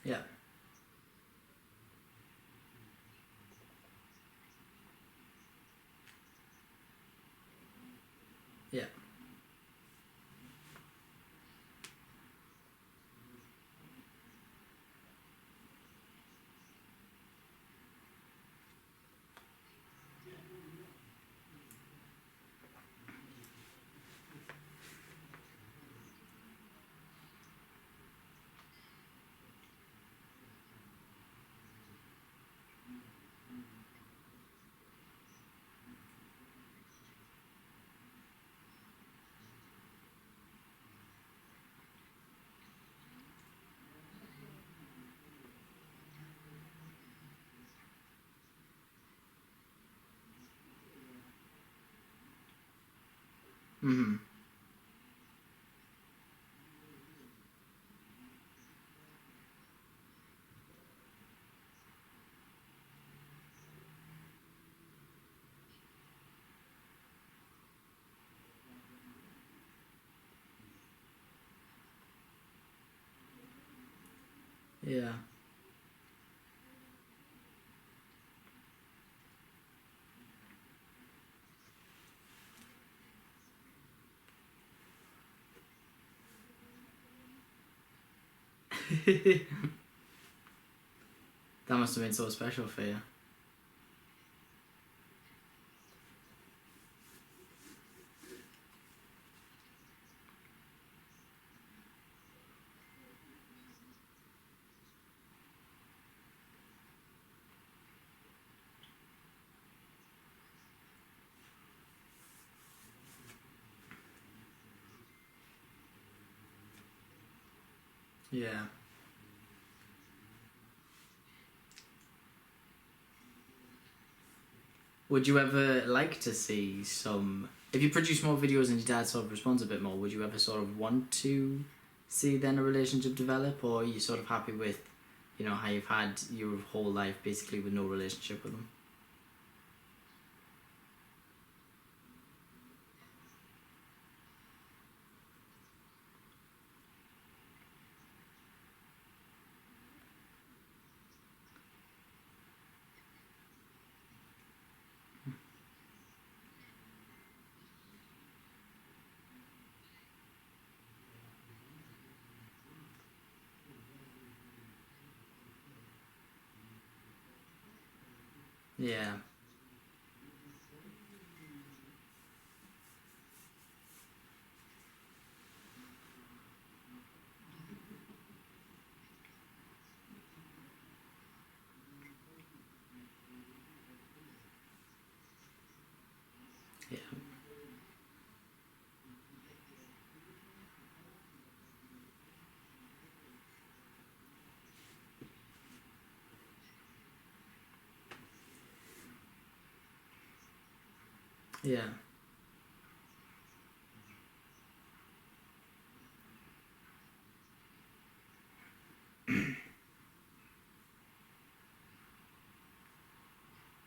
Yeah. Yeah. Mm. Yeah. That must have been so special for you. Yeah. Would you ever like to see some if you produce more videos and your dad sort of responds a bit more, would you ever sort of want to see then a relationship develop, or are you sort of happy with, you know, how you've had your whole life basically with no relationship with him? Yeah. Yeah. Yeah.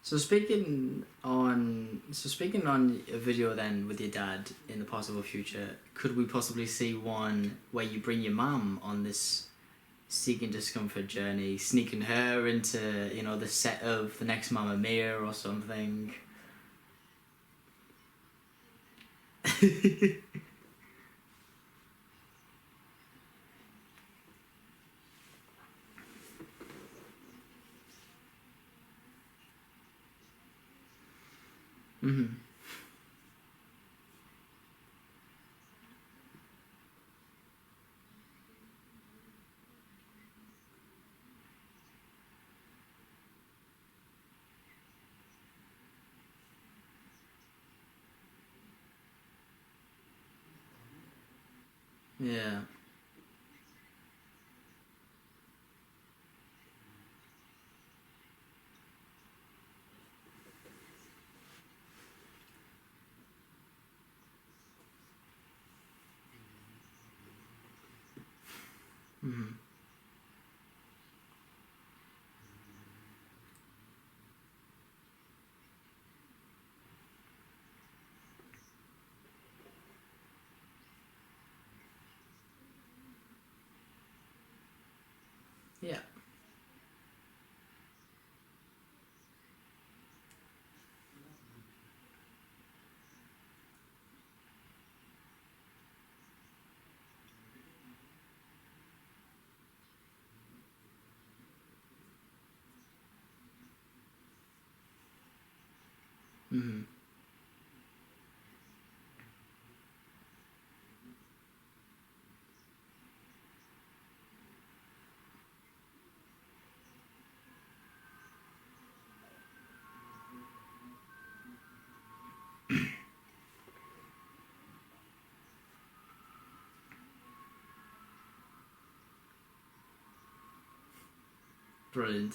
Speaking on a video then with your dad in the possible future, could we possibly see one where you bring your mum on this seeking discomfort journey, sneaking her into, you know, the set of the next Mamma Mia or something? Mm-hmm. Yeah. Mm-hmm. Yeah. Mm-hmm. Brilliant.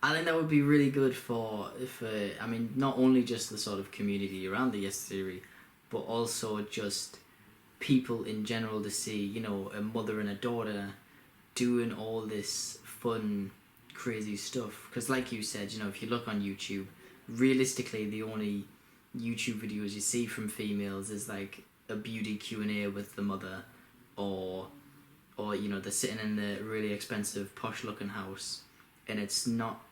I think that would be really good for, if I mean, not only just the sort of community around the Yes Theory, but also just people in general to see, you know, a mother and a daughter doing all this fun, crazy stuff. Because, like you said, you know, if you look on YouTube, realistically, the only YouTube videos you see from females is like a beauty Q&A with the mother, or you know, they're sitting in the really expensive posh looking house, and it's not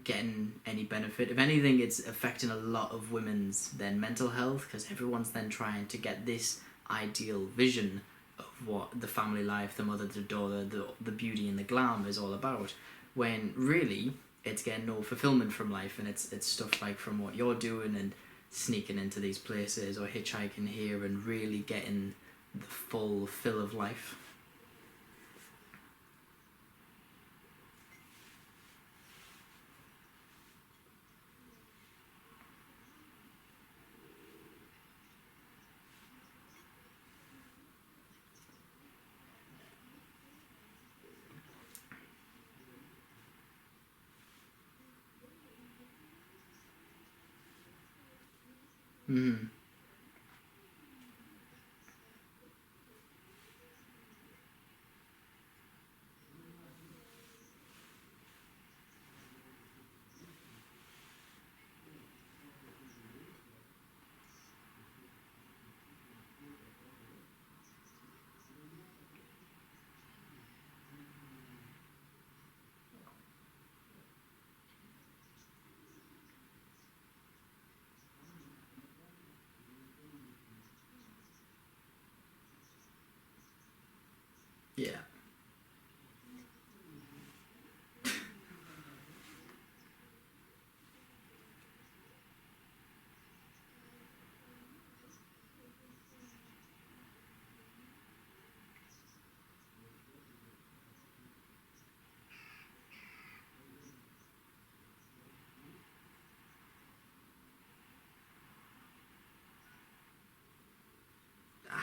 getting any benefit. If anything, it's affecting a lot of women's then mental health, because everyone's then trying to get this ideal vision of what the family life, the mother, the daughter, the beauty and the glam is all about, when really it's getting no fulfillment from life. And it's stuff like from what you're doing and sneaking into these places or hitchhiking here and really getting the full fill of life. Mm.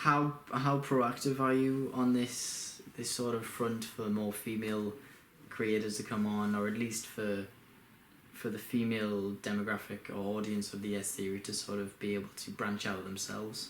how proactive are you on this sort of front for more female creators to come on, or at least for the female demographic or audience of the S theory to sort of be able to branch out themselves?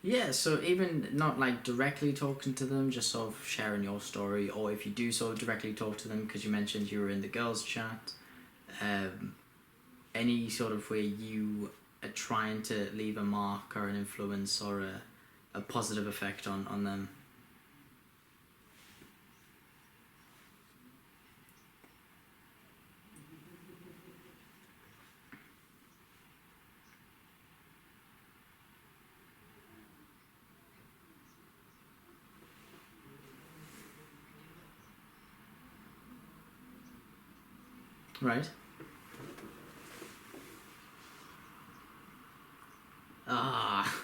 Yeah, so even not like directly talking to them, just sort of sharing your story, or if you do sort of directly talk to them, because you mentioned you were in the girls' chat, any sort of way you are trying to leave a mark or an influence or a positive effect on them. Right? Ah.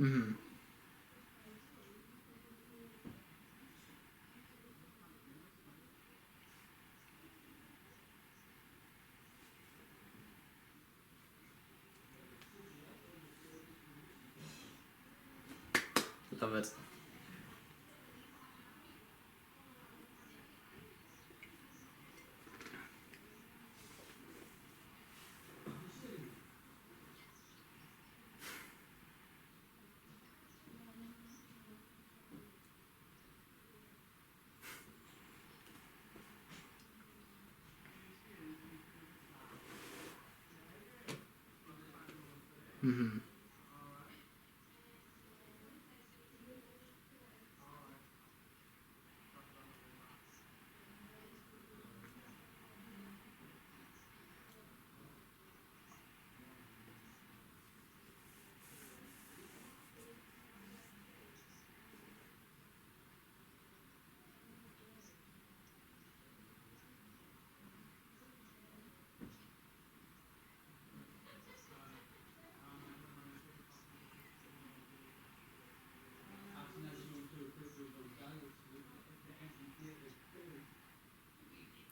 Mm-hmm. Love it. Mm-hmm.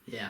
Yeah.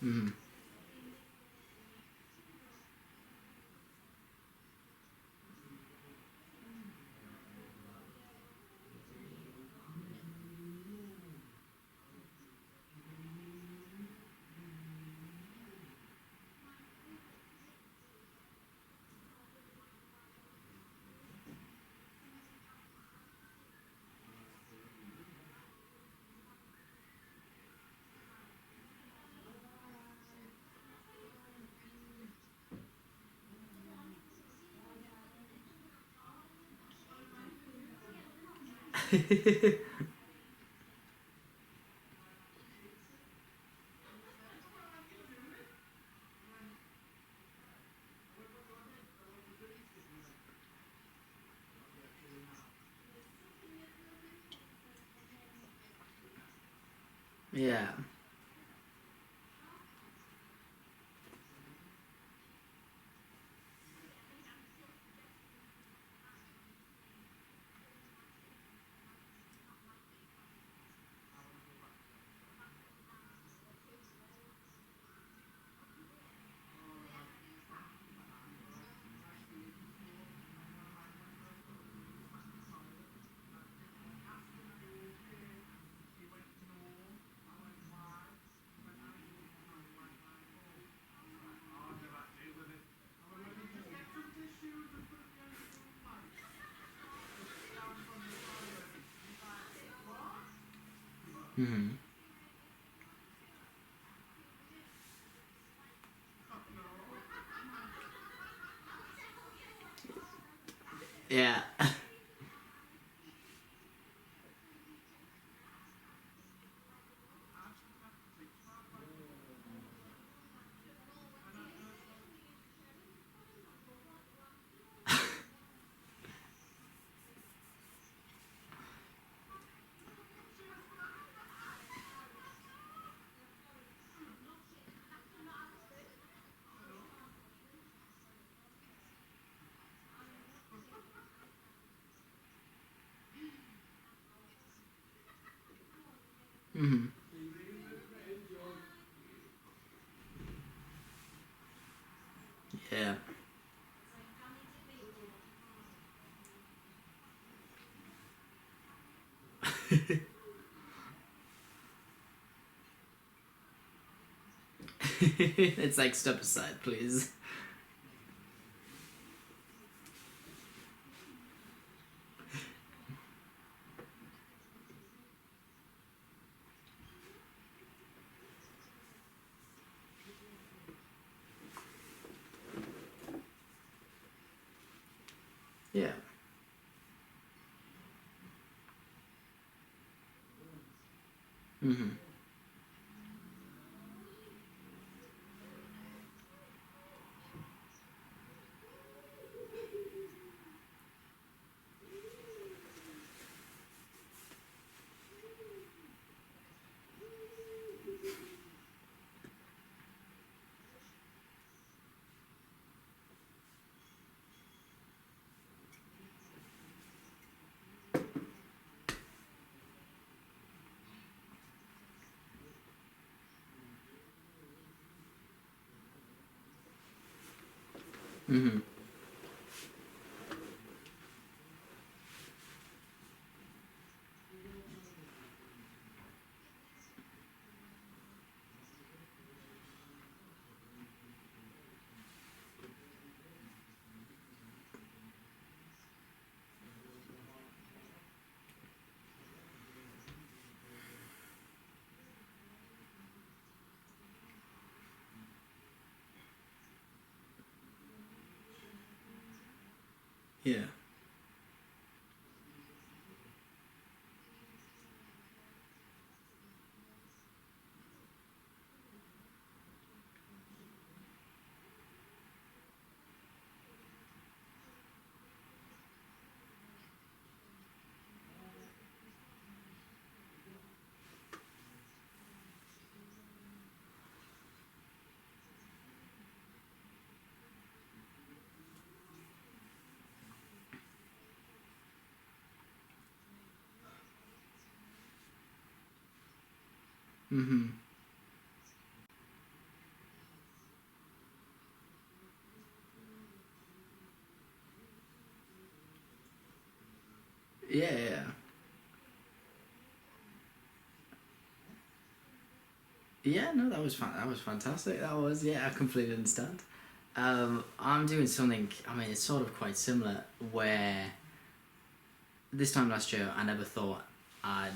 Mm-hmm. Yeah. Mm-hmm. Yeah. Mm-hmm. Yeah. It's like, step aside, please. Yeah. Mm-hmm. Mm-hmm. Yeah. Mm-hmm. Yeah, yeah. Yeah, no, that was that was fantastic. That was, yeah, I completely understand. I'm doing something, I mean, it's sort of quite similar, where this time last year I never thought I'd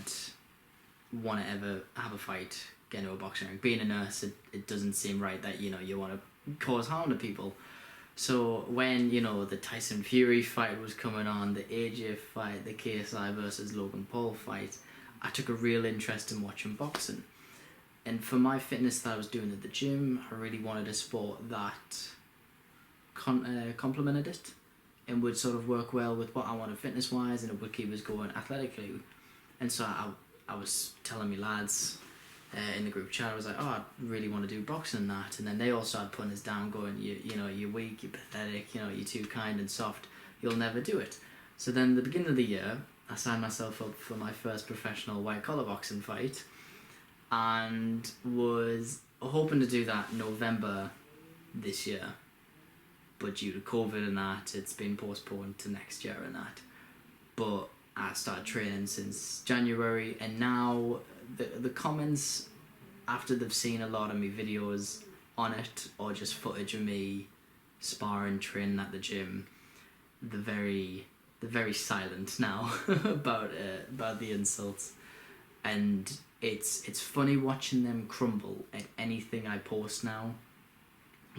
want to ever have a fight, get into a boxing ring. Being a nurse, it doesn't seem right that, you want to cause harm to people. So when, the Tyson Fury fight was coming on, the AJ fight, the KSI versus Logan Paul fight, I took a real interest in watching boxing. And for my fitness that I was doing at the gym, I really wanted a sport that complemented it and would sort of work well with what I wanted fitness wise, and it would keep us going athletically. And so I was telling me lads in the group chat, I was like, oh, I really want to do boxing and that. And then they all started putting us down, going, you're weak, you're pathetic, you're too kind and soft, you'll never do it. So then at the beginning of the year, I signed myself up for my first professional white collar boxing fight, and was hoping to do that November this year. But due to COVID and that, it's been postponed to next year and that. But I started training since January, and now the comments after they've seen a lot of me videos on it, or just footage of me sparring, training at the gym, they're very silent now about the insults. and it's funny watching them crumble at anything I post now,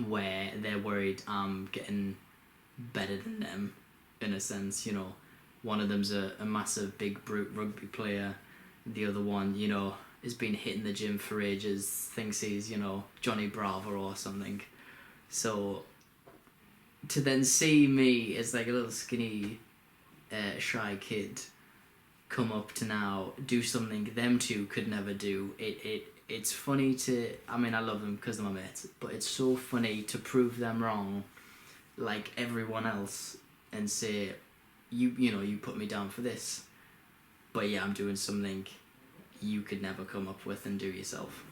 where they're worried I'm getting better than them, in a sense, you know. One of them's a massive big brute rugby player, the other one, you know, has been hitting the gym for ages, thinks he's, you know, Johnny Bravo or something. So to then see me as like a little skinny shy kid come up to now do something them two could never do, it's funny to, I mean, I love them because they're my mates, but it's so funny to prove them wrong like everyone else and say, you know, you put me down for this, but yeah, I'm doing something you could never come up with and do yourself.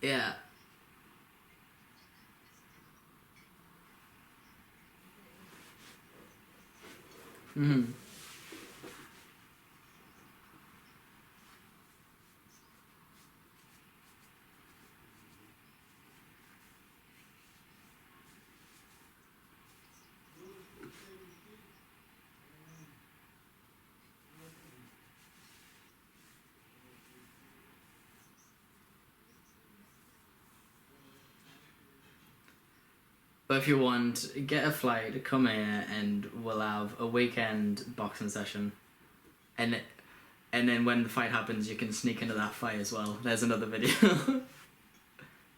Yeah. Mm-hmm. But if you want, get a flight, come here, and we'll have a weekend boxing session. And then when the fight happens, you can sneak into that fight as well. There's another video.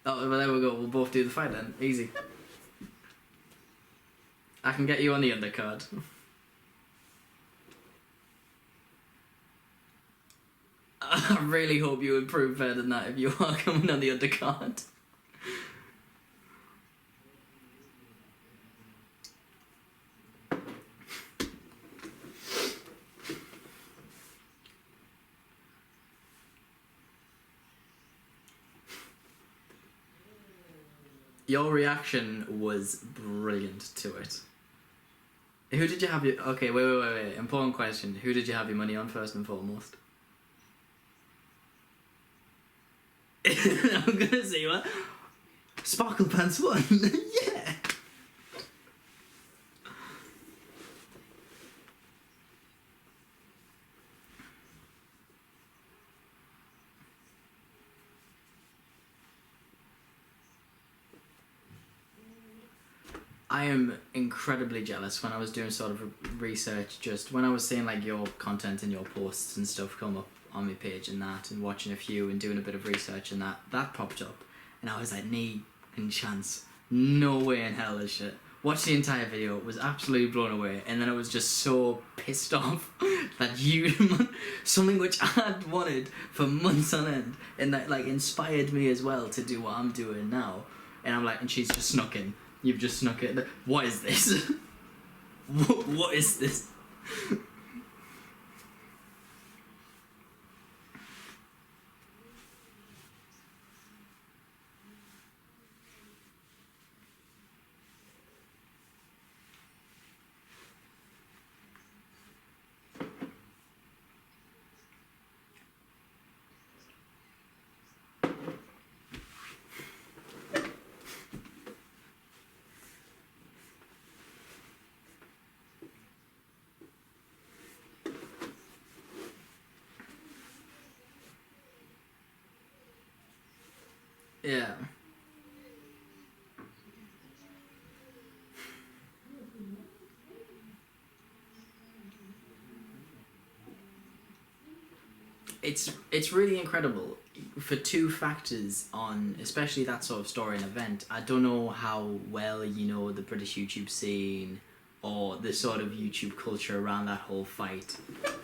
Oh, well, there we go. We'll both do the fight then. Easy. I can get you on the undercard. I really hope you improve better than that if you are coming on the undercard. Your reaction was brilliant to it. Who did you have your... Okay, wait. Important question. Who did you have your money on first and foremost? I'm gonna say what? Sparkle Pants won. Yeah. I am incredibly jealous when I was doing sort of research, just when I was seeing like your content and your posts and stuff come up on my page and that, and watching a few and doing a bit of research and that popped up, and I was like, nee and chance, no way in hell this shit. Watched the entire video, was absolutely blown away, and then I was just so pissed off that you, something which I had wanted for months on end, and that like inspired me as well to do what I'm doing now, and I'm like, and she's just snuck in. You've just snuck it. What is this? What is this? Yeah. It's really incredible for two factors on especially that sort of story and event. I don't know how well you know the British YouTube scene or the sort of YouTube culture around that whole fight.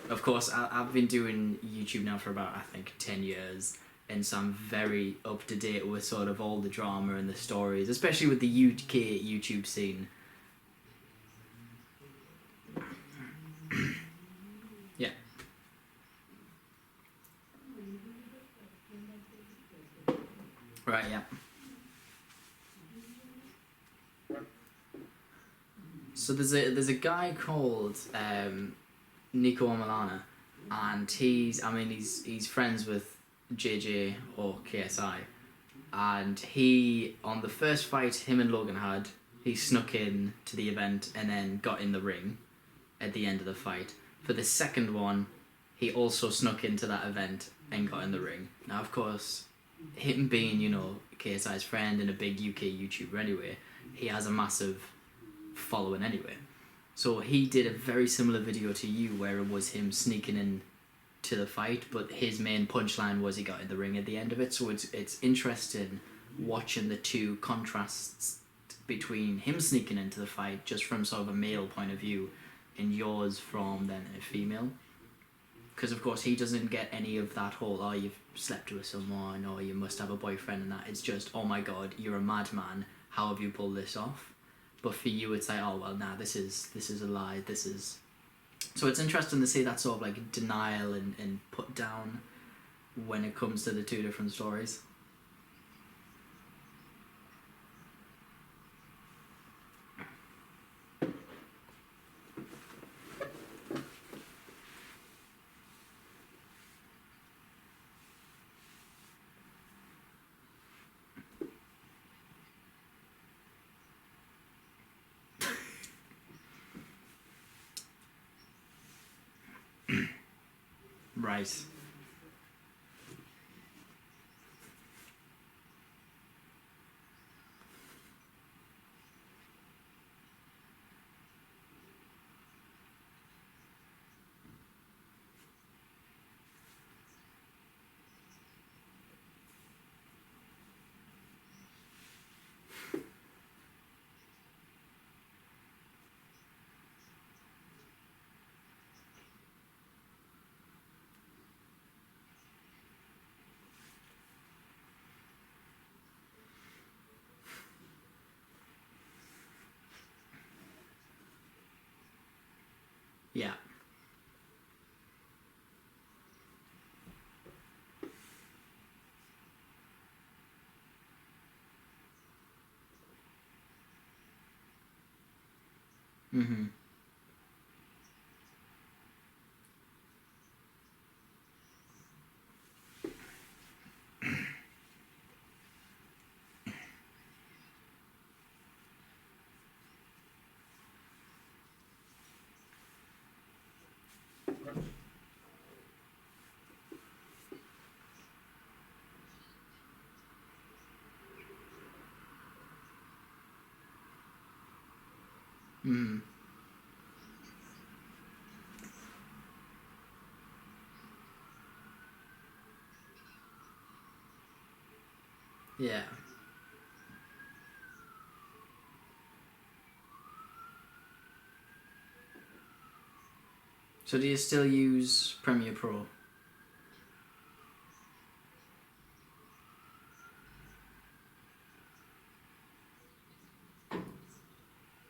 Of course, I've been doing YouTube now for about, I think, 10 years, and so I'm very up to date with sort of all the drama and the stories, especially with the UK YouTube scene. Yeah. Right, yeah. So there's a guy called Nico Amalana, and he's friends with JJ or KSI, and he, on the first fight him and Logan had, he snuck in to the event and then got in the ring at the end of the fight. For the second one, he also snuck into that event and got in the ring. Now, of course, him being, you know, KSI's friend and a big UK YouTuber anyway, he has a massive following anyway. So he did a very similar video to you where it was him sneaking in to the fight, but his main punchline was he got in the ring at the end of it. So it's interesting watching the two contrasts between him sneaking into the fight just from sort of a male point of view and yours from then a female. Because of course he doesn't get any of that whole, oh, you've slept with someone or you must have a boyfriend and that. It's just, oh my god, you're a madman, how have you pulled this off? But for you it's like, oh well, nah, this is a lie, this is... So it's interesting to see that sort of like denial and put down when it comes to the two different stories. Right. Yeah. Mm-hmm. Mm-hmm. Yeah. So do you still use Premiere Pro?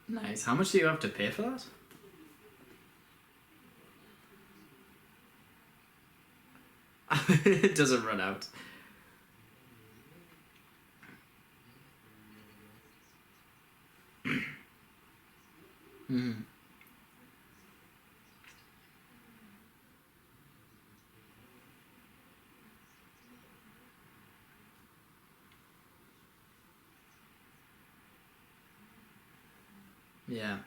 Nice. How much do you have to pay for that? It doesn't run out. Mm-hmm. Yeah.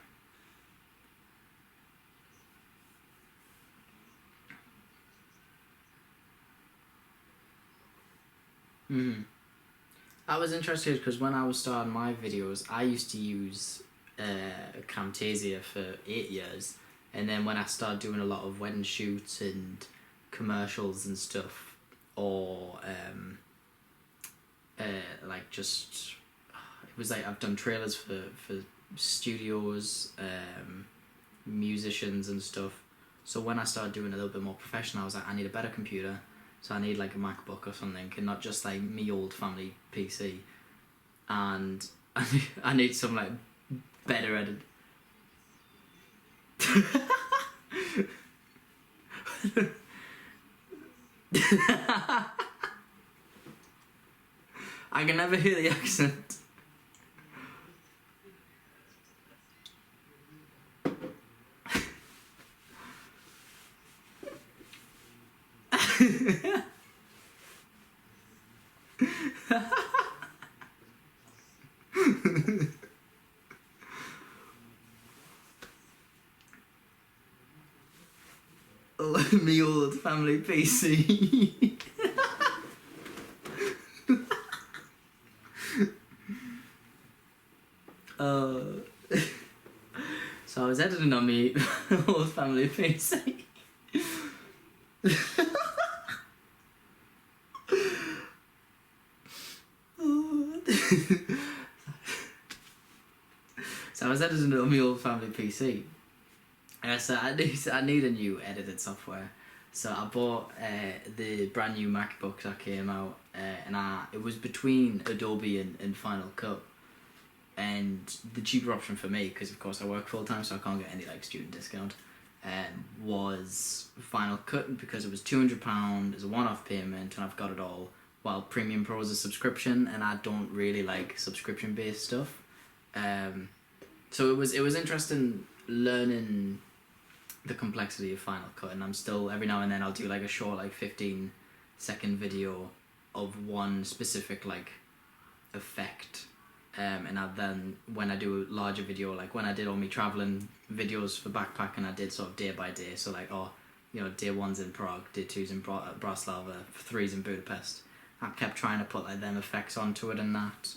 Mm-hmm. I was interested because when I was starting my videos, I used to use Camtasia for 8 years, and then when I started doing a lot of wedding shoots and commercials and stuff, or like just, it was like I've done trailers for studios, musicians and stuff. So when I started doing a little bit more professional, I was like, I need a better computer. So I need like a MacBook or something, and not just like me old family PC. And I need some like better edit. I can never hear the accent. Me old family PC. uh, so I was editing on me old family PC. So I was editing on my old family PC. So I need a new editing software. So I bought the brand new MacBook that came out, and it was between Adobe and Final Cut. And the cheaper option for me, because of course I work full time, so I can't get any like student discount, was Final Cut, because it was £200 as a one-off payment, and I've got it all. While Premium Pro is a subscription, and I don't really like subscription-based stuff. So it was interesting learning the complexity of Final Cut, and I'm still, every now and then I'll do like a short like 15-second video of one specific like effect, and then when I do a larger video, like when I did all my traveling videos for backpacking, I did sort of day by day, so like day 1's in Prague, day 2's in Bratislava, 3's in Budapest. I kept trying to put like them effects onto it and that.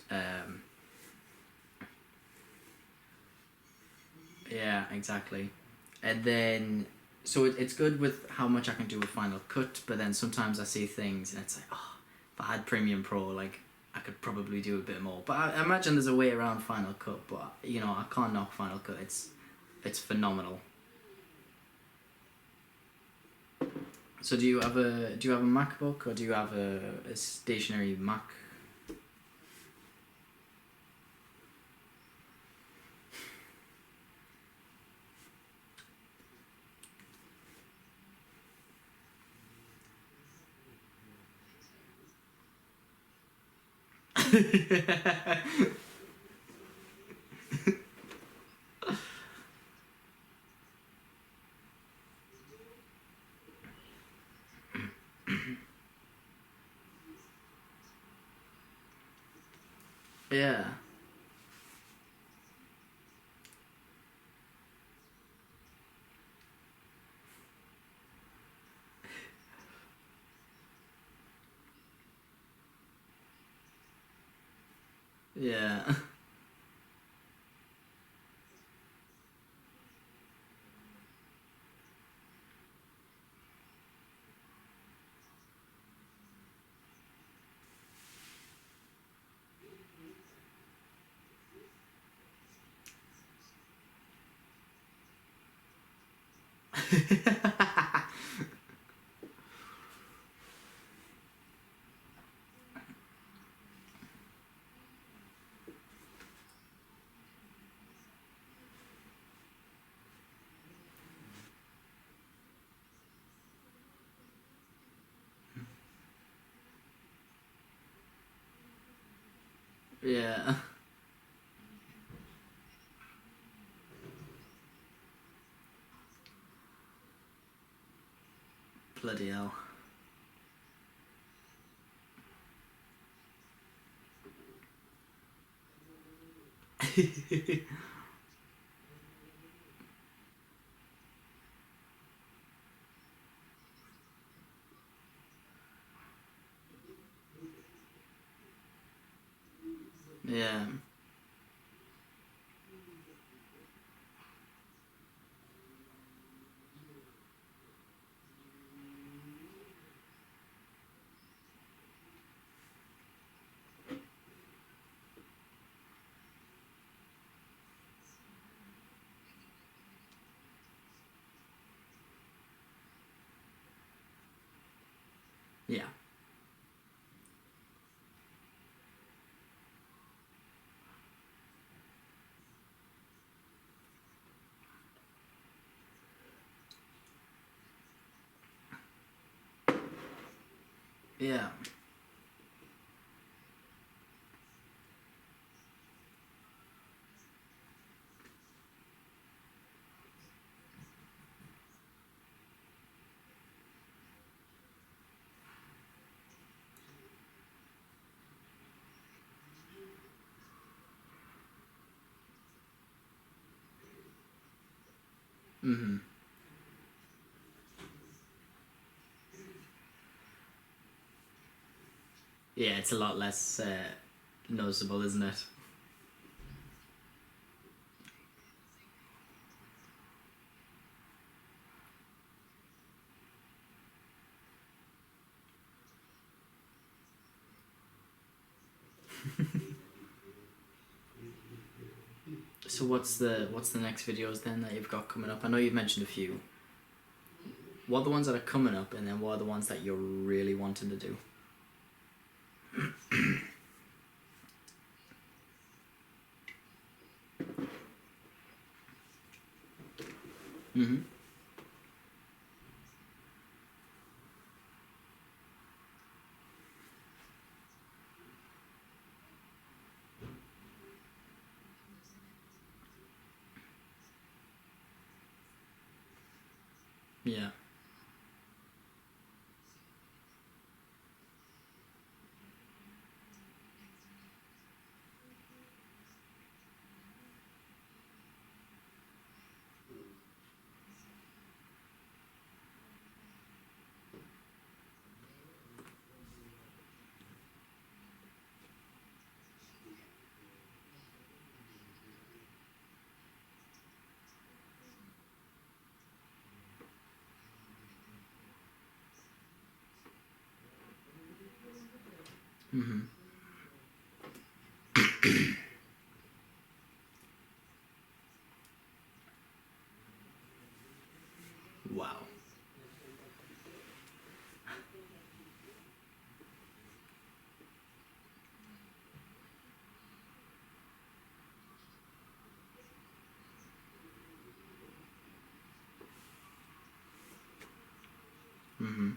Yeah, exactly. And then, so it's good with how much I can do with Final Cut, but then sometimes I see things and it's like, oh, if I had Premium Pro, like, I could probably do a bit more. But I imagine there's a way around Final Cut, but, you know, I can't knock Final Cut. It's phenomenal. So do you have a MacBook, or do you have a stationary Mac? Yeah. Yeah. Yeah. Bloody hell. Yeah. Yeah. Yeah. Mm-hmm. Yeah, it's a lot less noticeable, isn't it? So what's the next videos then that you've got coming up? I know you've mentioned a few. What are the ones that are coming up, and then what are the ones that you're really wanting to do? Mm-hmm. Yeah. Mm-hmm. Wow. Mm-hmm.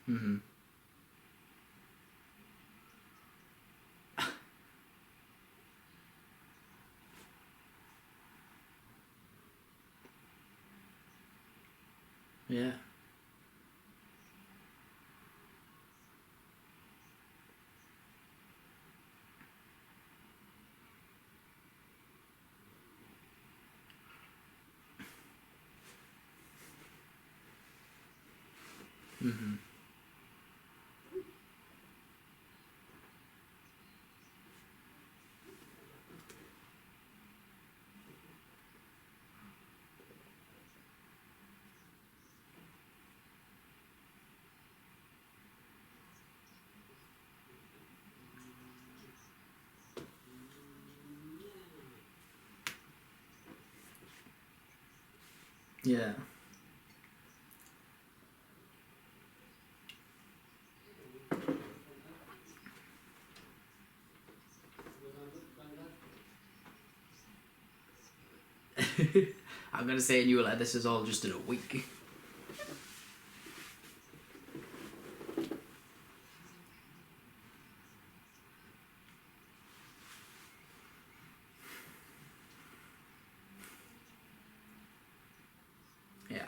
Mm-hmm. Yeah. Mm-hmm. Yeah. I'm gonna say, and you were like, this is all just in a week. Yeah.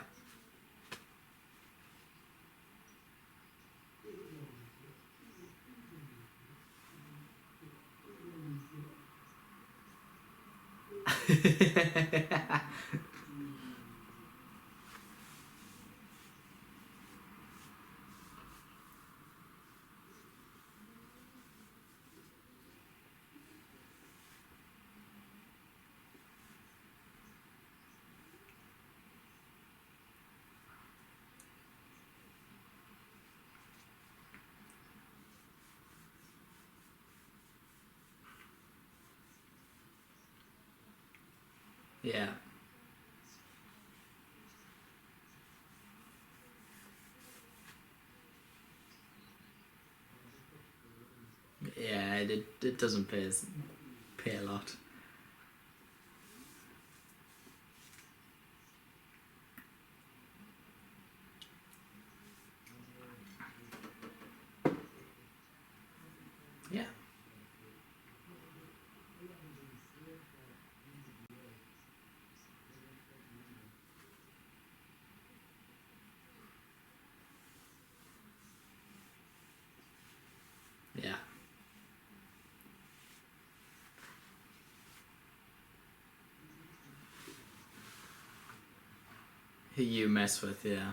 Yeah. Yeah, it doesn't pay a lot. Yeah. Yeah. Who you mess with, yeah.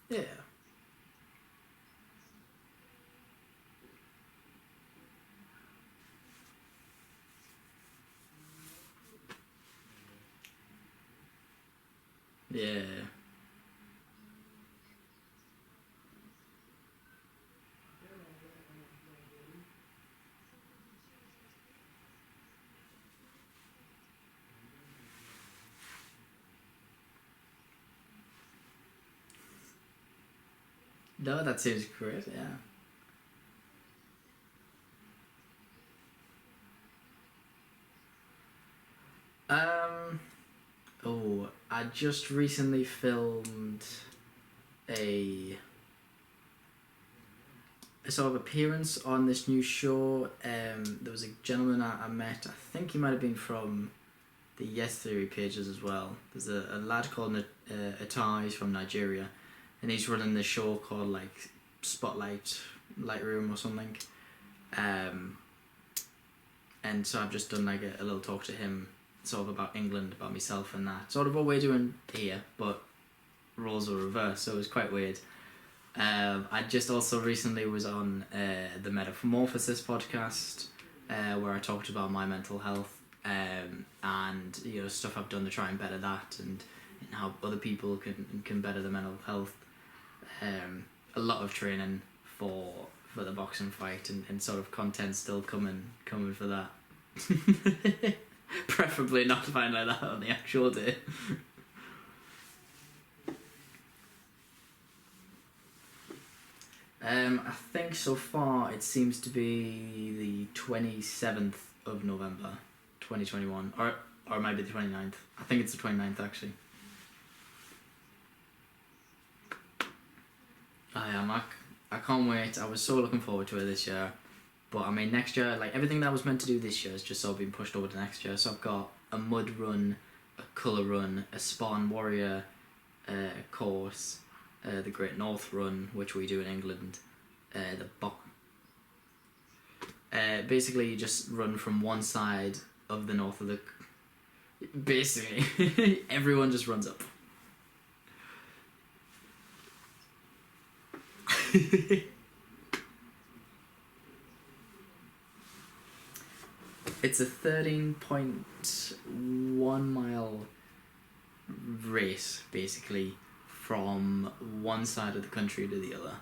Yeah. Yeah. No, that seems great, yeah. Um, oh, I just recently filmed a sort of appearance on this new show. There was a gentleman I met. I think he might have been from the Yes Theory pages as well. There's a lad called Atar. He's from Nigeria, and he's running this show called like Spotlight Lightroom or something. And so I've just done like a little talk to him, sort of about England, about myself, and that sort of what we're doing here, but roles are reversed. So it was quite weird. I just also recently was on the Metamorphosis podcast, where I talked about my mental health, and stuff I've done to try and better that, and how other people can better their mental health. A lot of training for the boxing fight, and sort of content still coming for that. Preferably not find like that on the actual day. I think so far it seems to be the 27th of November 2021, or maybe the 29th. I think it's the 29th actually. I can't wait. I was so looking forward to it this year. But I mean, next year, like everything that I was meant to do this year has just sort of been pushed over to next year. So I've got a mud run, a colour run, a Spartan Warrior course, the Great North Run, which we do in England, basically you just run from one side of the north of the... Basically, everyone just runs up. It's a 13.1 mile race, basically, from one side of the country to the other.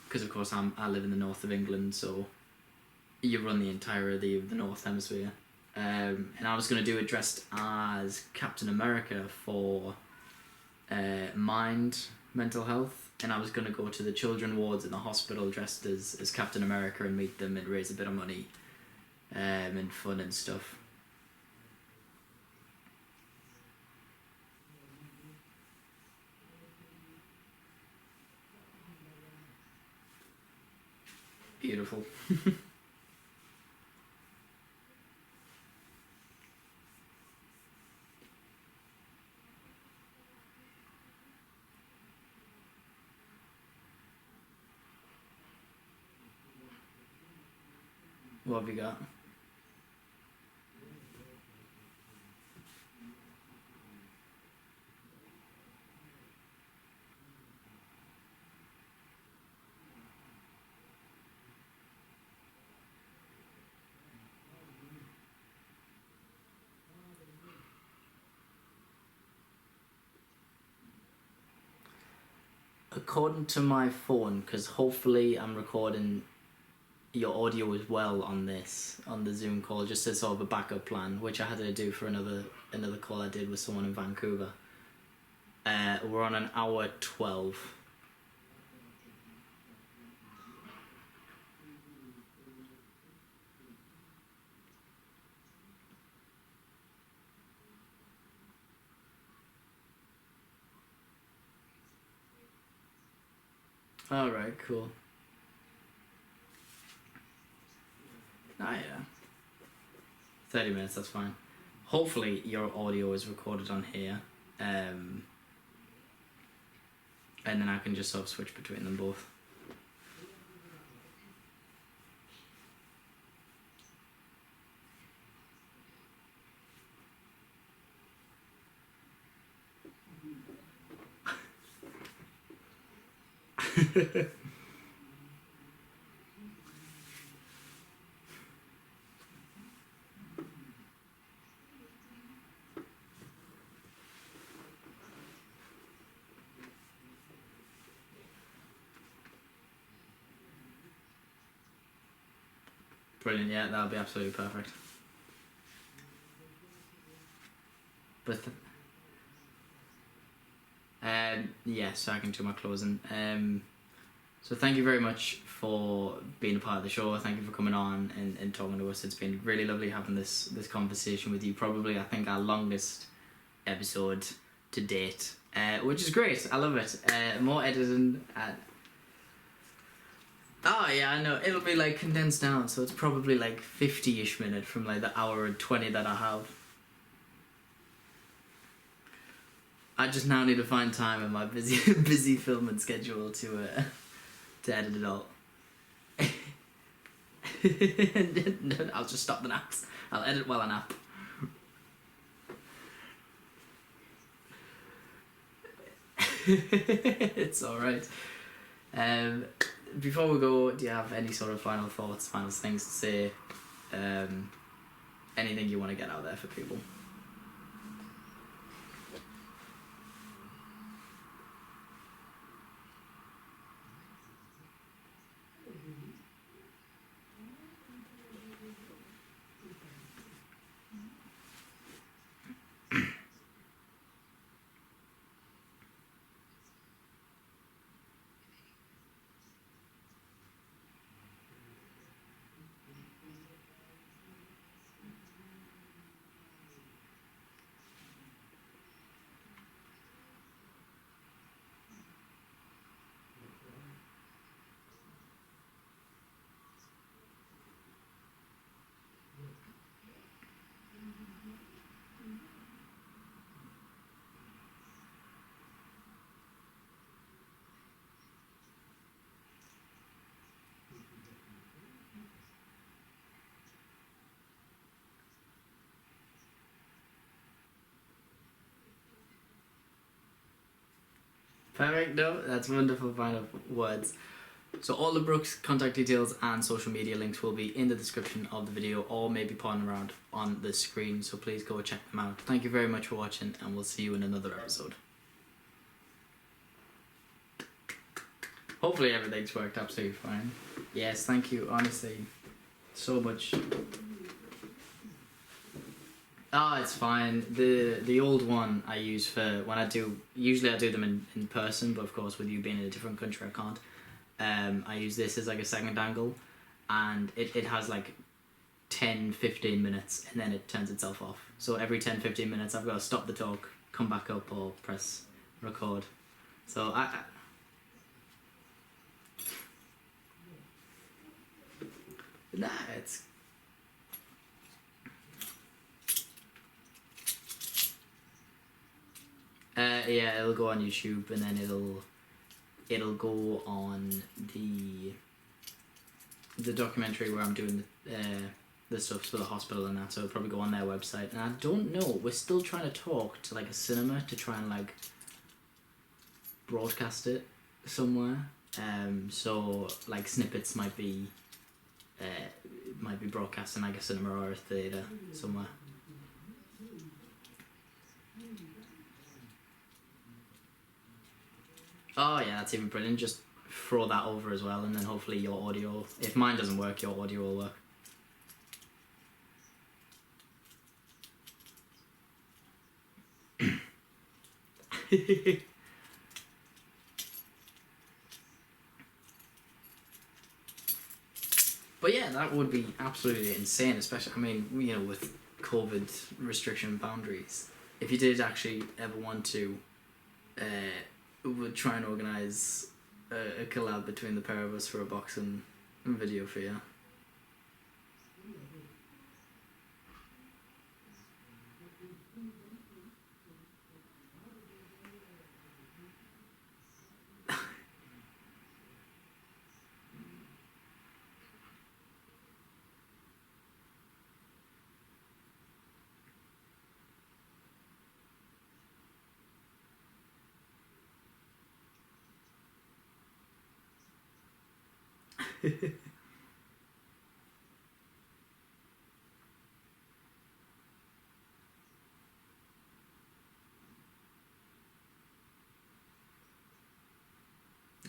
Because of course I live in the north of England, so you run the entirety of the North Hemisphere. And I was going to do it dressed as Captain America for mental health. And I was going to go to the children wards in the hospital dressed as Captain America and meet them and raise a bit of money and fun and stuff. Beautiful. What have you got? According to my phone, because hopefully I'm recording your audio as well on the Zoom call, just as sort of a backup plan, which I had to do for another call I did with someone in Vancouver. We're on an hour 12. Alright, cool. Ah, yeah. 30 minutes, that's fine. Hopefully your audio is recorded on here. And then I can just sort of switch between them both. Brilliant, yeah, that'll be absolutely perfect. But yeah, so I can do my closing. So thank you very much for being a part of the show. Thank you for coming on and talking to us. It's been really lovely having this conversation with you. Probably, I think, our longest episode to date, which is great. I love it. More editing. Oh yeah, I know. It'll be like condensed down, so it's probably like 50-ish minutes from like the hour and 20 that I have. I just now need to find time in my busy filming schedule to edit it all. I'll just stop the naps. I'll edit while I nap. It's alright. Before we go, do you have any sort of final thoughts, final things to say? Anything you want to get out there for people? Perfect, no, that's wonderful final words. So all of Brooke's contact details and social media links will be in the description of the video or maybe pointing around on the screen, so please go check them out. Thank you very much for watching and we'll see you in another episode. Hopefully everything's worked absolutely fine. Yes, thank you, honestly, so much. Oh, it's fine. The old one I use for when usually I do them in person, but of course with you being in a different country I can't. I use this as like a second angle, and it has like 10-15 minutes and then it turns itself off. So every 10-15 minutes I've got to stop the talk, come back up or press record. So nah, it's yeah, it'll go on YouTube and then it'll go on the documentary where I'm doing the stuff for the hospital and that, so it'll probably go on their website. And I don't know, we're still trying to talk to like a cinema to try and like broadcast it somewhere. So like snippets might be broadcast in like a cinema or a theatre somewhere. Oh yeah, that's even brilliant. Just throw that over as well, and then hopefully your audio, if mine doesn't work, your audio will work. But yeah, that would be absolutely insane, especially, I mean, you know, with COVID restriction boundaries. If you did actually ever want to, would try and organise a collab between the pair of us for a boxing video for you.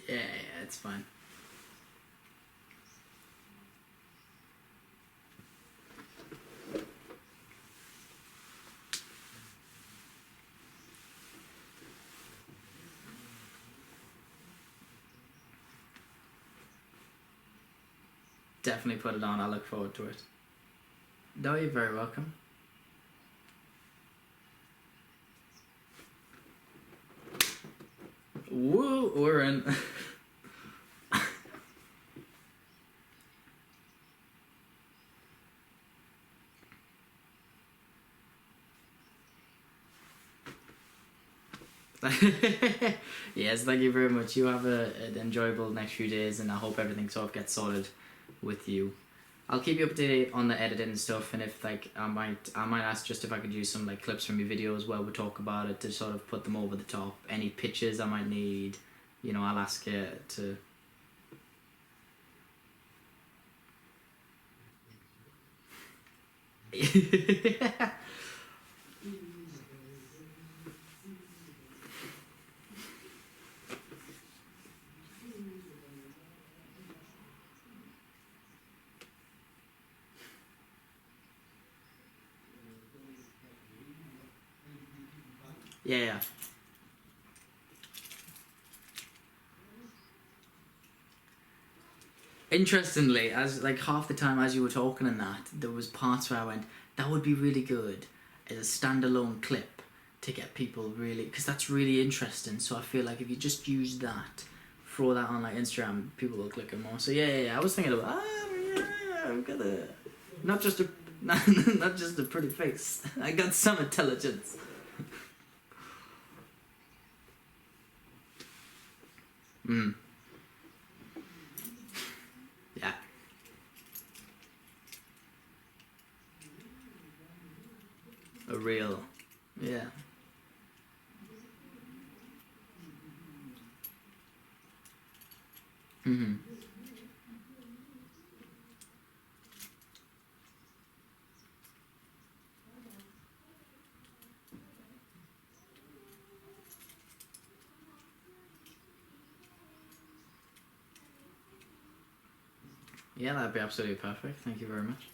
Yeah, it's fine. Definitely put it on. I look forward to it. No, you're very welcome. Woo, we're in. Yes, thank you very much. You have an enjoyable next few days, and I hope everything sort of gets sorted with you. I'll keep you up to date on the editing and stuff, and if like I might ask just if I could use some like clips from your videos where we talk about it to sort of put them over the top. Any pictures I might need, you know, I'll ask you to. Yeah. Interestingly, as like half the time as you were talking and that, there was parts where I went, that would be really good as a standalone clip to get people really, because that's really interesting. So I feel like if you just use that, throw that on like Instagram, people will click it more. So yeah. I was thinking about, I've got not just a pretty face. I got some intelligence. Yeah. A real. Yeah. Yeah, that'd be absolutely perfect. Thank you very much.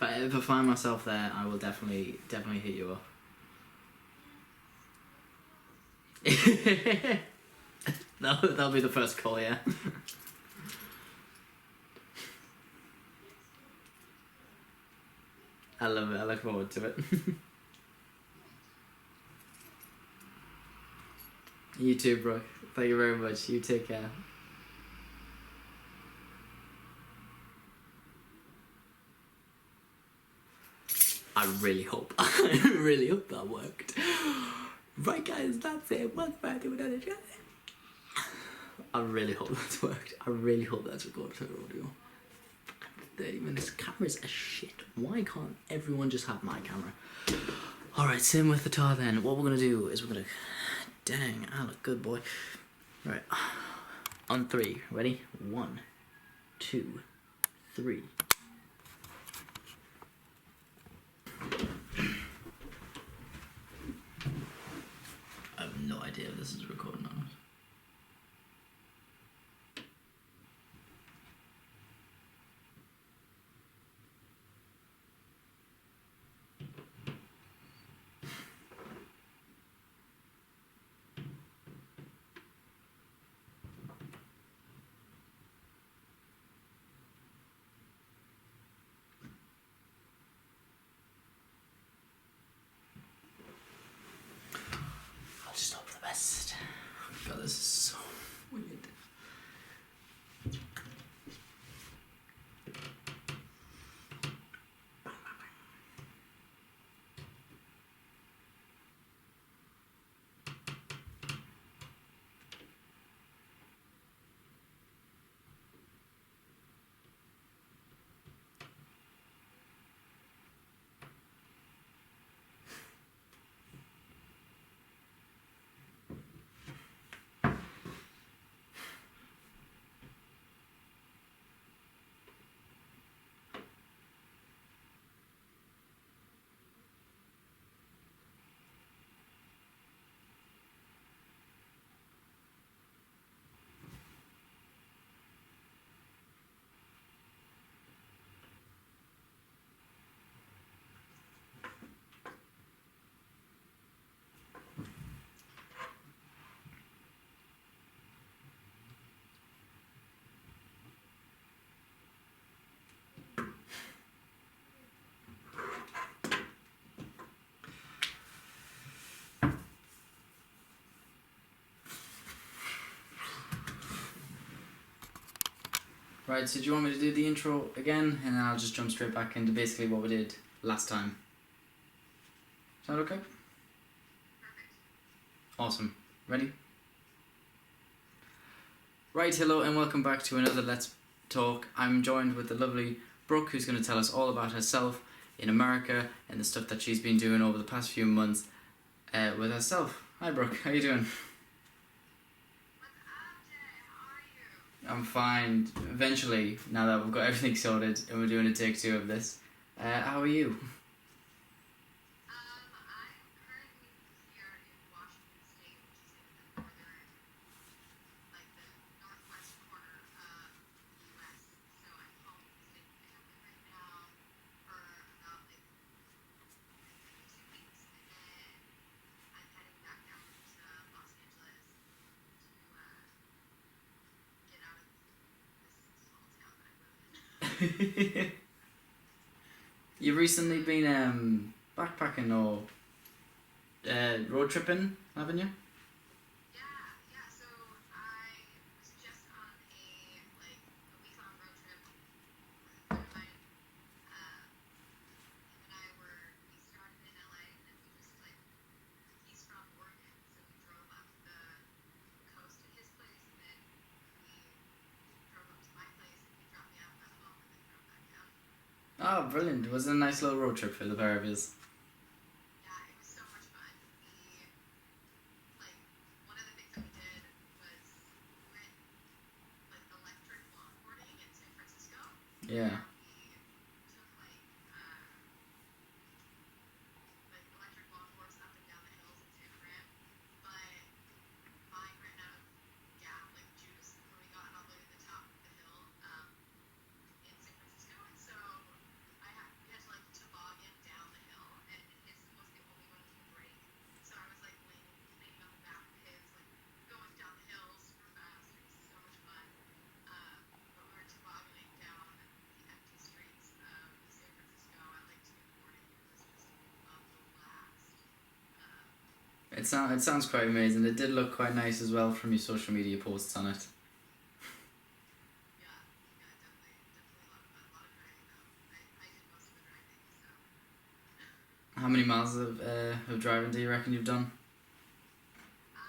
If I find myself there, I will definitely hit you up. That'll be the first call, yeah. I love it. I look forward to it. You too, Brooke. Thank you very much. You take care. I really hope that worked. Right, guys, that's it. Welcome back to another channel. I really hope that's worked. I really hope that's recorded her audio. 30 minutes. Camera's a shit. Why can't everyone just have my camera? Alright, same with the tar then. What we're gonna do is we're gonna... Dang, I look good, boy. Right. On 3. Ready? 1, 2, 3. I have no idea if this is recording or not. I'll just hope for the best. God, this is so weird. Right, so do you want me to do the intro again, and then I'll just jump straight back into basically what we did last time? Is that okay? Awesome. Ready? Right, hello and welcome back to another Let's Talk. I'm joined with the lovely Brooke, who's going to tell us all about herself in America and the stuff that she's been doing over the past few months with herself. Hi Brooke, how you doing? I'm fine. Eventually, now that we've got everything sorted and we're doing a take 2 of this. How are you? I'm currently here in Washington State, which is in the northern, like the northwest corner of the U.S. So I'm home visiting my family right now for about like 2 weeks, and then I'm heading back down to Los Angeles to get out of this small town that I live in. You've recently been backpacking or road tripping, haven't you? Yeah. So I was just on a week-long road trip with a friend of mine. Him and I we started in LA, and then we just he's from Oregon, so we drove up the coast to his place, and then we drove up to my place, and he dropped me off at home, and then drove back down. Oh, brilliant. It was a nice little road trip for the pair of yous. Yeah, it was so much fun. One of the things that we did was we went electric longboarding in San Francisco. Yeah. We took electric longboards up and down the hills in San Fran, but mine ran out of juice when we got all the way to the top of the hill in San Francisco, and so we had to toboggan down the hill, and his was the only one with a brake. So I was leaning on the back of his, going down the hill super fast. It was so much fun. But we were tobogganing down the empty streets of San Francisco at 2 in the morning. It was just a blast. It sounds quite amazing. It did look quite nice as well from your social media posts on it. Yeah, definitely a lot of fun. A lot of driving though. I did most of the driving, so. How many miles of driving do you reckon you've done? I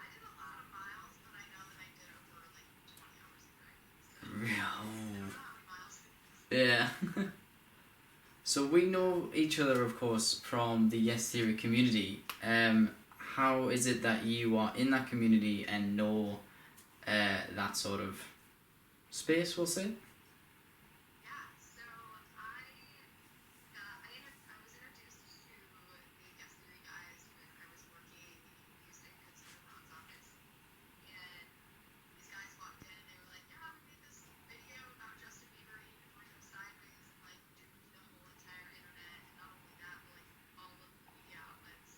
did a lot of miles, but I know that I did over 20 hours of driving. So I don't know how many miles it is. Yeah. So we know each other, of course, from the Yes Theory community. How is it that you are in that community and know that sort of space, we'll say? Yeah, so I was introduced to the guest theory guys when I was working in music at Scooter Braun's office, and these guys walked in and they were like, "Yeah, we made this video about Justin Bieber eating a burrito sideways and like duped the whole entire internet, and not only that, but like all of the media outlets."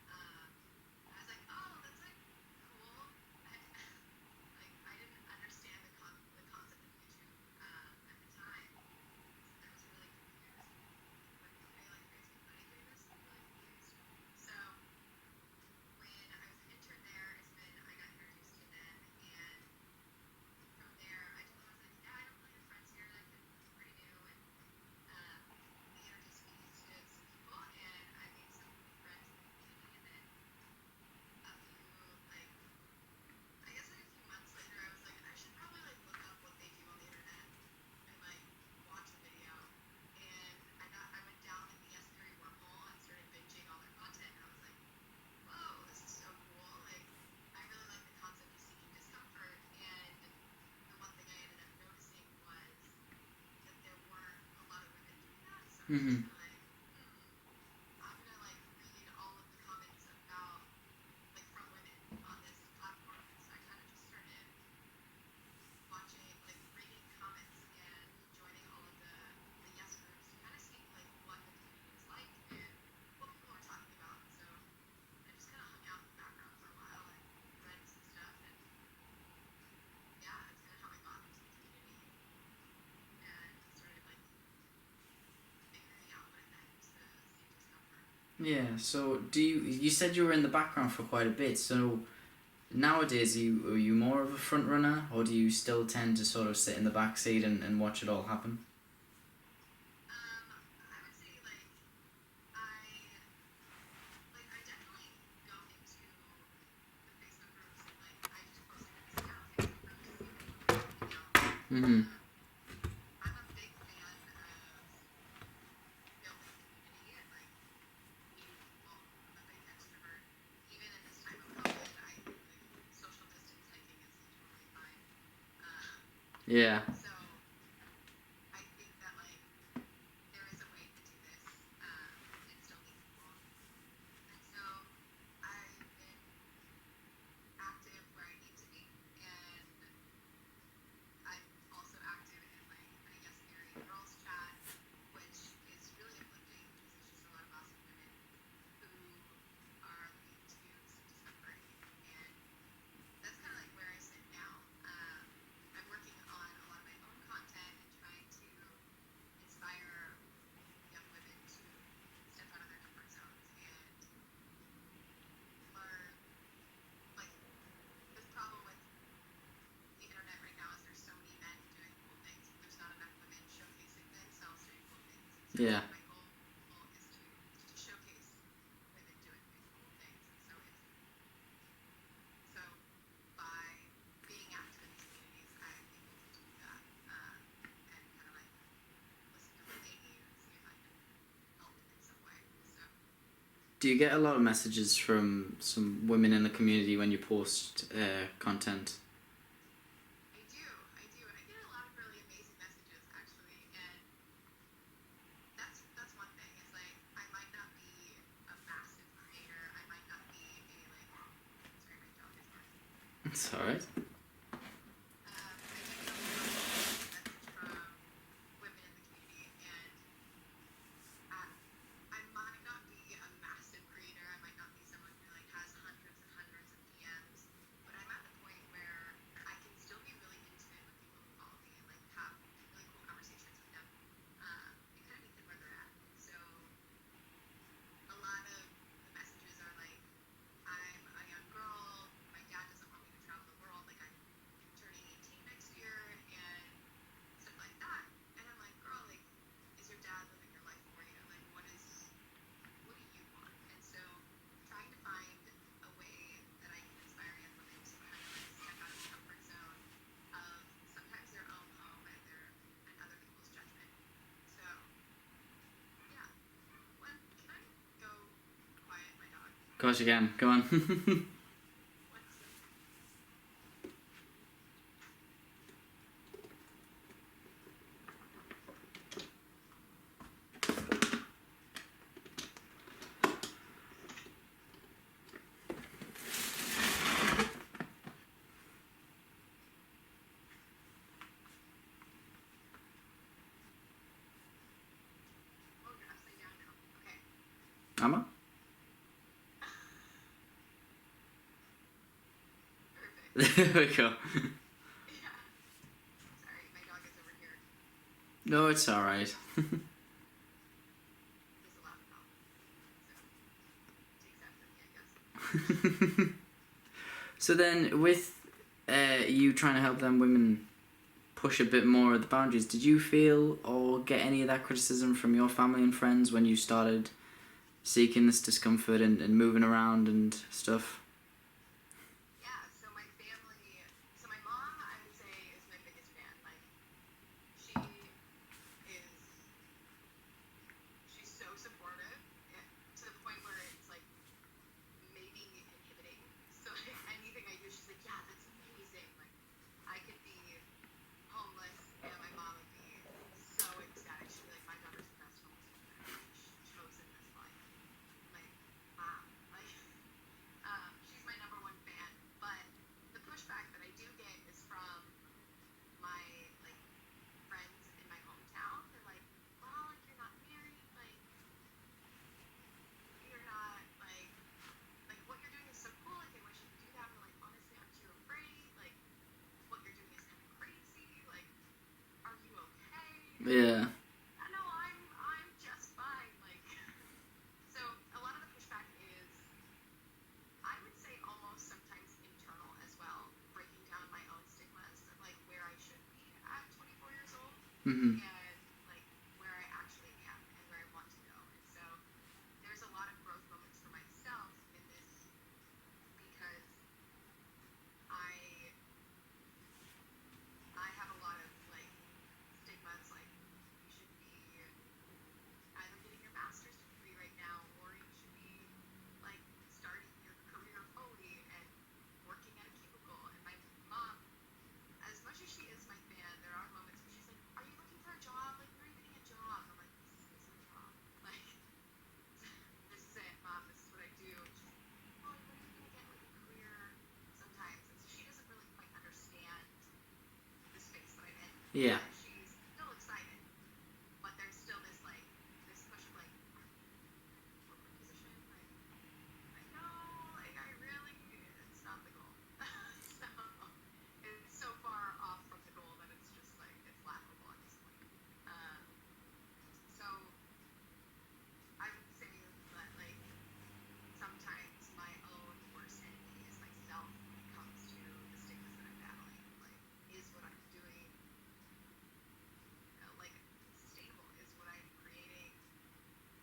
I was like, "Oh, that's like cool." Like I didn't understand the concept of YouTube at the time. I was really confused. Like, okay, like you guys make money doing this? I'm really confused. So when I was an intern there is when I got introduced to them, and from there I told them, I was like, yeah, I don't really have friends here, like I'm pretty new, and they introduced me to some people, and I made some friends in the community, and then I guess like a few months later, I was like, I should probably like look up what they do on the internet and like watch a video. And I went down in the S3 wormhole and started binging all their content, and I was like, whoa, this is so cool. Like I really like the concept of seeking discomfort. And the one thing I ended up noticing was that there weren't a lot of women doing that. So I was just kind of like, I'm gonna like read all of the comments about like from women on this platform. So I kind of just started watching, like reading comments and joining all of the yes groups to kind of see like what the community was like and what people were talking about. So I just kind of hung out in the background for a while and read some stuff, and yeah, that's kind of how I got into the community and started like figuring out what it meant to seek discomfort. Yeah, so you said you were in the background for quite a bit, so nowadays are you more of a front runner, or do you still tend to sort of sit in the back seat and watch it all happen? I would say I definitely go into the Facebook groups, and like I just posted in the Scout Facebook groups even when we were working out. Mm-hmm. I'm a big fan of building community and like meeting people. I'm a big extrovert. Even in this time of COVID, I think like social distance hiking is totally fine. Yeah. So I think that like there is a way to do this and still meet people. And so I've been active where I need to be, and I'm also active in like a Yes Theory Girls Chat, which is really uplifting because it's just a lot of awesome women who are looking to seek discomfort, and that's kind of like where I sit now. I'm working on a lot of my own content and trying to inspire young women to step out of their comfort zones and learn. Like the problem with the internet right now is there's so many men doing cool things, but there's not enough women showcasing themselves doing cool things. And so Yeah. my goal is to showcase women doing cool things. And so by being active in these communities, I'm able to do that and kind of like listen to what they need and see if I can help in some way. So Do you get a lot of messages from some women in the community when you post content? I do. I get a lot of really amazing messages actually, and that's one thing. It's like I might not be a massive creator. I might not be a like. Sorry, my dog is barking. It's alright. I do get a lot of message from women in the community, and I might not be a massive creator. I might not be someone who like has hundreds and hundreds of DMs, but I'm at the point where I can still be really intimate with people who follow me and like have really cool conversations with them and kind of meet them where they're at. So a lot of the messages are like, I'm a young girl, my dad doesn't want me to travel the world, like I'm turning 18 next year and stuff like that. And I'm like, girl, like, is your dad living your life for you? Like, what do you want? And so trying to find a way that I can inspire young women to kind of like step out of the comfort zone of sometimes their own home and other people's judgment. So yeah. Can I go quiet my dog? Of course you can. Go on. One second. Am I? Perfect. There we go. Yeah. Sorry, my dog is over here. No, it's alright. He's a loud dog. So, takes after me, I guess. So then, with you trying to help them women push a bit more of the boundaries, did you feel or get any of that criticism from your family and friends when you started seeking this discomfort and moving around and stuff? Yeah, so my family, so my mom, I would say, is my biggest fan. Like, is, she's so supportive to the point where it's like maybe inhibiting. So like anything I do, she's like, yeah, that's amazing. Like, I could be homeless and my mom would be so ecstatic. She'd be like, my daughter's the best homeless woman I've chosen this life. Like, wow. Like, she's my number one fan. But the pushback that I do get is from my like friends in my hometown. They're like, well, like you're not married, like you're not like what you're doing is so cool. Like I wish you could do that, but like honestly, aren't you afraid? Like what you're doing is kind of crazy. Like, are you okay? Yeah. I know I'm just fine. Like, so a lot of the pushback is, I would say, almost sometimes internal as well, breaking down my own stigmas of like where I should be at 24 years old Mm-hmm. and like where I actually am and where I want to go. And so there's a lot of growth moments for myself in this because I I have a lot of like stigmas like you should be either getting your master's degree right now or you should be like starting your career fully and working at a cubicle. And my mom, as much as she is my fan, there are moments where she's like, are you looking for a job? Like, where are you getting a job? I'm like, this is my job. Like, this is it, mom. This is what I do. And she's like, oh, when are you gonna get like a career? Sometimes, and so she doesn't really quite understand the space that I'm in. Yeah. And she's still excited, but there's still this like this push of like corporate position. Like no, like I really, it's not the goal. So it's so far off from the goal that it's just like it's laughable at this point. Um, so I would say that like sometimes my own worst enemy is myself when it comes to the stigmas that I'm battling. Like, is what I'm doing like sustainable? Is what I'm creating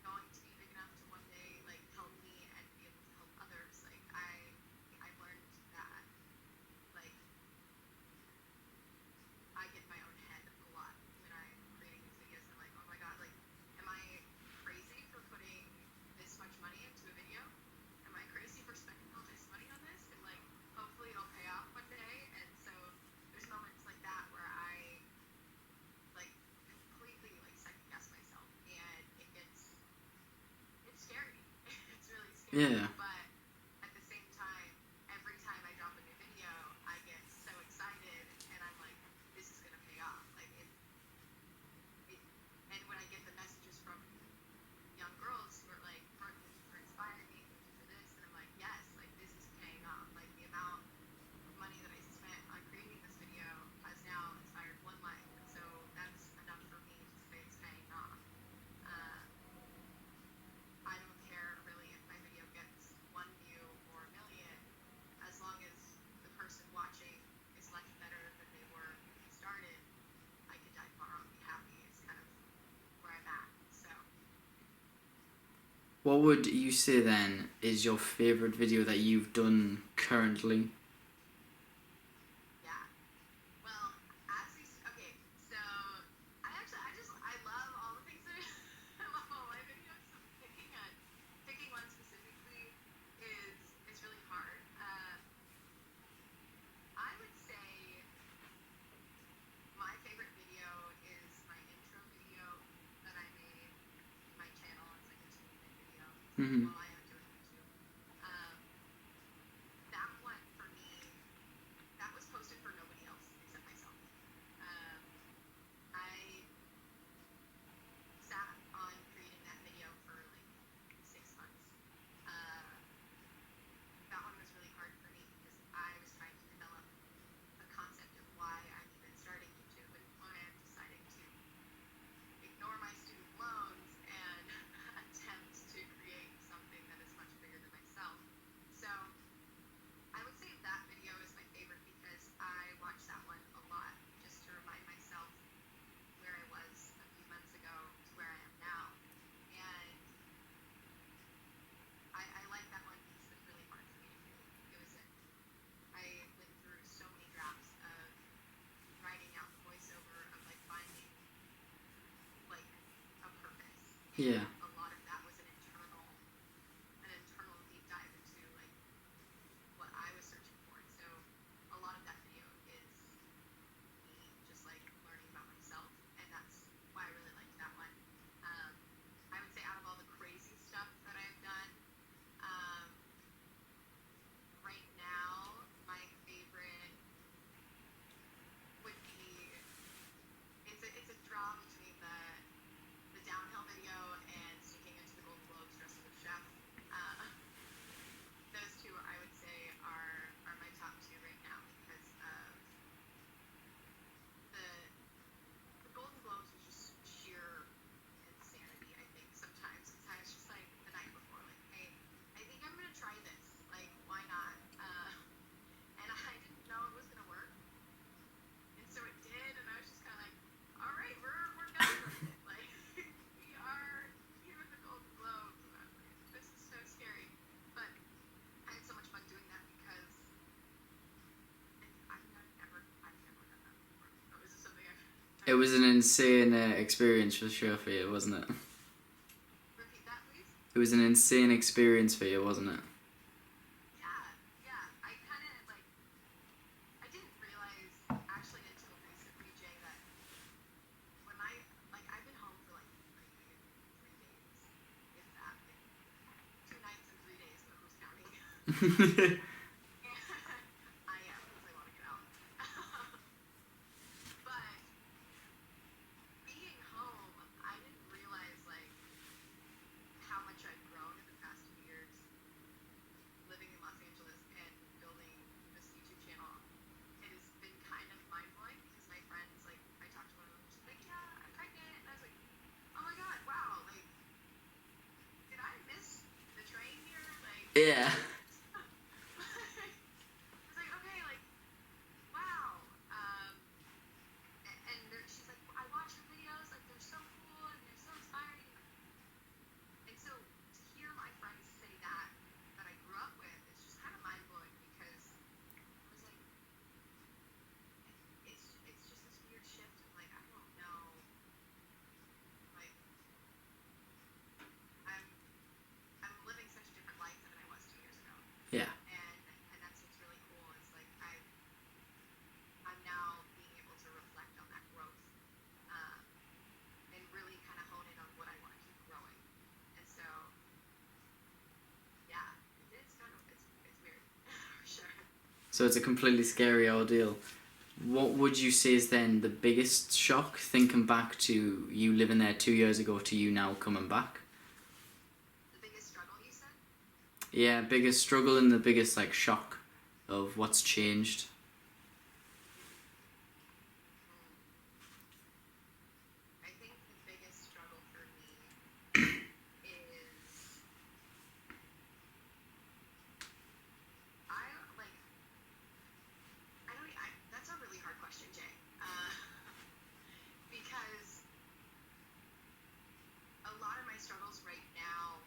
going to be big enough to one day like help me and be able to help others? Like I've learned that like I get in my own head a lot when I'm creating these videos. I'm like, oh my god, like am I crazy for putting this much money into a video? Am I crazy for spending all this money on this? And like hopefully it'll pay off one day. And so there's moments like that where I like completely like second guess myself and it's scary. It's really scary. Yeah. But at the same time, every time I drop a new video, I get so excited and I'm like, this is gonna pay off. Like it and when I get the messages from young girls who are like, Brooke, thank you for inspiring me, thank you for this, and I'm like, yes, like this is paying off. Like the amount of money that I spent on creating this video has now inspired one life. And so that's enough for me to say it's paying off. Uh, I don't care really if my video gets 1 view or a million, as long as the person watching is much better than they were when they started. I could die tomorrow and be happy. It's kind of where I'm at. So What would you say then is your favorite video that you've done currently? yeah. Well, okay, so I love all the things that I love all my videos. So picking one specifically is really hard. I would say my favorite video is my intro video that I made in my channel. It's like a 2-minute video. Mm-hmm. While I am doing YouTube. That one for me, that was posted for nobody else except myself. I sat on creating that video for like 6 months. Yeah. A lot of that was an internal deep dive into like what I was searching for. And so a lot of that video is me just like learning about myself, and that's why I really liked that one. I would say out of all the crazy stuff that I've done, um, right now my favorite would be it's a draw between the downhill video and sneaking into the Golden Globes dressed as a chef. Uh, those two I would say are my top two right now because of the Golden Globes was just sheer insanity. I think sometimes because I was just like the night before, like, hey, I think I'm gonna try this. Like, why not? And I didn't know it was gonna work, and so it did. And I was just kind of like, all right, we're done with it. Like, we are here with the Golden Globes. And I was like, this is so scary, but I had so much fun doing that because I've never done that before. Or is this something I've It was an insane experience for sure for you, wasn't it? repeat that, please? It was an insane experience for you, wasn't it? Yeah. I kind of like. I didn't realize actually until recently, Jay, that when I've been home for like 3 days, if that, like 2 nights and 3 days, but who's counting? I am because I want to get out. But being home, I didn't realize like how much I've grown in the past 2 years living in Los Angeles and building this YouTube channel. It has been kind of mind blowing because my friends, like, I talked to one of them, she's like, yeah, I'm pregnant, and I was like, oh my god, wow, like, did I miss the train here? Like, Yeah. it's like, okay, like, wow. And she's like, I watch your videos, like, they're so cool and they're so inspiring. And so to hear my friends say that I grew up with, is just kind of mind blowing because I was like, it's just this weird shift of like, I don't know, like, I'm living such a different life than I was 2 years ago. Yeah. And that's what's really cool is like I'm now being able to reflect on that growth, um, and really kind of hone in on what I want to keep growing. And so, yeah, it's kind of it's weird for sure. So it's a completely scary ordeal. What would you say is then the biggest shock thinking back to you living there 2 years ago to you now coming back? The biggest struggle, you said? Yeah, biggest struggle and the biggest like shock of what's changed. I think the biggest struggle for me is I like I don't I that's a really hard question, Jay. Because a lot of my struggles right now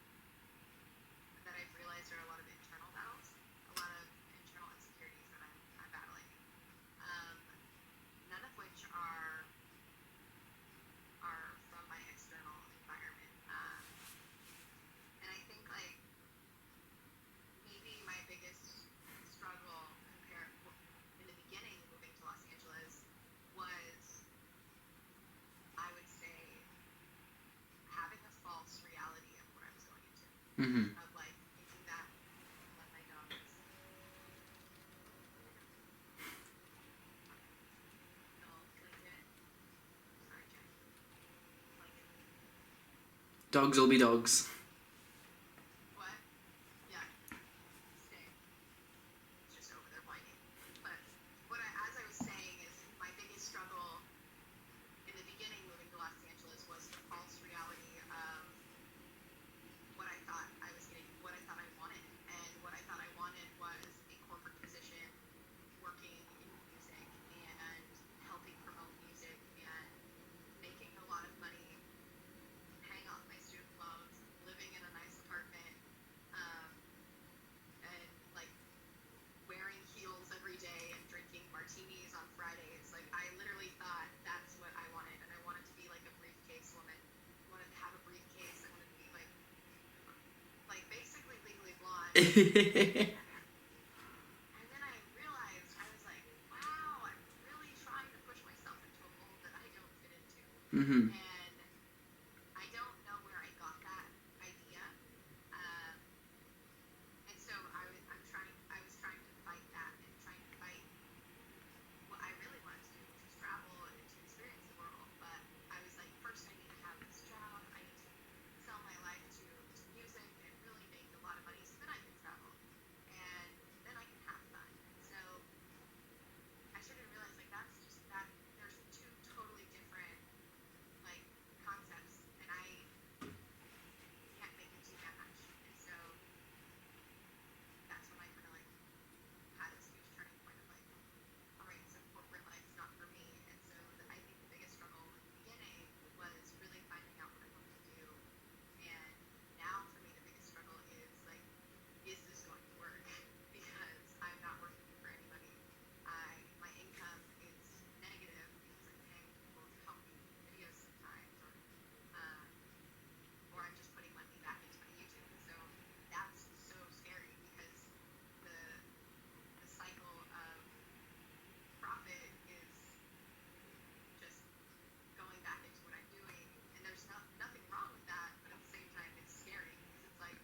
that I've realized are a lot of internal battles, a lot of internal insecurities that I'm battling. None of which are from my external environment. And I think like maybe my biggest struggle compared in the beginning moving to Los Angeles was, I would say, having a false reality of what I was going into. Mm-hmm. Of like thinking that let my dogs no like it. Sorry, Jay. Like it. Dogs will be dogs. What? Yeah. Stay. It's just over there whining. But as I was saying, is my biggest struggle in the beginning moving to Los Angeles was the false reality of what I thought I was getting, what I thought I wanted. And what I thought I wanted was a corporate position, working in music and helping promote music and making a lot of money, paying off my student loans, living And then I realized, I was like, wow, I'm really trying to push myself into a mold that I don't fit into. Mm-hmm. And I don't know where I got that idea. Um, and so I was trying to fight that and trying to fight what I really wanted to do, which was travel and to experience the world. But I was like, first I need to have this job. I need to sell my life to music and really make a lot of money so then I can travel. And then I can have fun. So I started to realize like that's just that there's two totally different like concepts and I can't make the two match. And so that's when I kind of like had this huge turning point of like, all right, so corporate life's not for me. And so I think the biggest struggle in the beginning was really finding out what I wanted to do. And now for me, the biggest struggle is like, is this going to work? Because I'm not working for anybody. My income is negative because I'm paying people to help me with videos sometimes, or I'm just putting money back into my YouTube. And so that's so scary because the cycle of profit is just going back into what I'm doing, and there's nothing wrong with that, but at the same time, it's scary because it's like,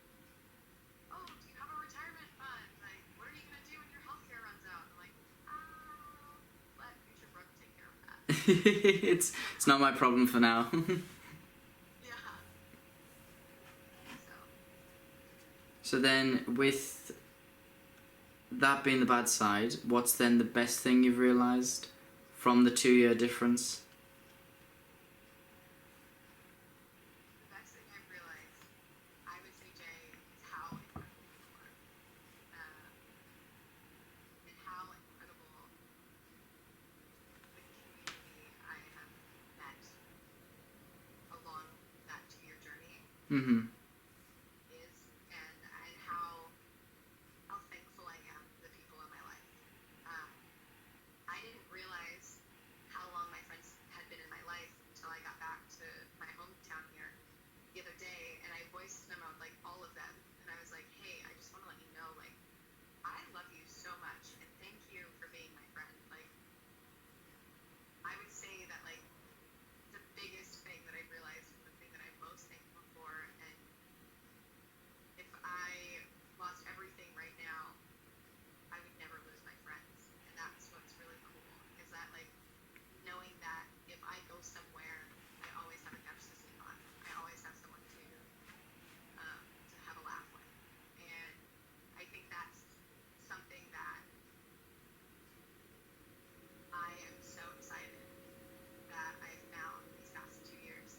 oh, do you have a retirement fund? Like, what are you gonna do when your healthcare runs out? I'm like, let future Brooke take care of that. It's not my problem for now. Yeah. So So then, with that being the bad side, what's then the best thing you've realised from the 2-year difference? the best thing I've realized, I would say, Jay, is how incredible people are, and how incredible the community I have met along that 2-year journey Mm-hmm. is, and how thankful I am for the people in my life. I didn't realize how long my friends had been in my life until I got back to my hometown here the other day, and I voiced them out, like all of them, and I was like, hey, I just want to let you know, like, I love you so much, and thank you for being my friend. Like, I would say that, like, the biggest thing that I've realized, and the thing that I'm most thankful for, and if I lost everything right now, I would never lose my friends. And that's what's really cool, is that, like, knowing that if I go somewhere, I always have a couch to sleep on. I always have someone to have a laugh with. And I think that's something that I am so excited that I've found these past 2 years.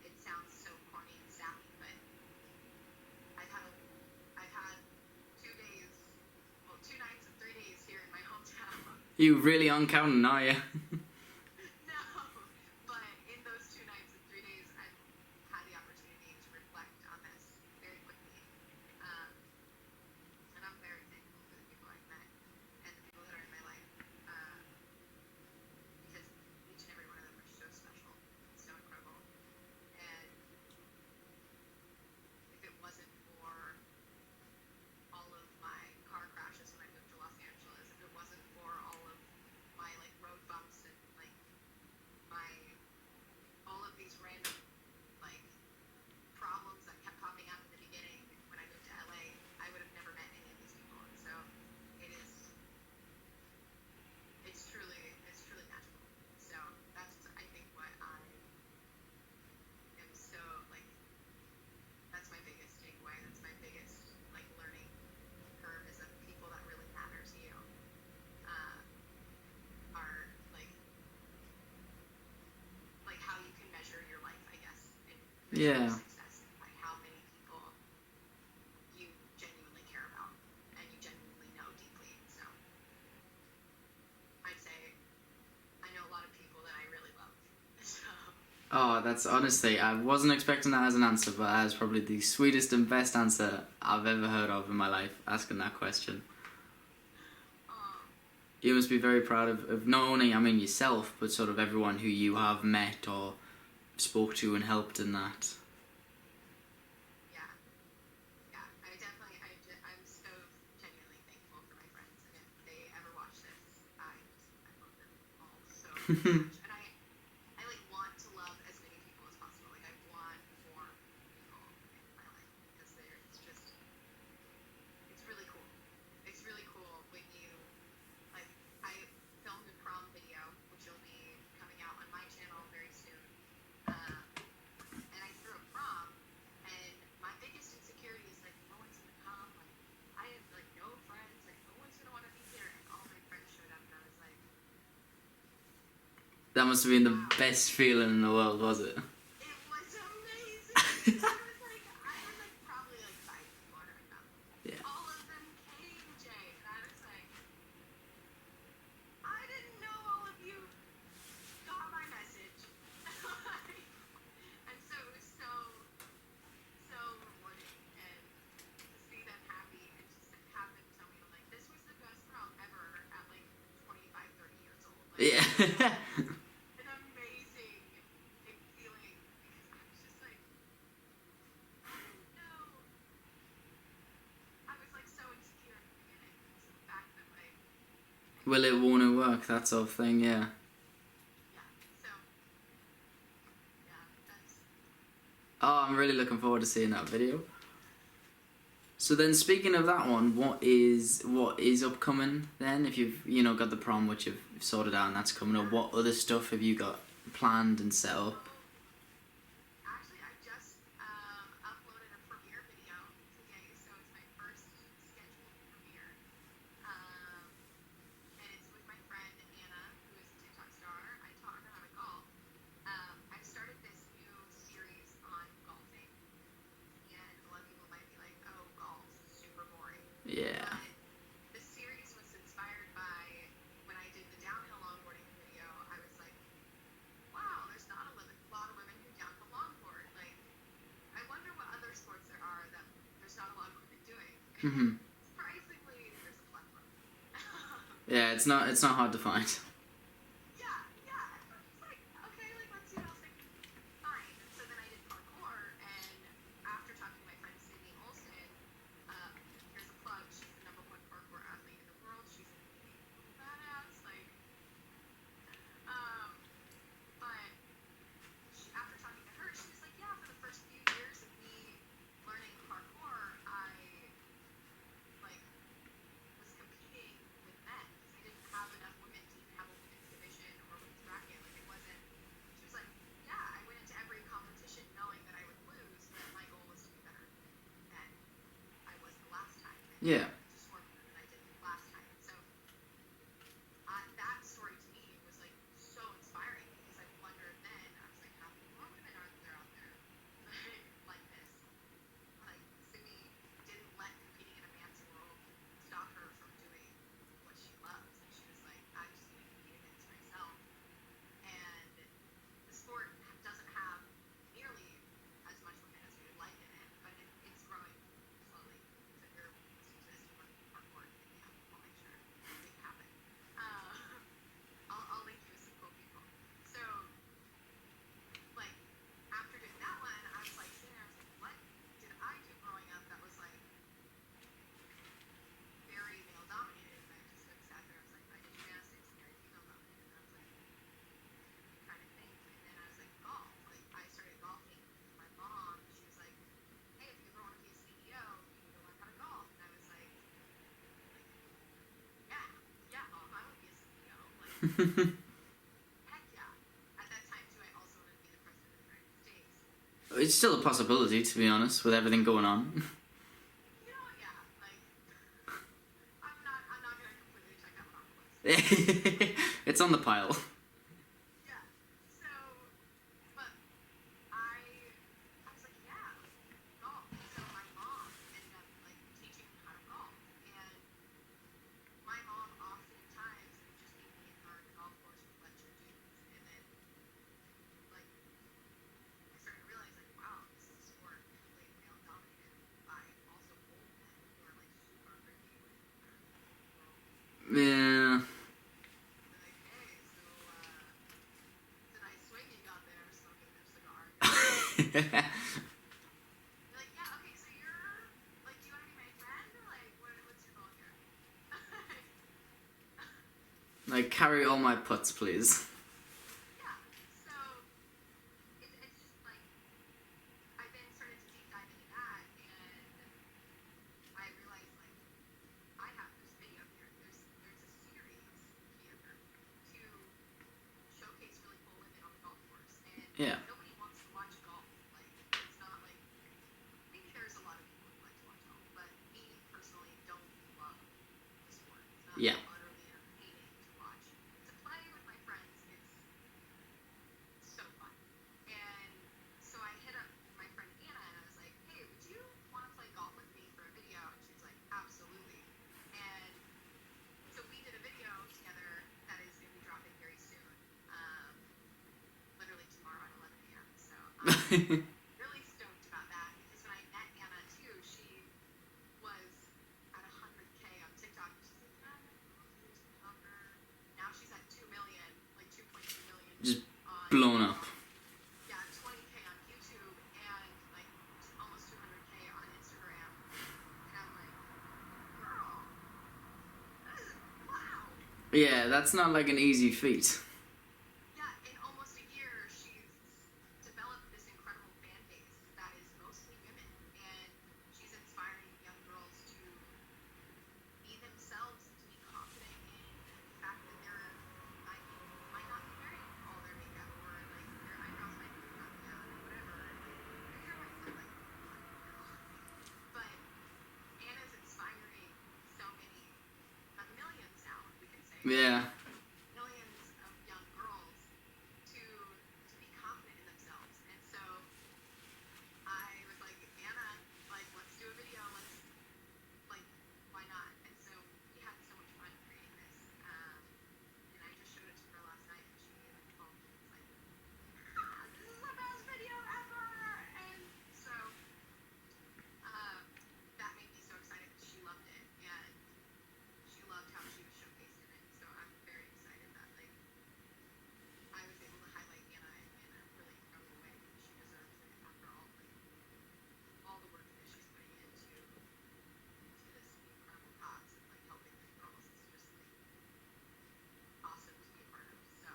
It sounds so corny and sappy, but I've had 2 days, well, 2 nights and 3 days here in my hometown. You really on counting, are you? No, but in those 2 nights and 3 days, I've had the opportunity to reflect on this very quickly. And I'm very thankful for the people I've met and the people that are in my life, because each and every one of them are so special and so incredible. And if it wasn't for all of my car crashes when I moved to Los Angeles, if it wasn't for all of my like road bumps and like my all of these random like problems that kept popping up in the beginning when I moved to LA, I would have never met any of these people. And so it's truly magical. So that's I think what I am so like that's my biggest takeaway. That's my biggest like learning curve is that the people that really matter to you are like how you can measure your life, I guess, and measure your Yeah. success by how many people you genuinely care about and you genuinely know deeply. So I'd say I know a lot of people that I really love. So Oh, that's honestly, I wasn't expecting that as an answer, but that is probably the sweetest and best answer I've ever heard of in my life, asking that question. You must be very proud of not only, I mean, yourself, but sort of everyone who you have met or spoke to and helped in that. yeah, I And I like want to love as many people as possible. Like I want more people in my life because it's really cool. It's really cool when you like I filmed a prom video, which will be coming out on my channel very soon. Um, and I threw a prom, and my biggest insecurity is like no one's gonna come. Like I have like no friends. Like no one's gonna want to be here. And all my friends showed up, and I was like, That must have been the best feeling in the world, was it? it was amazing. I was like probably like 5 people or come. Yeah. All of them came, Jay, and I was like, I didn't know all of you got my message. And so it was so rewarding, and to see them happy and just to have them tell me like this was the best prom ever at like 25, 30 years old. Like, Yeah. an amazing feeling because I was just like, I didn't know. I was like so insecure at the beginning. So the fact that like, Will it want to work? That sort of thing, yeah. yeah, so yeah, that's Oh, I'm really looking forward to seeing that video. So then, speaking of that one, what is upcoming then? If you've got the prom, which you've sorted out and that's coming up, what other stuff have you got planned and set up? actually I just uploaded a premiere video today, so it's my first scheduled premiere. And it's with my friend Anna, who is a TikTok star. I taught her how to golf. I've started this new series on golfing, and a lot of people might be like, "Oh, golf, super boring." Yeah. But the series was inspired by when I did the downhill longboarding video. I was like, "Wow, there's not a lot of women who downhill longboard. Like, I wonder what other sports there are that there's not a lot of women doing." Mhm. Surprisingly, there's a plethora. Yeah, it's not hard to find. Yeah. And I was like, okay, like let's see what else I can find. And so then I did parkour, and after talking to my friend Sydney Olsen, here's a plug. She's the #1 parkour athlete in the world. She's a badass. Like, but after talking to her, she was like, yeah, for the first few years of me learning parkour, I like was competing with men because I didn't have enough women to even have a women's division or women's bracket. Like it wasn't. She was like, yeah, I went into every competition knowing that I would lose, but my goal was to be better than I was the last time. And Yeah. to score better than I did last time. And so that story to me was like so inspiring because I wondered then, I was like, how many more women are there out there like this? Like Sydney didn't let competing in a man's world stop her from doing what she loves. And she was like, I just need to compete against myself. And the sport doesn't have nearly as much women as we would like in it, but it's growing slowly. So if you're listening to this, you want to be parkour, yeah, I'll make sure to make it happen. I'll link you with some cool people. So, like, after doing that one, I was like sitting there, I was like, what did I do growing up that was like very male dominated? And I just like sat there, I was like, I did gymnastics, very female dominated. And I was like, trying to think. And then I was like, golf. Like, I started golfing with my mom. She was like, hey, if you ever want to be a CEO, you need to learn how to golf. And I was like yeah, Mom, I want to be a CEO. Like, heck yeah. At that time, too, I also wanted to be the president of the United States. It's still a possibility, to be honest, with everything going on. Yeah, like, I'm not going to completely check that one off the list. It's on the pile. Yeah. So, but I was like, yeah, like, golf. So my mom ended up, like, teaching me how to golf. And my mom oftentimes would just meet me on the golf course with a bunch of dudes. And then, like, I started to realize, like, wow, this is a sport completely male dominated by also old men who are, like, super rippy with their world. Yeah. Like, hey, so, it's a nice swing you got there, smoking their cigar. You're like, yeah, okay, so you're, like, do you want to be my friend? Like, what's your goal here? Like, carry all my putts, please. Yeah. utterly entertaining to watch. To play with my friends, it's so fun. And so I hit up my friend Anna and I was like, hey, would you want to play golf with me for a video? And she was like, absolutely. And so we did a video together that is going to be dropping very soon, literally tomorrow at 11 a.m. So I'm really stoked about that because when I met Anna too, she was at 100K on TikTok. She's like, yeah, I'm a TikToker. Now she's at 2 million, like 2.2 million. Just on blown up. Yeah, 20K on YouTube and like almost 200K on Instagram. And I'm like, girl, that is wow. Yeah, that's not like an easy feat. Yeah, in almost a year, she's developed this incredible fan base that is mostly women, and she's inspiring young girls to be themselves, to be confident in the fact that they're might not be wearing all their makeup, or like their eyebrows might be not done, or whatever. Like their hair might look like but Anna's inspiring so many, millions now, we can say. Yeah. Millions of young girls to be confident in themselves. And so I was like, Anna, like let's do a video. Let's like why not? And so we had so much fun creating this. And I just showed it to her last night and she told me was like, this is the best video ever. And so that made me so excited because she loved it and she loved how she was showcased in it. So I'm very excited that like I was able to highlight Anna in a really incredible way because she deserves it after all the work that she's putting into this incredible cause and like helping the girls. It's just like awesome to be a part of. So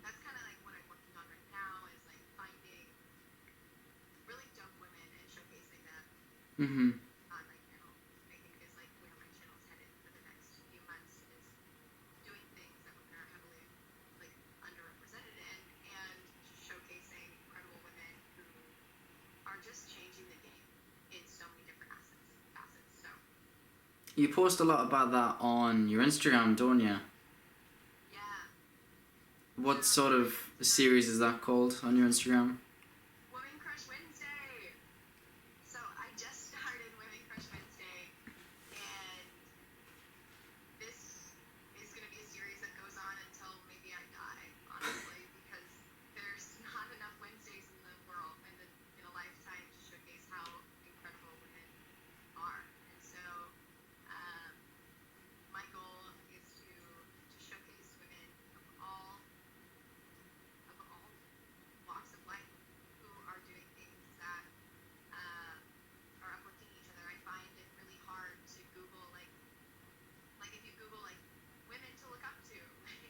that's kind of like what I'm working on right now is like finding really dope women and showcasing them Mm-hmm. on my channel. I think is like where my channel's headed for the next few months is doing things that women are heavily like underrepresented in and showcasing incredible women who are just changing the game in so many different facets. So You post a lot about that on your Instagram, don't you? yeah, What sort of series is that called on your Instagram? Women Crush Wednesday. So I just started Women Crush Wednesday, and this is going to be a series that goes on until maybe I die, honestly, because there's not enough Wednesdays in the world in a lifetime to showcase how incredible women are. And so my goal is to showcase women of all walks of life who are doing things that are uplifting each other. I find it really hard to Google like if you Google like women to look up to, like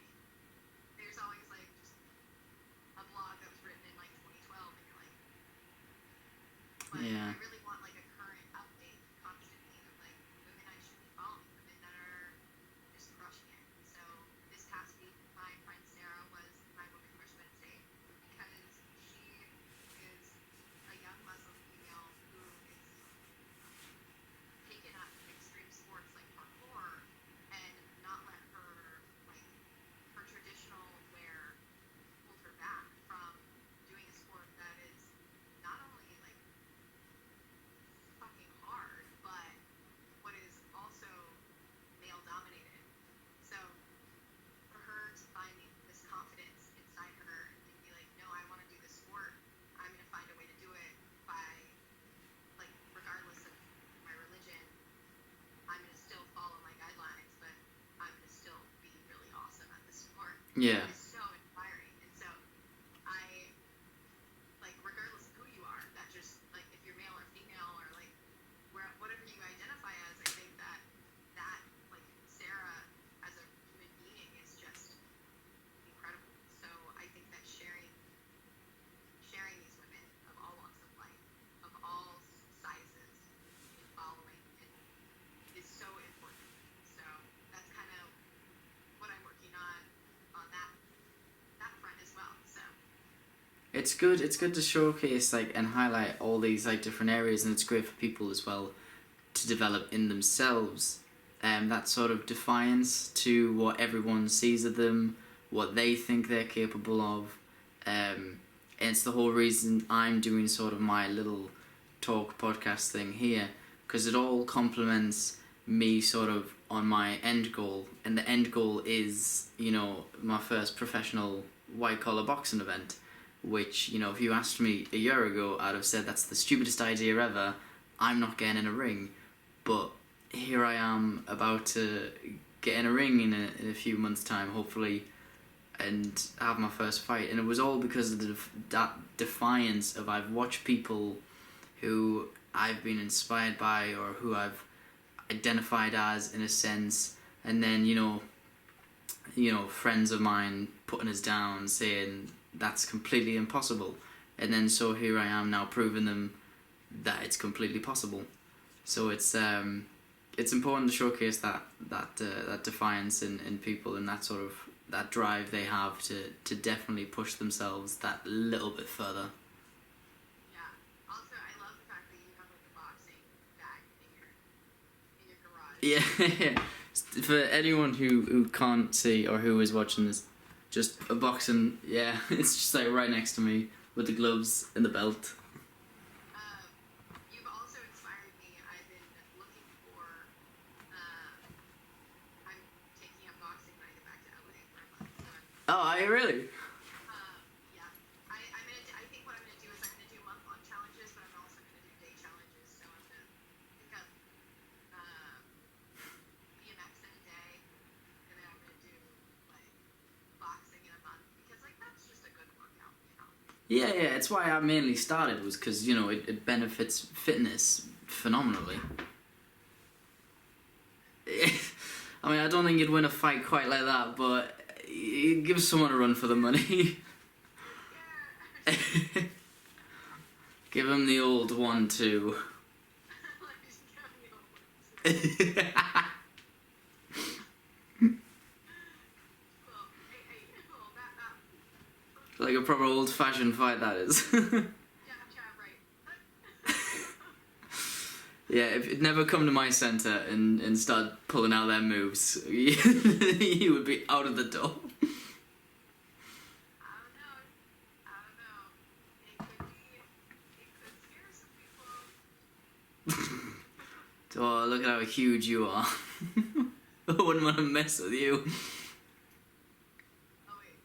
there's always like just a blog that was written in like 2012, and you're like, but Yeah. I really want like a current update constantly of like women I should be following, women that are just crushing it. So this past week, my friend Sarah was my Women Crush Wednesday because she is a young Muslim female who is taken up extreme sports like parkour and not let her like her traditional wear hold her back from doing a sport that is not only like fucking hard, but what is also male dominated. So for her to find this confidence inside her and be like, no, I want to do this sport. I'm gonna find a way to do it by like regardless of my religion, I'm gonna still follow my guidelines, but I'm gonna still be really awesome at this sport. Yeah. It's so inspiring. And so I like regardless of who you are, that just like if you're male or female or like whatever you identify as, I think that like Sarah as a human being is just incredible. So I think that sharing these women of all walks of life, of all sizes and following is so important. So that's kind of what I'm working on that front as well. So It's good. It's good to showcase like and highlight all these like different areas, and it's great for people as well to develop in themselves that sort of defiance to what everyone sees of them, what they think they're capable of. And it's the whole reason I'm doing sort of my little talk podcast thing here, because it all complements me sort of on my end goal, and the end goal is, you know, my first professional white collar boxing event, which, you know, if you asked me a year ago, I'd have said that's the stupidest idea ever. I'm not getting in a ring. But here I am about to get in a ring in a few months' time, hopefully, and have my first fight. And it was all because of that defiance of I've watched people who I've been inspired by or who I've identified as, in a sense, and then, you know, friends of mine putting us down, saying that's completely impossible. And then so here I am now proving them that it's completely possible. So it's important to showcase that defiance in people, and that sort of that drive they have to definitely push themselves that little bit further. Yeah. Also, I love the fact that you have like a boxing bag in your garage. Yeah. For anyone who can't see or who is watching this, just a boxing, yeah, it's just like right next to me with the gloves and the belt. You've also inspired me. I've been looking for. I'm taking up boxing when I get back to LA for a month. So Oh, are you really? yeah. I'm gonna. I think what I'm gonna do is I'm gonna do month-long challenges, but I'm also gonna do day challenges. So I'm gonna pick up BMX in a day, and then I'm gonna do like boxing in a month, because like that's just a good workout, you know. Yeah, it's why I mainly started, was because, you know, it benefits fitness phenomenally. I mean, I don't think you'd win a fight quite like that, but it gives someone a run for the money. Give him the old 1-2. Like, just give me a little bit. Well, well, that. Like a proper old-fashioned fight, that is. Yeah, right. Yeah, if it never come to my centre and start pulling out their moves, you would be out of the door. I don't know. It could scare some people. Oh, look at how huge you are. I wouldn't want to mess with you. Oh wait.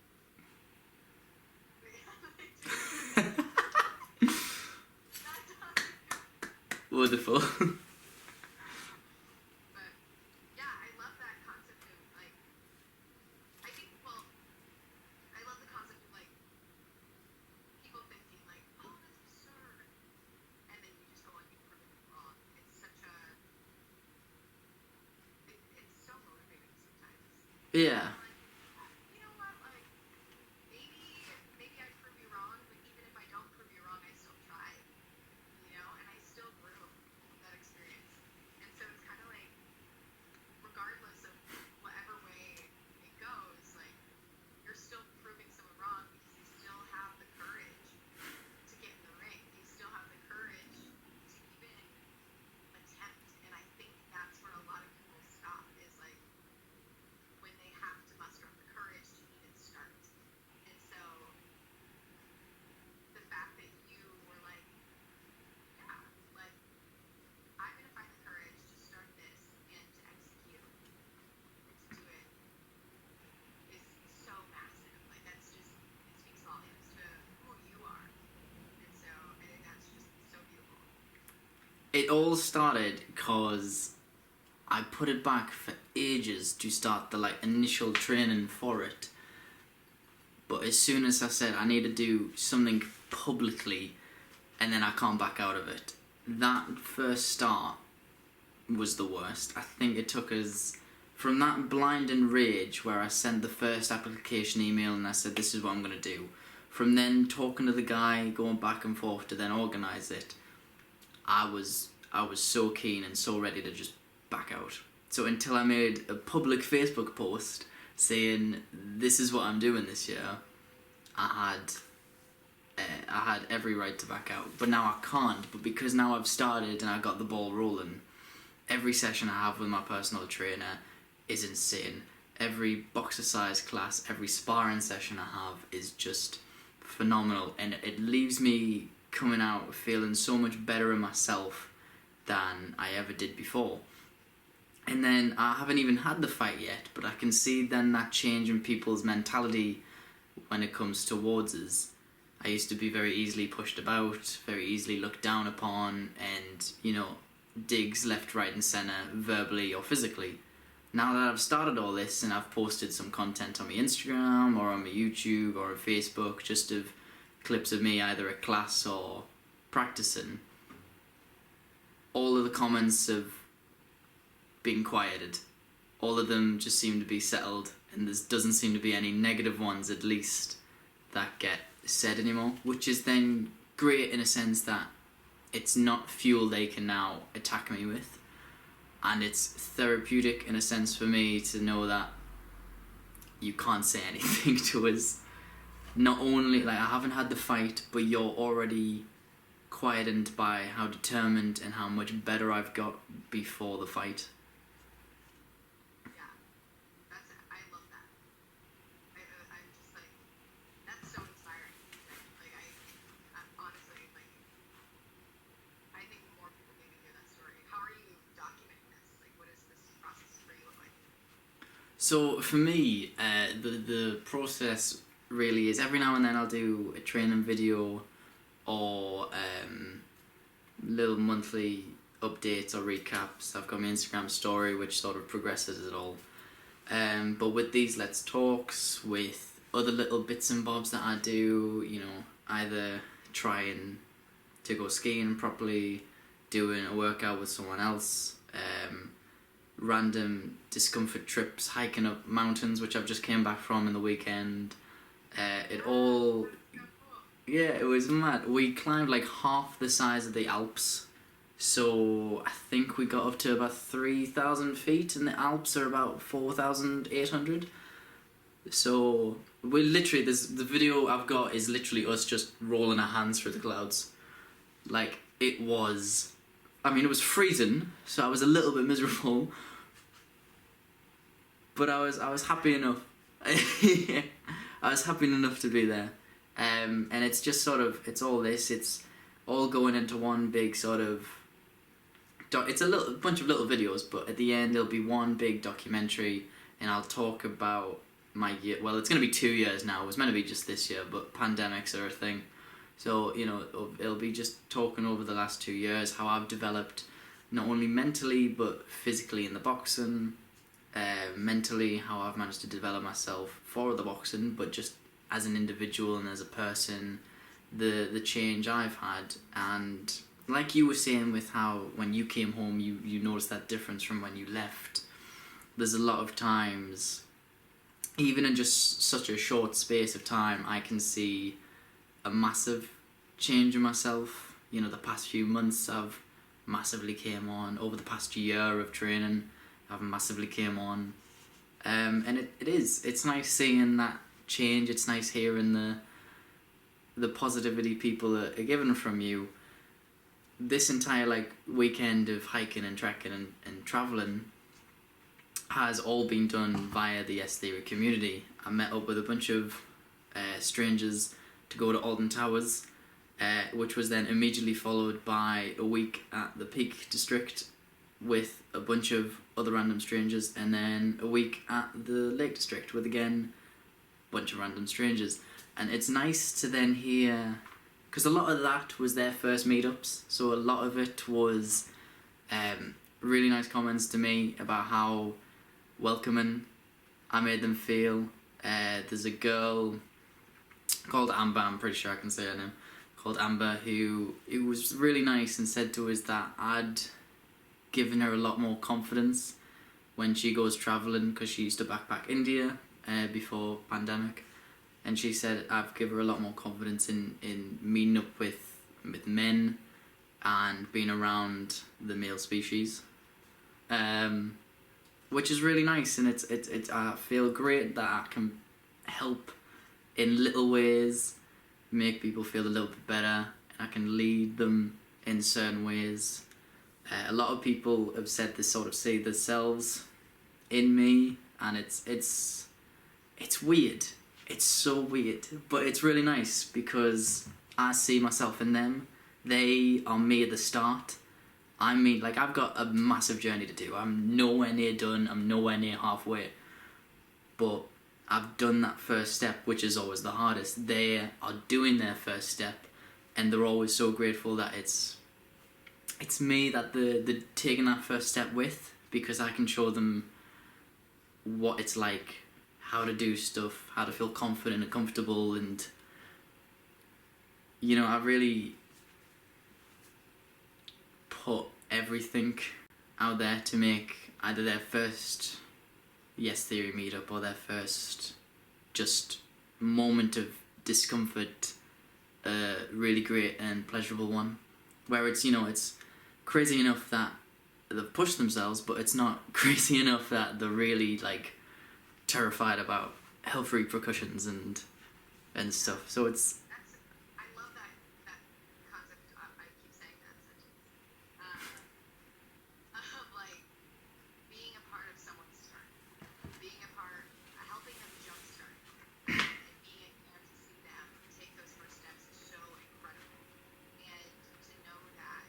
Wonderful. But yeah, I love that concept of like. I think I love the concept of like people thinking like, oh, that's absurd, and then you just go and you prove it wrong. It's such a. It's so motivating sometimes. Yeah. You know what? Like, maybe I prove you wrong, but even if I don't prove you wrong, I still tried. You know, and I still grew from that experience. And so it's kind of like, regardless of whatever way it goes, like, you're still proving someone wrong because you still have the courage to get in the ring. You still have the courage to even attempt. And I think that's where a lot of people stop, is like when they have to muster up the courage to even start. And so the fact that you were like, yeah, like, I'm gonna find the courage to start this and to execute and to do it is so massive. Like, that's just, it speaks volumes to who you are. And so I think that's just so beautiful. It all started because I put it back for ages to start the initial training for it. But as soon as I said I need to do something publicly, and then I can't back out of it, that first start was the worst. I think it took us from that blinding rage where I sent the first application email and I said this is what I'm going to do, from then talking to the guy, going back and forth to then organise it, I was so keen and so ready to just back out. So until I made a public Facebook post saying this is what I'm doing this year, I had every right to back out. But now I can't. But because now I've started and I got the ball rolling, every session I have with my personal trainer is insane. Every boxercise class, every sparring session I have is just phenomenal, and it leaves me coming out feeling so much better in myself than I ever did before. And then I haven't even had the fight yet, but I can see then that change in people's mentality when it comes towards us. I used to be very easily pushed about, very easily looked down upon, and, you know, digs left, right and centre, verbally or physically. Now that I've started all this and I've posted some content on my Instagram or on my YouTube or on Facebook, just of clips of me either at class or practicing, all of the comments have been quieted. All of them just seem to be settled, and there doesn't seem to be any negative ones, at least, that get said anymore, which is then great in a sense that it's not fuel they can now attack me with. And it's therapeutic in a sense for me to know that you can't say anything to us. Not only, like, I haven't had the fight, but you're already quietened by how determined and how much better I've got before the fight. Yeah, I love that. I'm just like, that's so inspiring. Like, I honestly, like, I think more people need to hear that story. How are you documenting this? Like, what does this process for you look like? So for me, the process really is every now and then I'll do a training video or little monthly updates or recaps. I've got my Instagram story which sort of progresses it all. But with these Let's Talks, with other little bits and bobs that I do, you know, either trying to go skiing properly, doing a workout with someone else, random discomfort trips, hiking up mountains, which I've just came back from in the weekend. It all, yeah, it was mad. We climbed like half the size of the Alps. So I think we got up to about 3,000 feet, and the Alps are about 4,800. So we literally, the video I've got is literally us just rolling our hands through the clouds. Like, it was, I mean, it was freezing, so I was a little bit miserable, but I was happy enough. I was happy enough to be there. And it's just sort of, it's all this, it's all going into one big sort of, it's a bunch of little videos, but at the end there'll be one big documentary, and I'll talk about my year. Well, it's going to be 2 years now. It was meant to be just this year, but pandemics are a thing. So, you know, it'll be just talking over the last 2 years, how I've developed not only mentally, but physically in the boxing, mentally, how I've managed to develop myself for the boxing, but just as an individual and as a person, the change I've had. And like you were saying with how when you came home, you noticed that difference from when you left. There's a lot of times, even in just such a short space of time, I can see a massive change in myself. You know, the past few months I've massively came on. Over the past year of training, I've massively came on. And it's nice seeing that change. It's nice hearing the positivity people are giving from you. This entire like weekend of hiking and trekking and travelling has all been done via the S Theory community. I met up with a bunch of strangers to go to Alton Towers, which was then immediately followed by a week at the Peak District with a bunch of other random strangers, and then a week at the Lake District with again a bunch of random strangers. And it's nice to then hear, because a lot of that was their first meetups, so a lot of it was really nice comments to me about how welcoming I made them feel. There's a girl called Amber, I'm pretty sure I can say her name, called Amber, who it was really nice and said to us that I'd given her a lot more confidence when she goes travelling, because she used to backpack India before pandemic, and she said I've given her a lot more confidence in meeting up with men and being around the male species, which is really nice. And it's I feel great that I can help in little ways, make people feel a little bit better, and I can lead them in certain ways A lot of people have said they sort of see themselves in me, and it's weird. It's so weird, but it's really nice because I see myself in them. They are me at the start. I mean, like, I've got a massive journey to do. I'm nowhere near done. I'm nowhere near halfway. But I've done that first step, which is always the hardest. They are doing their first step, and they're always so grateful that it's me that they're taking that first step with, because I can show them what it's like, how to do stuff, how to feel confident and comfortable, and you know, I really put everything out there to make either their first Yes Theory meetup or their first just moment of discomfort a really great and pleasurable one, where it's, you know, it's crazy enough that they've pushed themselves, but it's not crazy enough that they're really like terrified about health repercussions and stuff. So it's I love that concept. I keep saying that sentence. Of like being a part of someone's start, being a part, helping them jumpstart, and being there to see them take those first steps is so incredible. And to know that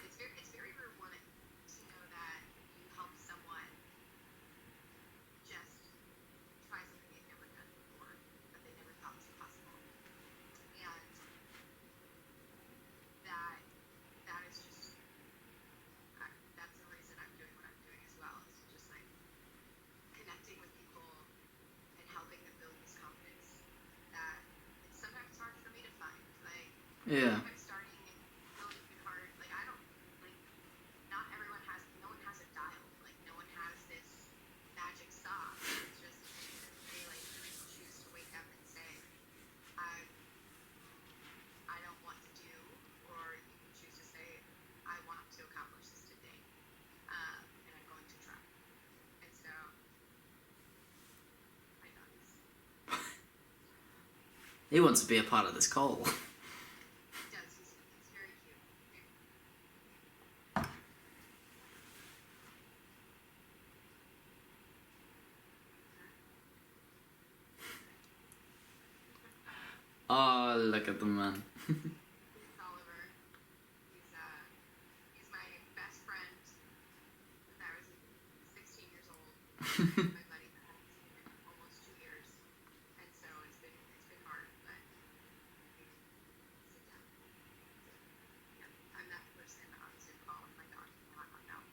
it's very rewarding to know that you help someone just try something they've never done before, that they never thought was possible. And that is just that's the reason I'm doing what I'm doing as well. Is just like connecting with people and helping them build this confidence that it's sometimes hard for me to find. Like yeah. I'm starting and really hard. Like I don't like not everyone has no one has a dial. Like no one has this magic sauce. It's just they like choose to wake up and say, I don't want to do, or you can choose to say, I want to accomplish this today, and I'm going to try. And so, I know He wants to be a part of this call. he does. He's very cute. Oh, look at the man. He's Oliver. He's my best friend since I was 16 years old. My buddy that I haven't seen in almost 2 years, and so it's been hard, but we sit down. Yeah, I'm that person on Zoom call with my dog not hung out.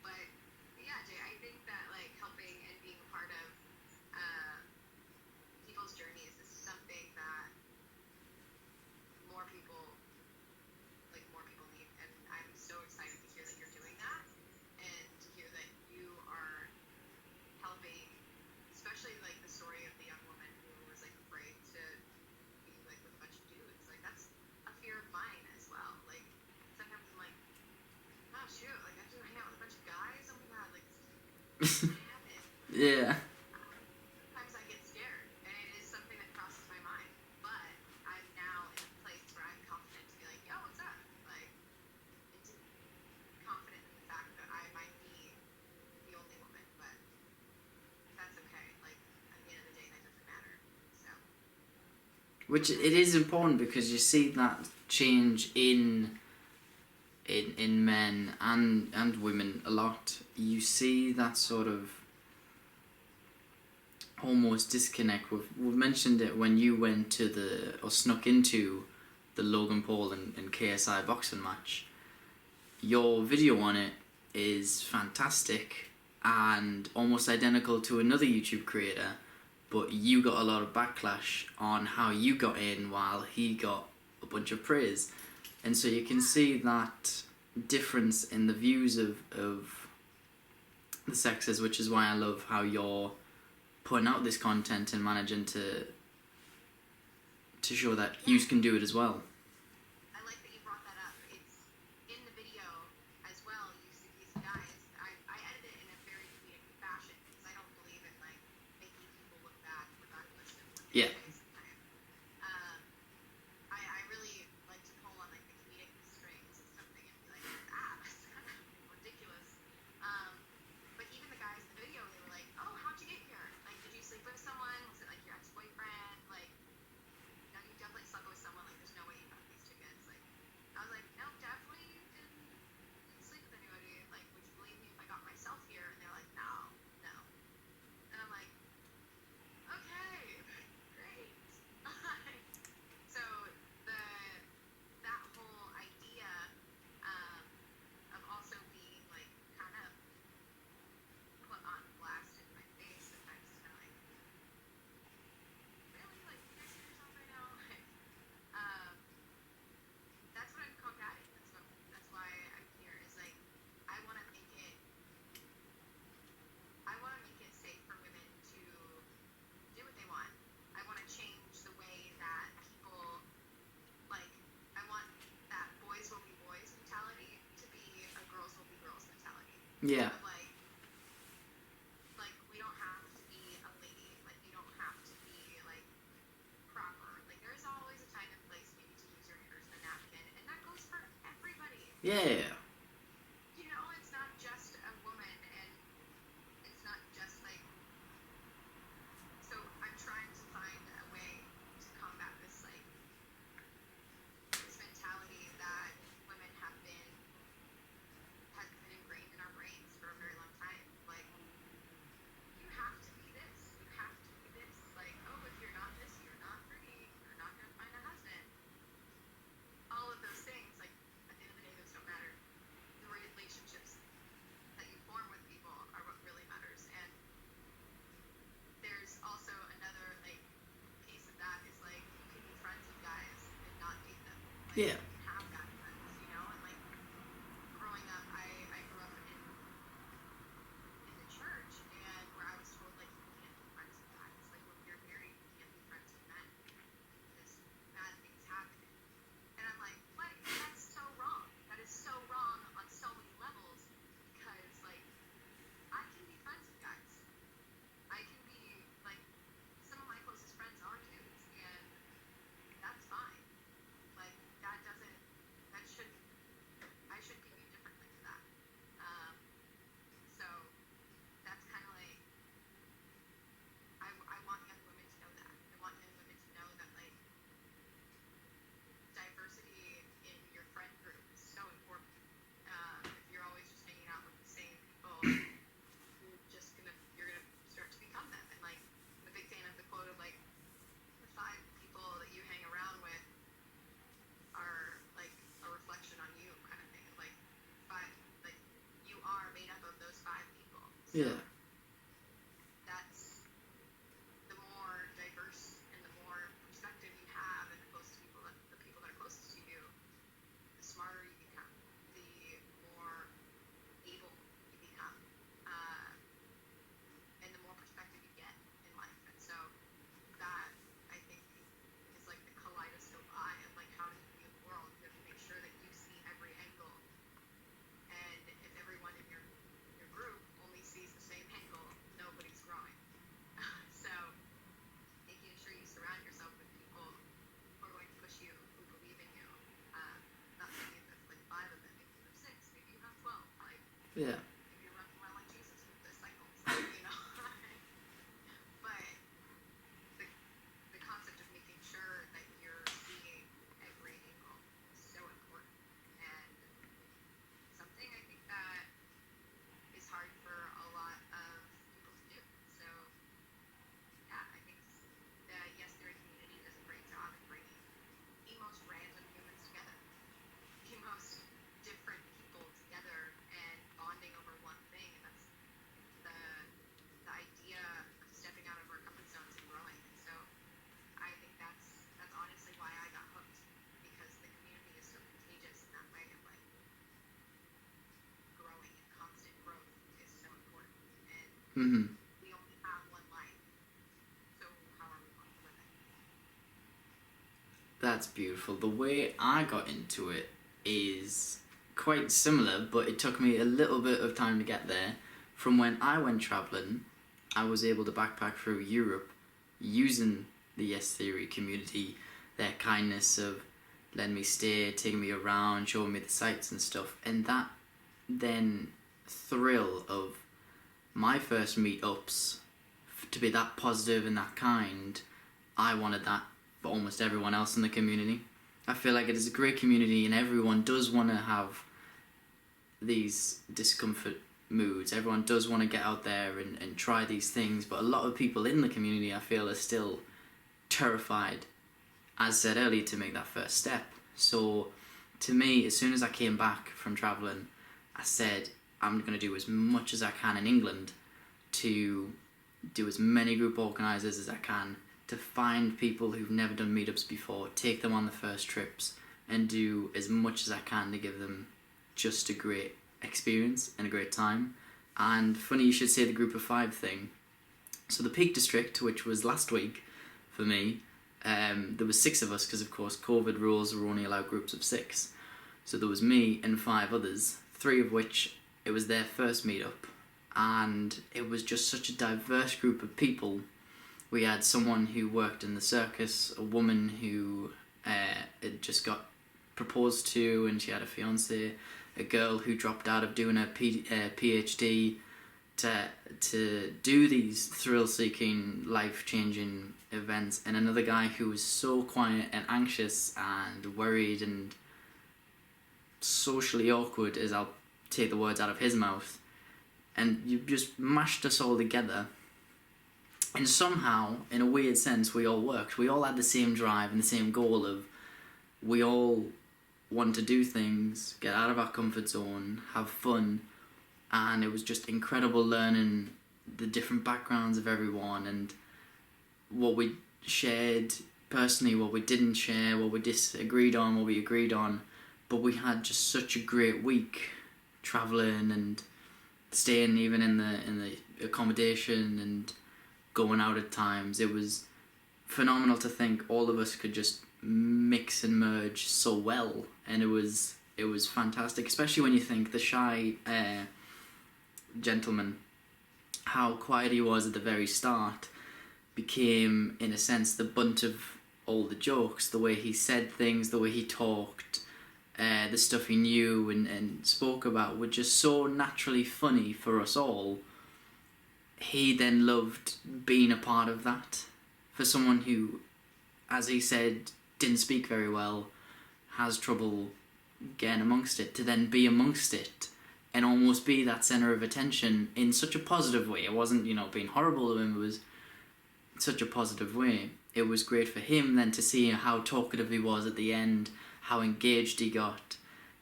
But yeah, Jay, I think that like helping and being a part of people's journeys is something that more people need, and I'm so excited to hear that you're doing that, and to hear that you are helping, especially like the story of the young woman who was like afraid to be like with a bunch of dudes. Like that's a fear of mine as well. Like sometimes I'm like, oh shoot, like I have to hang out with a bunch of guys. Oh my god, like this is gonna happen. Yeah. Sometimes I get scared, and it is something that crosses my mind. But I'm now in a place where I'm confident to be like, yo, what's up? Like, it's confident in the fact that I might be the only woman, but that's okay. Like, at the end of the day, that doesn't matter. So, Which it is important because you see that change in men and women a lot. You see that sort of almost disconnect. We've mentioned it when you went to or snuck into the Logan Paul and KSI boxing match. Your video on it is fantastic and almost identical to another YouTube creator, but you got a lot of backlash on how you got in while he got a bunch of praise. And so you can see that difference in the views of the sexes, which is why I love how you're putting out this content and managing to show that you can do it as well. I like that you brought that up. It's in the video as well. You see these guys. I edit it in a very comedic fashion because I don't believe in like making people look bad regardless of what they Yeah. say sometimes. I Yeah. Like we don't have to be a lady. Like you don't have to be like proper. Like there's always a time and place maybe to use your hair as a napkin, and that goes for everybody. Yeah. You know, it's not just a woman, and it's not just like. So I'm trying to find a way to combat this like this mentality that women has been ingrained in our brains for a very long time. Like you have to be this, you have to be this. Like, oh, if you're not this, you're not pretty, you're not gonna find a husband. All of those things, like at the end of the day, those don't matter. The relationships that you form with people are what really matters. And there's also another like piece of that is like you can be friends with guys and not date them. Like, Yeah. you can have guy friends, you know, and like growing up, I grew up in the church, and where I was told like you can't be friends with guys. Like when you're married, you can't be friends with men because bad things happen. And I'm like, what? That's so wrong. That is so wrong on so many levels because like I can be friends with guys. I can be like some of my closest friends are dudes, and that's fine. Like that doesn't that should I should be viewed differently for that. So that's kind of like I want young women to know that. I want young women to know that like diversity in your friend group is so important. If you're always just hanging out with the same people, you're gonna start to become them. And like I'm a big fan of the quote of like the 5 people that you hang around with are like a reflection on you kind of thing. Like 5 like you are made up of those 5 people. So Yeah. that's the more diverse and the more perspective you have and the people that are closest to you, the smarter you become, the more able you become, and the more perspective you get in life. And so that I think is like the kaleidoscope eye of like how do you view the world. You have to make sure that you see every angle, and if everyone in your group only sees the same angle, nobody's growing. So making sure you surround yourself with people who are going to push you, who believe in you. Not saying if there's like 5 of them, maybe you have 6, maybe you have 12. Like Yeah. maybe you're running around like Jesus with disciples, you know. But the concept of making sure that you're seeing every angle is so important, and something I think that is hard for a lot of people to do. So yeah, I think the Yes Theory community does a great job in bringing the most random humans together, the most different people together, and bonding over one thing. And that's the idea of stepping out of our comfort zones and growing. And so I think that's honestly why I got hooked, because the community is so contagious in that way of like growing, and constant growth is so important. And Mm-hmm. we only have one life, so how are we going to live it? That's beautiful. The way I got into it is quite similar, but it took me a little bit of time to get there. From when I went travelling, I was able to backpack through Europe using the Yes Theory community, their kindness of letting me stay, taking me around, showing me the sights and stuff. And that then thrill of my first meetups, to be that positive and that kind, I wanted that for almost everyone else in the community. I feel like it is a great community and everyone does want to have these discomfort moods. Everyone does want to get out there and try these things, but a lot of people in the community, I feel, are still terrified, as said earlier, to make that first step. So to me, as soon as I came back from travelling, I said I'm going to do as much as I can in England to do as many group organisers as I can, to find people who've never done meetups before, take them on the first trips, and do as much as I can to give them just a great experience and a great time. And funny you should say the group of 5 thing. So the Peak District, which was last week for me, there was 6 of us because of course COVID rules were only allowed groups of 6. So there was me and 5 others, 3 of which It was their first meetup, and it was just such a diverse group of people. We had someone who worked in the circus, a woman who had just got proposed to and she had a fiance, a girl who dropped out of doing her PhD to do these thrill-seeking, life-changing events, and another guy who was so quiet and anxious and worried and socially awkward, as I'll take the words out of his mouth. And you just mashed us all together, and somehow, in a weird sense, we all worked. We all had the same drive and the same goal of, we all want to do things, get out of our comfort zone, have fun, and it was just incredible learning the different backgrounds of everyone and what we shared personally, what we didn't share, what we disagreed on, what we agreed on. But we had just such a great week travelling and staying even in the accommodation and going out at times. It was phenomenal to think all of us could just mix and merge so well, and it was fantastic, especially when you think the shy gentleman, how quiet he was at the very start, became in a sense the butt of all the jokes. The way he said things, the way he talked, the stuff he knew and spoke about were just so naturally funny for us all. He then loved being a part of that. For someone who, as he said, didn't speak very well, has trouble getting amongst it, to then be amongst it and almost be that centre of attention in such a positive way. It wasn't, being horrible to him, it was such a positive way. It was great for him then to see how talkative he was at the end, how engaged he got,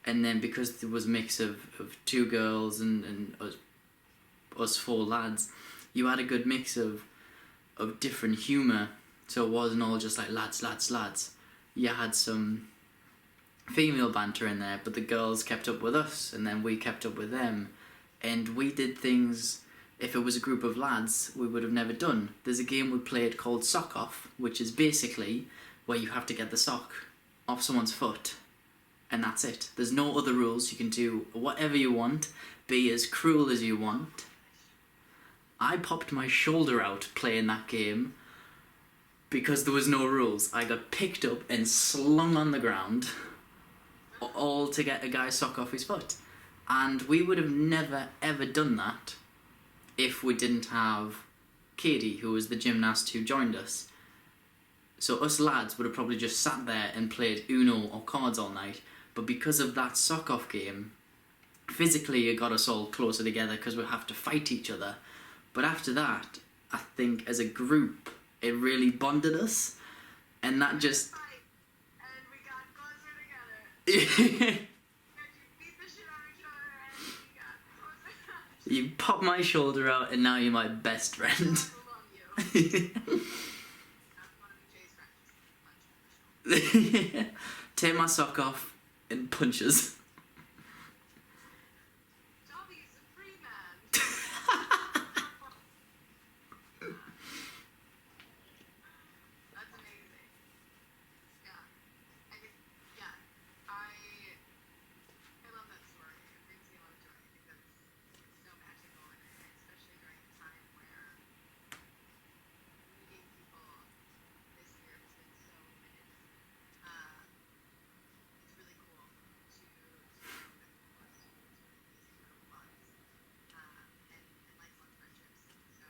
and then because there was a mix of two girls and us four lads, you had a good mix of different humour, so it wasn't all just like lads. You had some female banter in there, but the girls kept up with us, and then we kept up with them, and we did things, if it was a group of lads, we would have never done. There's a game we played called Sock Off, which is basically where you have to get the sock off someone's foot, and that's it. There's no other rules. You can do whatever you want, be as cruel as you want. I popped my shoulder out playing that game because there was no rules. I got picked up and slung on the ground, all to get a guy's sock off his foot. And we would have never ever done that if we didn't have Katie, who was the gymnast who joined us. So us lads would have probably just sat there and played Uno or cards all night, but because of that sock off game, physically it got us all closer together because we have to fight each other. But after that, I think as a group, it really bonded us, and that just... And we got closer together. You beat the shit out of each other and we got closer. You pop my shoulder out and now you're my best friend. I love you. One of Jay's friends. Take my sock off and punches. Dobby is a free man. That's amazing. Yeah. I think, yeah. I love that story. It brings me a lot of joy. I think that's it's so magical, and especially during a time where meeting people this year has been so limited. It's really cool to know that people are still doing these incredible bonds and lifelong friendships. So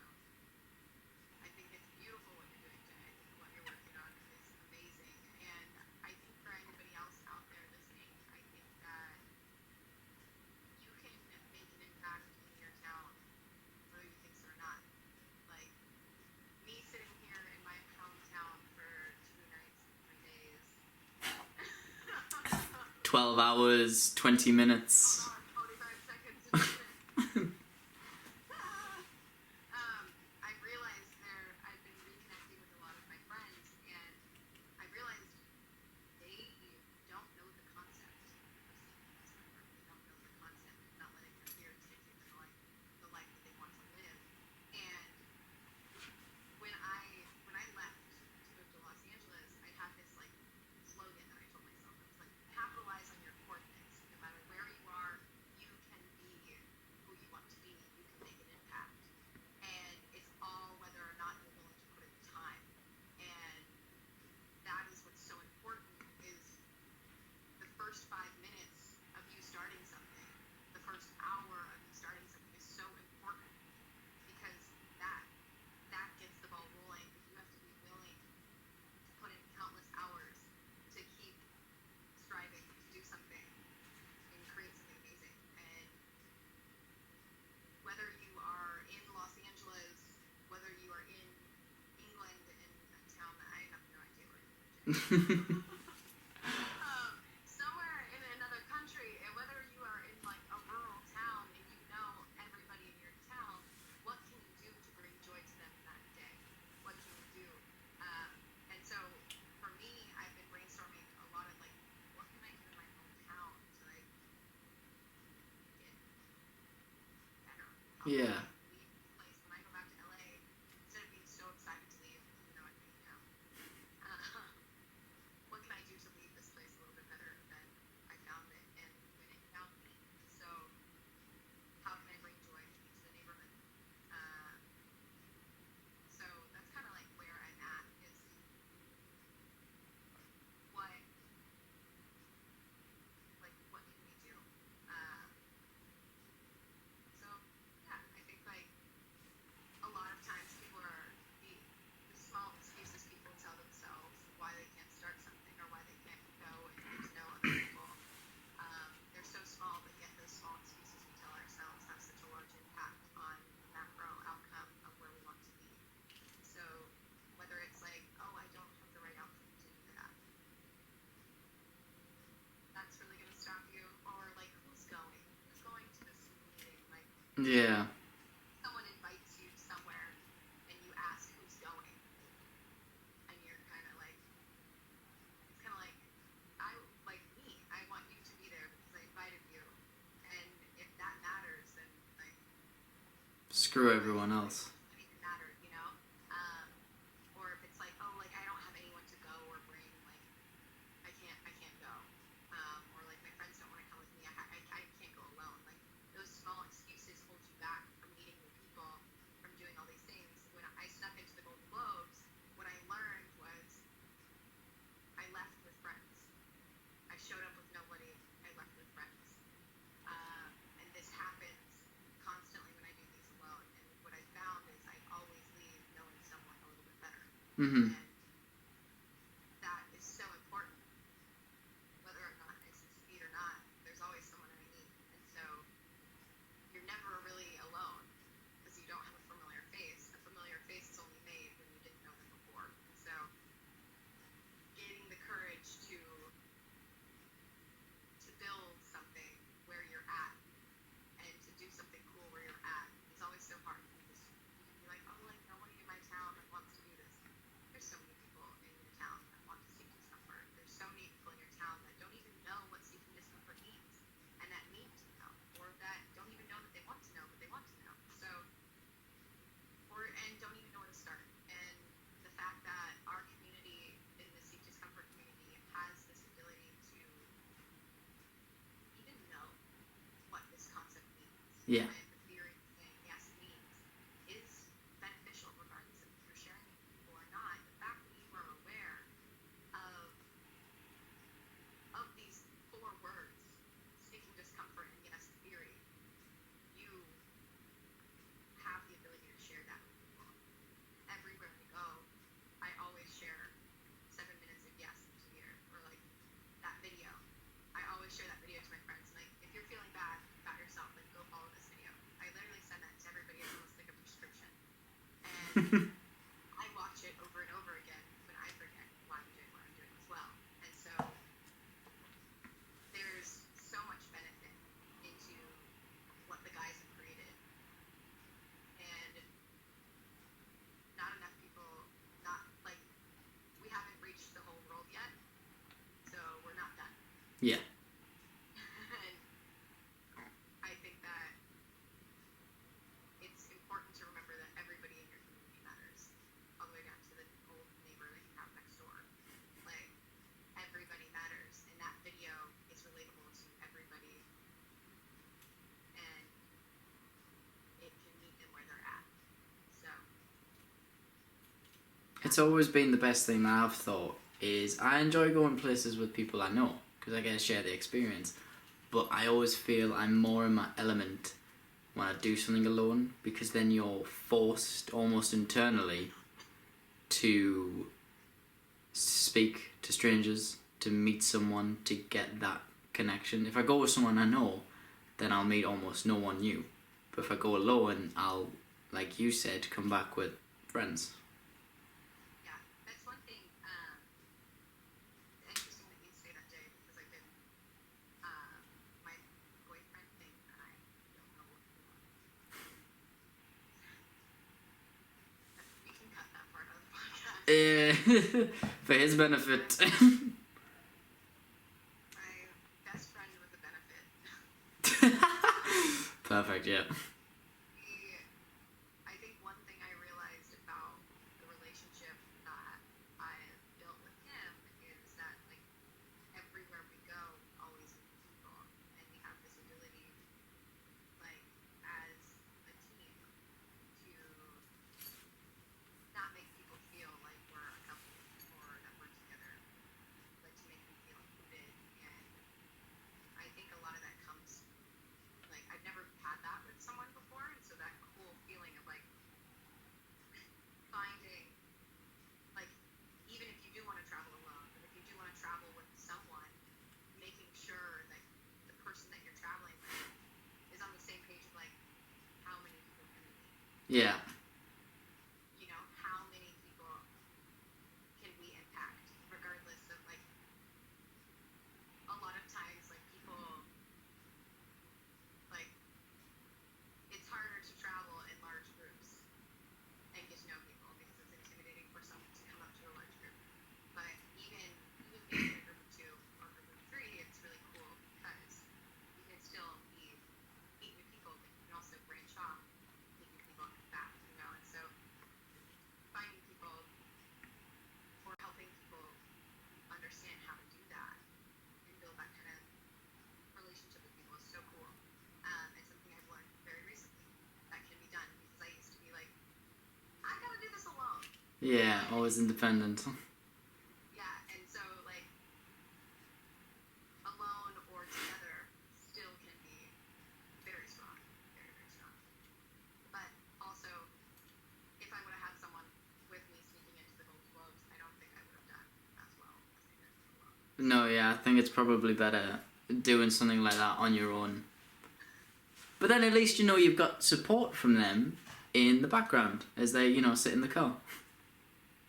I think it's beautiful what you're doing, Jay. I think what you're working on is amazing. And I think for anybody else out there listening, I think that you can make an impact in your town, whether you think so or not. Like me sitting here in my hometown for 2 nights and 3 days. 12 hours, 20 minutes. 45 seconds. I realized I've been reconnecting with a lot of my friends, and I realized they don't know the concept of seeking discomfort. They don't know the concept of not letting their fears dictate the life that they want to live. And when I left to move to Los Angeles, I had this like slogan that I told myself. It was like, capitalize on your coordinates. No matter where you are, somewhere in another country, and whether you are in like a rural town and you know everybody in your town, what can you do to bring joy to them that day? What can you do? And so for me, I've been brainstorming a lot of like, what can I do in my hometown to like get better? How can Yeah. I leave this place when I go back to LA instead of being so excited to leave, even though I hate it now? What can I do to leave this place a little bit better than I found it and when it found me? So how can I bring joy into the neighborhood? So that's kind of like where I'm at is what what can we do? So yeah, I think like a lot of times people are the small excuses people tell themselves why they can't start something or why they can't go and get to know other people. They're so small, but yet those small excuses we tell ourselves have such a large impact on the macro outcome of where we want to be. So whether it's like, oh, I don't have the right outfit to do that, that's really gonna stop you. Or like, who's going? Who's going to this meeting? Like, Yeah. someone invites you somewhere and you ask who's going, and you're kind of like, it's kind of like, I like me. I want you to be there because I invited you, and if that matters, then like Screw everyone else. doesn't even matter, you know. Or if it's like, oh, like I don't have anyone to go or bring, like I can't go. Or like my friends don't want to come with me. I can't go alone. Like those small excuses hold you back from meeting new people, from doing all these things. When I snuck into the Golden Globes, what I learned was I left with friends. I showed up with nobody. I left with friends. And this happens constantly when I do things alone. And what I found is I always leave knowing someone a little bit better. Mm-hmm. And that is so important. Whether or not I succeed or not, there's always someone I meet. And so you're never really alone because you don't have a familiar face. A familiar face is only made when you didn't know them before. And so gaining the courage to build something where you're at and to do something cool where you're at is always so hard because you can be like, oh, like nobody in my town that wants to do this. There's so many people in your town that want to seek discomfort. There's so many people in your town that don't even know what seeking discomfort means and that need to know, or that don't even know that they want to know, but they want to know. So, and don't even know where to start. And the fact that our community in the seek discomfort community has this ability to even know what this concept means. Yeah. What the theory saying yes means is beneficial regardless of if you're sharing it with people or not. The fact that you are aware of these 4 words, seeking discomfort and yes theory, you have the ability to share that with people. Everywhere I go, I always share 7 minutes of yes each year, or like that video. I always share that video to my friends. Like, if you're feeling bad about yourself, like go follow this video. I literally send that to everybody as almost like a prescription. And I watch it over and over again when I forget why I'm doing what I'm doing as well. And so there's so much benefit into what the guys have created. And not enough people, not like, we haven't reached the whole world yet, so we're not done. Yeah. And I think that it's important to remember that everybody in your community matters, all the way down to the old neighbor that you have next door. Like, everybody matters, and that video is relatable to everybody, and it can meet them where they're at. So It's always been the best thing that I've thought is I enjoy going places with people I know because I get to share the experience. But I always feel I'm more in my element when I do something alone because then you're forced almost internally to speak to strangers, to meet someone, to get that connection. If I go with someone I know, then I'll meet almost no one new. But if I go alone, I'll, like you said, come back with friends. yeah, that's one thing. For his benefit. My best friend with a benefit. Perfect, yeah. I think one thing I realized about the relationship that I built with him is that like everywhere we go, always meet people, and we have this ability, like as a team, to not make people feel like we're a couple or that we're together, but to make them feel included. And I think a lot of that comes, like I've never had that with someone before, and so that cool feeling of like finding, like even if you do want to travel alone, but if you do want to travel with someone, making sure that the person that you're traveling with is on the same page of like how many people can we meet, Yeah. you know, how many people can we impact, regardless of like a lot of times like people like it's harder to travel in large groups and get to know people because it's intimidating for someone to come up to a large group. But even being in a group of 2 or a group of 3, it's really cool because you can still meet new people, but you can also branch off, meet new people and come back, you know. And so finding people or helping people understand how to do that and build that kind of relationship with people is so cool. It's something I've learned very recently that can be done because I used to be like, I gotta do this alone. Yeah, always independent. Yeah, and so like alone or together still can be very strong, very, very strong. But also, if I would have had someone with me sneaking into the Golden Globes, I don't think I would have done as well as I did alone. No, yeah, I think it's probably better doing something like that on your own. But then at least you know you've got support from them in the background as they, sit in the car.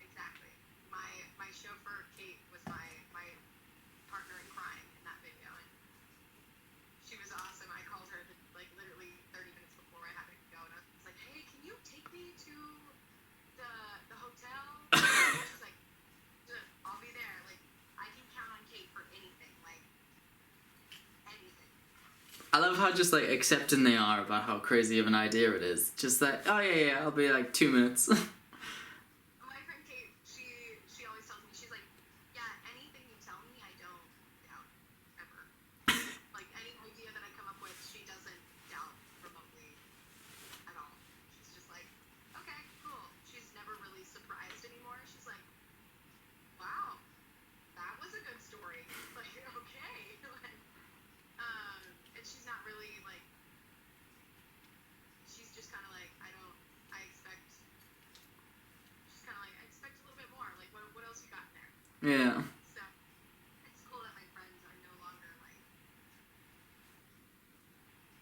Exactly. My chauffeur Kate was my partner in crime in that video, and she was awesome. I called her like literally 30 minutes before I had to go, and I was like, "Hey, can you take me to the hotel?" She's like, "I'll be there. Like, I can count on Kate for anything, like anything." I love how just like accepting they are about how crazy of an idea it is. Just like, oh yeah, I'll be like 2 minutes. My friend Kate, she always tells me, she's like, "Yeah, anything you tell me, I don't doubt ever. Like any idea that I come up with, she doesn't doubt remotely at all. She's just like, okay, cool." She's never really surprised anymore. She's like, "Wow, that was a good story." Like, okay, like, and she's not really like, she's just kind of like, I expect. She's kind of like, I expect a little bit more. Like, what else you got in there? Yeah. So it's cool that my friends are no longer like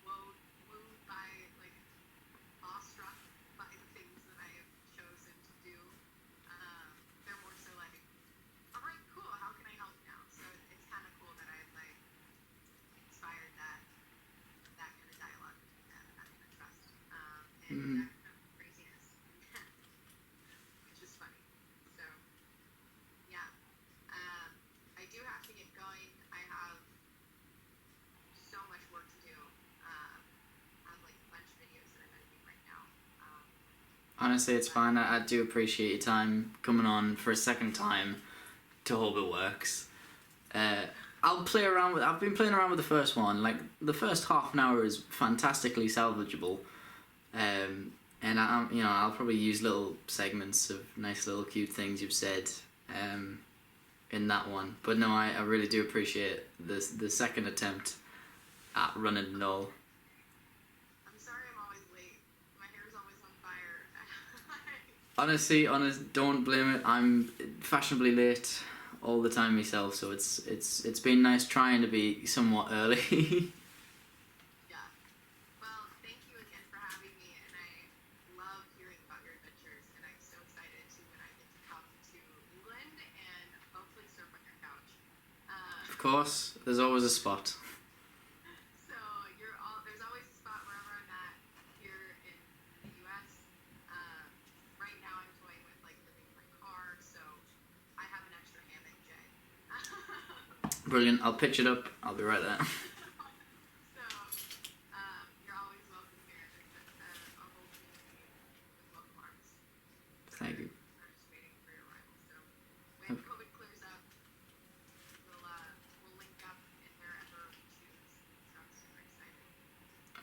wooed by like awestruck by the things that I have chosen to do. They're more so like, all right, cool. How can I help now? So it's kind of cool that I've like inspired that kind of dialogue between them and that kind of trust and that kind of craziness, which is funny. So yeah, I do have to get going. I have so much work to do. I have like a bunch of videos that I'm editing right now. Honestly, it's fine. I do appreciate your time coming on for a second time to Hope It Works. I've been playing around with the first one. Like, the first half an hour is fantastically salvageable. And I'll probably use little segments of nice little cute things you've said in that one. But no, I really do appreciate the second attempt at running it all. I'm sorry I'm always late. My hair is always on fire. Honestly, don't blame it. I'm fashionably late all the time myself, so it's been nice trying to be somewhat early. Yeah. Well, thank you again for having me, and I love hearing about your adventures, and I'm so excited to when I get to come to England and hopefully surf on your couch. Of course, there's always a spot. So there's always a spot wherever I'm at here in the U.S. Right now I'm toying with like living in my car, so Brilliant. I'll pitch it up. I'll be right there. So, you're always welcome here. There's a whole community with welcome arms. Thank you. We're just waiting for your arrival. So, when COVID clears up, we'll link up in wherever we choose. So I'm super excited.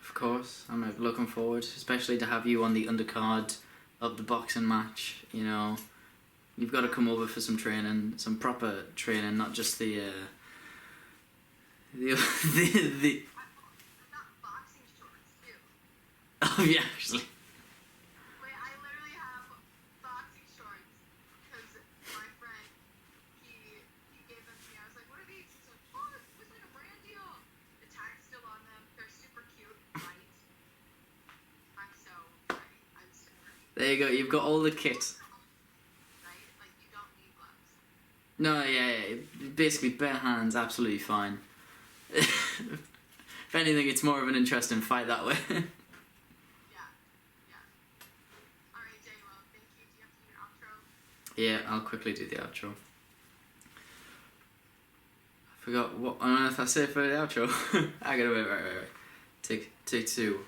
Of course. I'm looking forward, especially to have you on the undercard of the boxing match. You know, you've got to come over for some training, some proper training, not just the I've got boxing shorts too. Oh yeah, actually. Wait, I literally have boxing shorts because my friend, he gave them to me. I was like, what are these? He's like, oh, it was like a brand deal. The tag's still on them. They're super cute, right? I'm so ready. I'm so ready. There you go. You've got all the kit. Right? Like, you don't need gloves. No, yeah. Basically, bare hands, absolutely fine. If anything, it's more of an interesting fight that way. Yeah. Alright, Jay, well, thank you. Do you have to do your outro? Yeah, I'll quickly do the outro. I forgot what on earth I said for the outro. I gotta wait. Take two.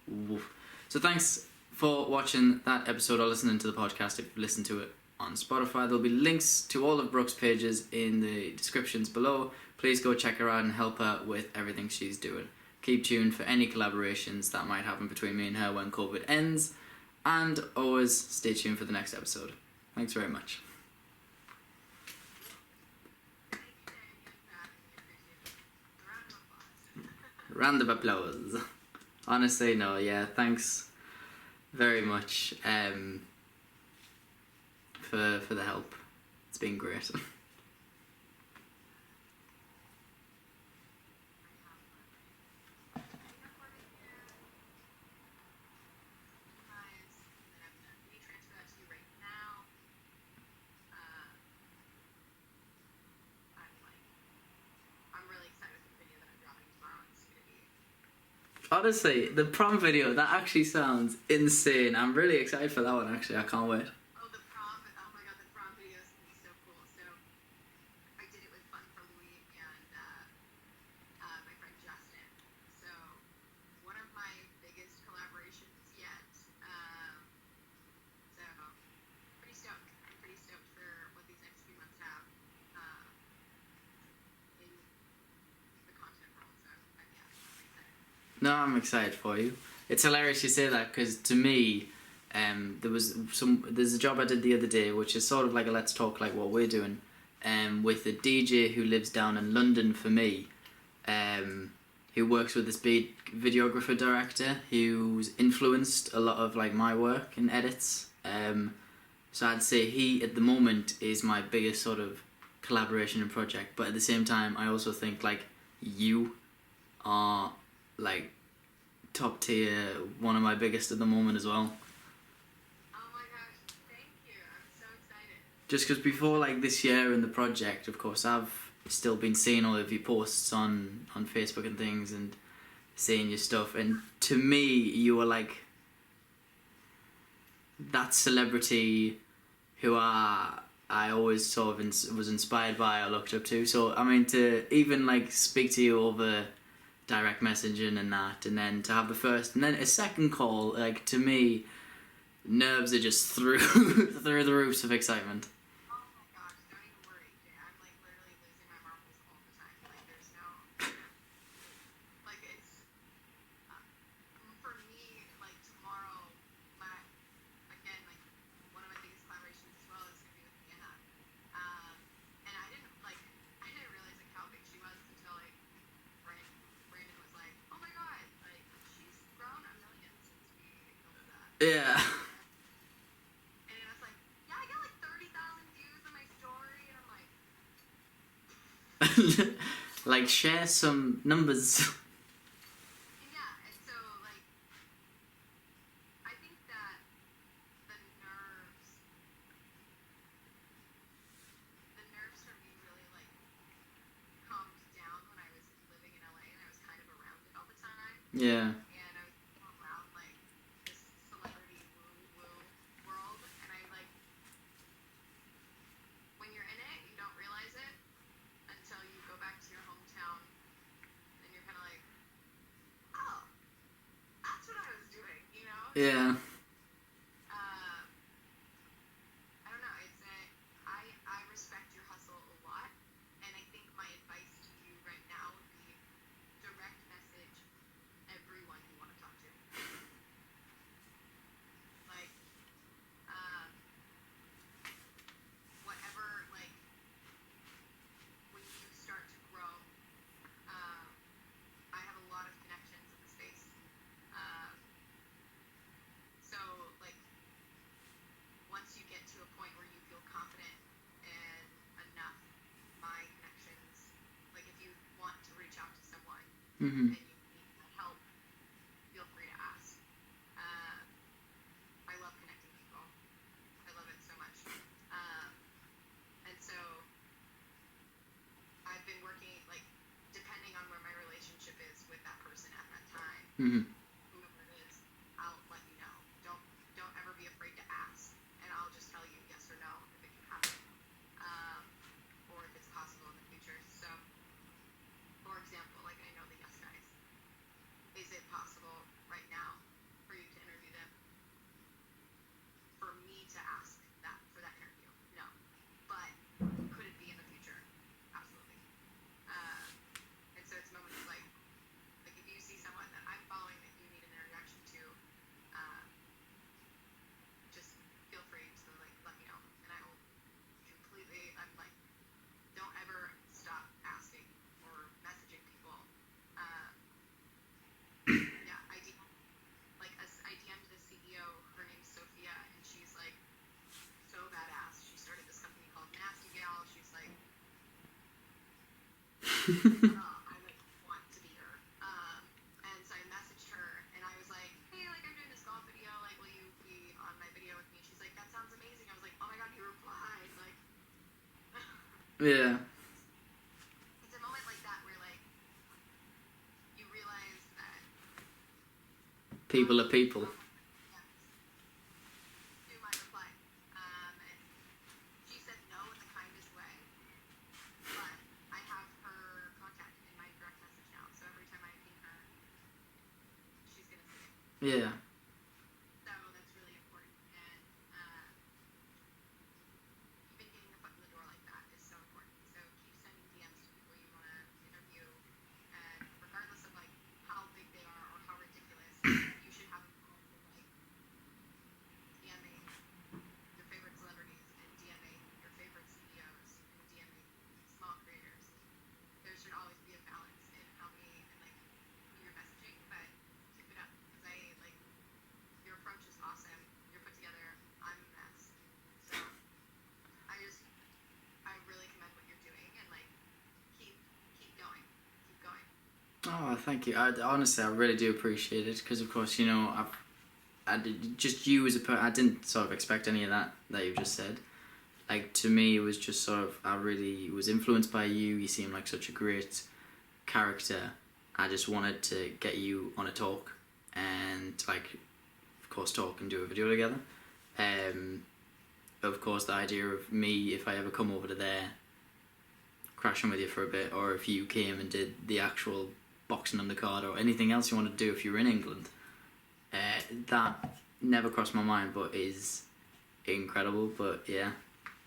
Woof. So thanks for watching that episode or listening to the podcast. If you've listened to it on Spotify, there'll be links to all of Brooke's pages in the descriptions below. Please go check her out and help her with everything she's doing. Keep tuned for any collaborations that might happen between me and her when COVID ends. And always stay tuned for the next episode. Thanks very much. Thank you, Jay, again for having me. Appreciate it. A round of applause. Round of applause. Honestly, no, yeah, thanks very much for the help. It's been great. Honestly, the prom video, that actually sounds insane. I'm really excited for that one, actually. I can't wait. Oh, the prom, oh my god, the prom video is going to be so cool. So, I did it with Fun for Louis and my friend Justin. So, one of my biggest collaborations yet. So, pretty stoked. I'm pretty stoked for what these next few months have in the content world. So, yeah, I'm excited. No, I'm excited for you. It's hilarious you say that because to me, there's a job I did the other day which is sort of like a let's talk like what we're doing, with a DJ who lives down in London for me, who works with this big videographer director who's influenced a lot of like my work and edits. So I'd say he at the moment is my biggest sort of collaboration and project, but at the same time I also think like you are like top tier, one of my biggest at the moment as well. Oh my gosh, thank you. I'm so excited. Just because before like this year in the project, of course, I've still been seeing all of your posts on Facebook and things and seeing your stuff, and to me you were like that celebrity who I always sort of was inspired by or looked up to. So I mean, to even like speak to you over direct messaging and that, and then to have the first and then a second call, like to me, nerves are just through through the roofs of excitement. Oh my gosh, don't even worry, Jay. I'm like literally losing my marbles all the time. Like there's no, like it's, for me, like tomorrow, again, like one of my biggest collaborations as well is going to be with Vienna. And I didn't realize like how big she was until like Brandon was like, oh my god, like she's grown a million since we filmed that. Yeah. And I was like, yeah, I got like 30,000 views on my story, and I'm like, Like share some numbers. and yeah, and so like, I think that the nerves for me really like calmed down when I was living in LA and I was kind of around it all the time. Yeah. And I was around like this celebrity woo world, and I like, when you're in it, you don't realize it until you go back to your Yeah. I don't know. I respect your hustle a lot, and I think my advice to you right now would be direct message everyone you want to talk to. Like, um, whatever, like, when you start to grow, I have a lot of connections in the space. Um, so, like, once you get to a point where you feel confident and enough, my connections, like, if you want to reach out to someone Mm-hmm. and you need help, feel free to ask. I love connecting people. I love it so much. And so I've been working, like, depending on where my relationship is with that person at that time, Mm-hmm. whoever it is, I'll let you know. Don't ever be afraid to ask, and I'll just tell you yes or no if it can happen, or if it's possible in the future. So, for example, like, I know the Yes guys. Is it possible right now for you to interview them? For me to ask that for that interview? No. But could it be in the future? Absolutely. And so it's moments like if you see someone that I'm following that you need an introduction to, just feel free to, like, let me know, and I will completely. I'm like, don't ever stop asking or messaging people. Yeah, I DM'd the CEO. Her name's Sophia, and she's like so badass. She started this company called Nasty Gal. She's like, I like want to be her. And so I messaged her, and I was like, hey, like, I'm doing this golf video. Like, will you be on my video with me? She's like, that sounds amazing. I was like, oh my god, you replied. Like, Yeah. it's a moment like that where, like, you realize that People are people. yes, to my reply. And she said no in the kindest way, but I have her contact in my direct message now. So every time I ping her, she's gonna see it. Yeah. So that's really important. And even getting a foot in the door like that is so important. So keep sending DMs to people you want to interview, and regardless of, like, how big they are or how ridiculous, you should have a goal for, like, DMing your favorite celebrities and DMing your favorite CEOs and DMing small creators. There should always be a balance in how many and, like, who you're messaging, but keep it up, because your approach is awesome. You're put together. I'm a mess. So I really commend what you're doing, and, like, keep going. Keep going. Oh, thank you. Honestly, I really do appreciate it because, of course, you know, I did, just you as a person, I didn't sort of expect any of that you've just said. Like, to me, it was just sort of, I really was influenced by you. You seem like such a great character. I just wanted to get you on a talk and, like, of course, talk and do a video together. Of course, the idea of me, if I ever come over to there, crashing with you for a bit, or if you came and did the actual boxing on the card or anything else you want to do if you're in England, that never crossed my mind, but is incredible. But yeah,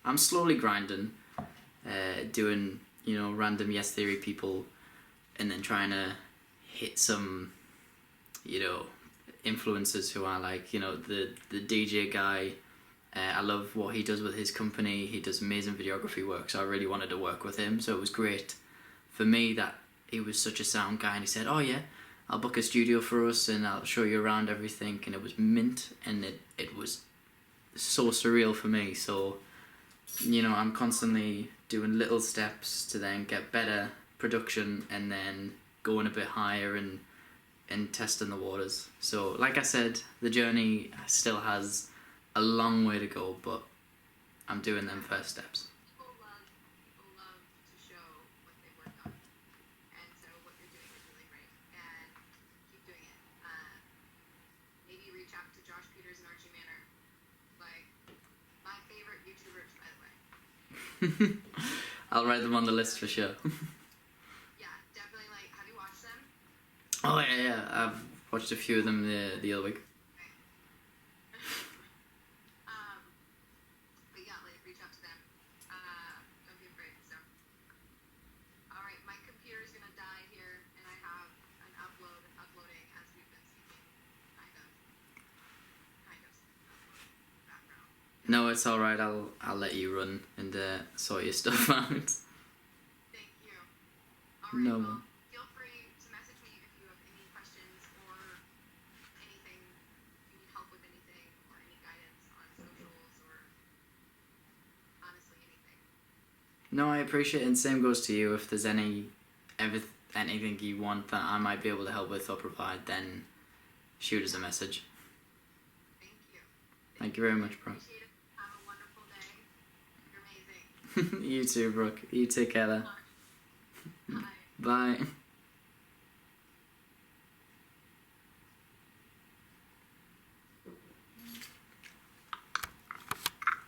I'm slowly grinding, doing, you know, random Yes Theory people, and then trying to hit some, you know, influencers who are like, you know, the DJ guy. I love what he does with his company. He does amazing videography work, so I really wanted to work with him. So it was great for me that he was such a sound guy, and he said, oh yeah, I'll book a studio for us and I'll show you around everything, and it was mint, and it was so surreal for me. So, you know, I'm constantly doing little steps to then get better production and then going a bit higher and testing the waters. So like I said, the journey still has a long way to go, but I'm doing them first steps. People love to show what they worked on, and so what you're doing is really great, and keep doing it. Maybe reach out to Josh Peters and Archie Manor, like, my favorite YouTubers, by the way. I'll write them on the list for sure. Yeah, definitely. Like, have you watched them? Oh yeah, I've watched a few of them the other week. Okay. No, it's all right. I'll let you run and sort your stuff out. Thank you. All right, No. well, feel free to message me if you have any questions or anything, if you need help with anything or any guidance on socials or honestly anything. No, I appreciate it, and same goes to you. If there's anything you want that I might be able to help with or provide, then shoot us a message. Thank you. Thank you very much, bro. Appreciate it. Have a wonderful day. You're amazing. You too, Brooke. You take care there. Bye. Bye.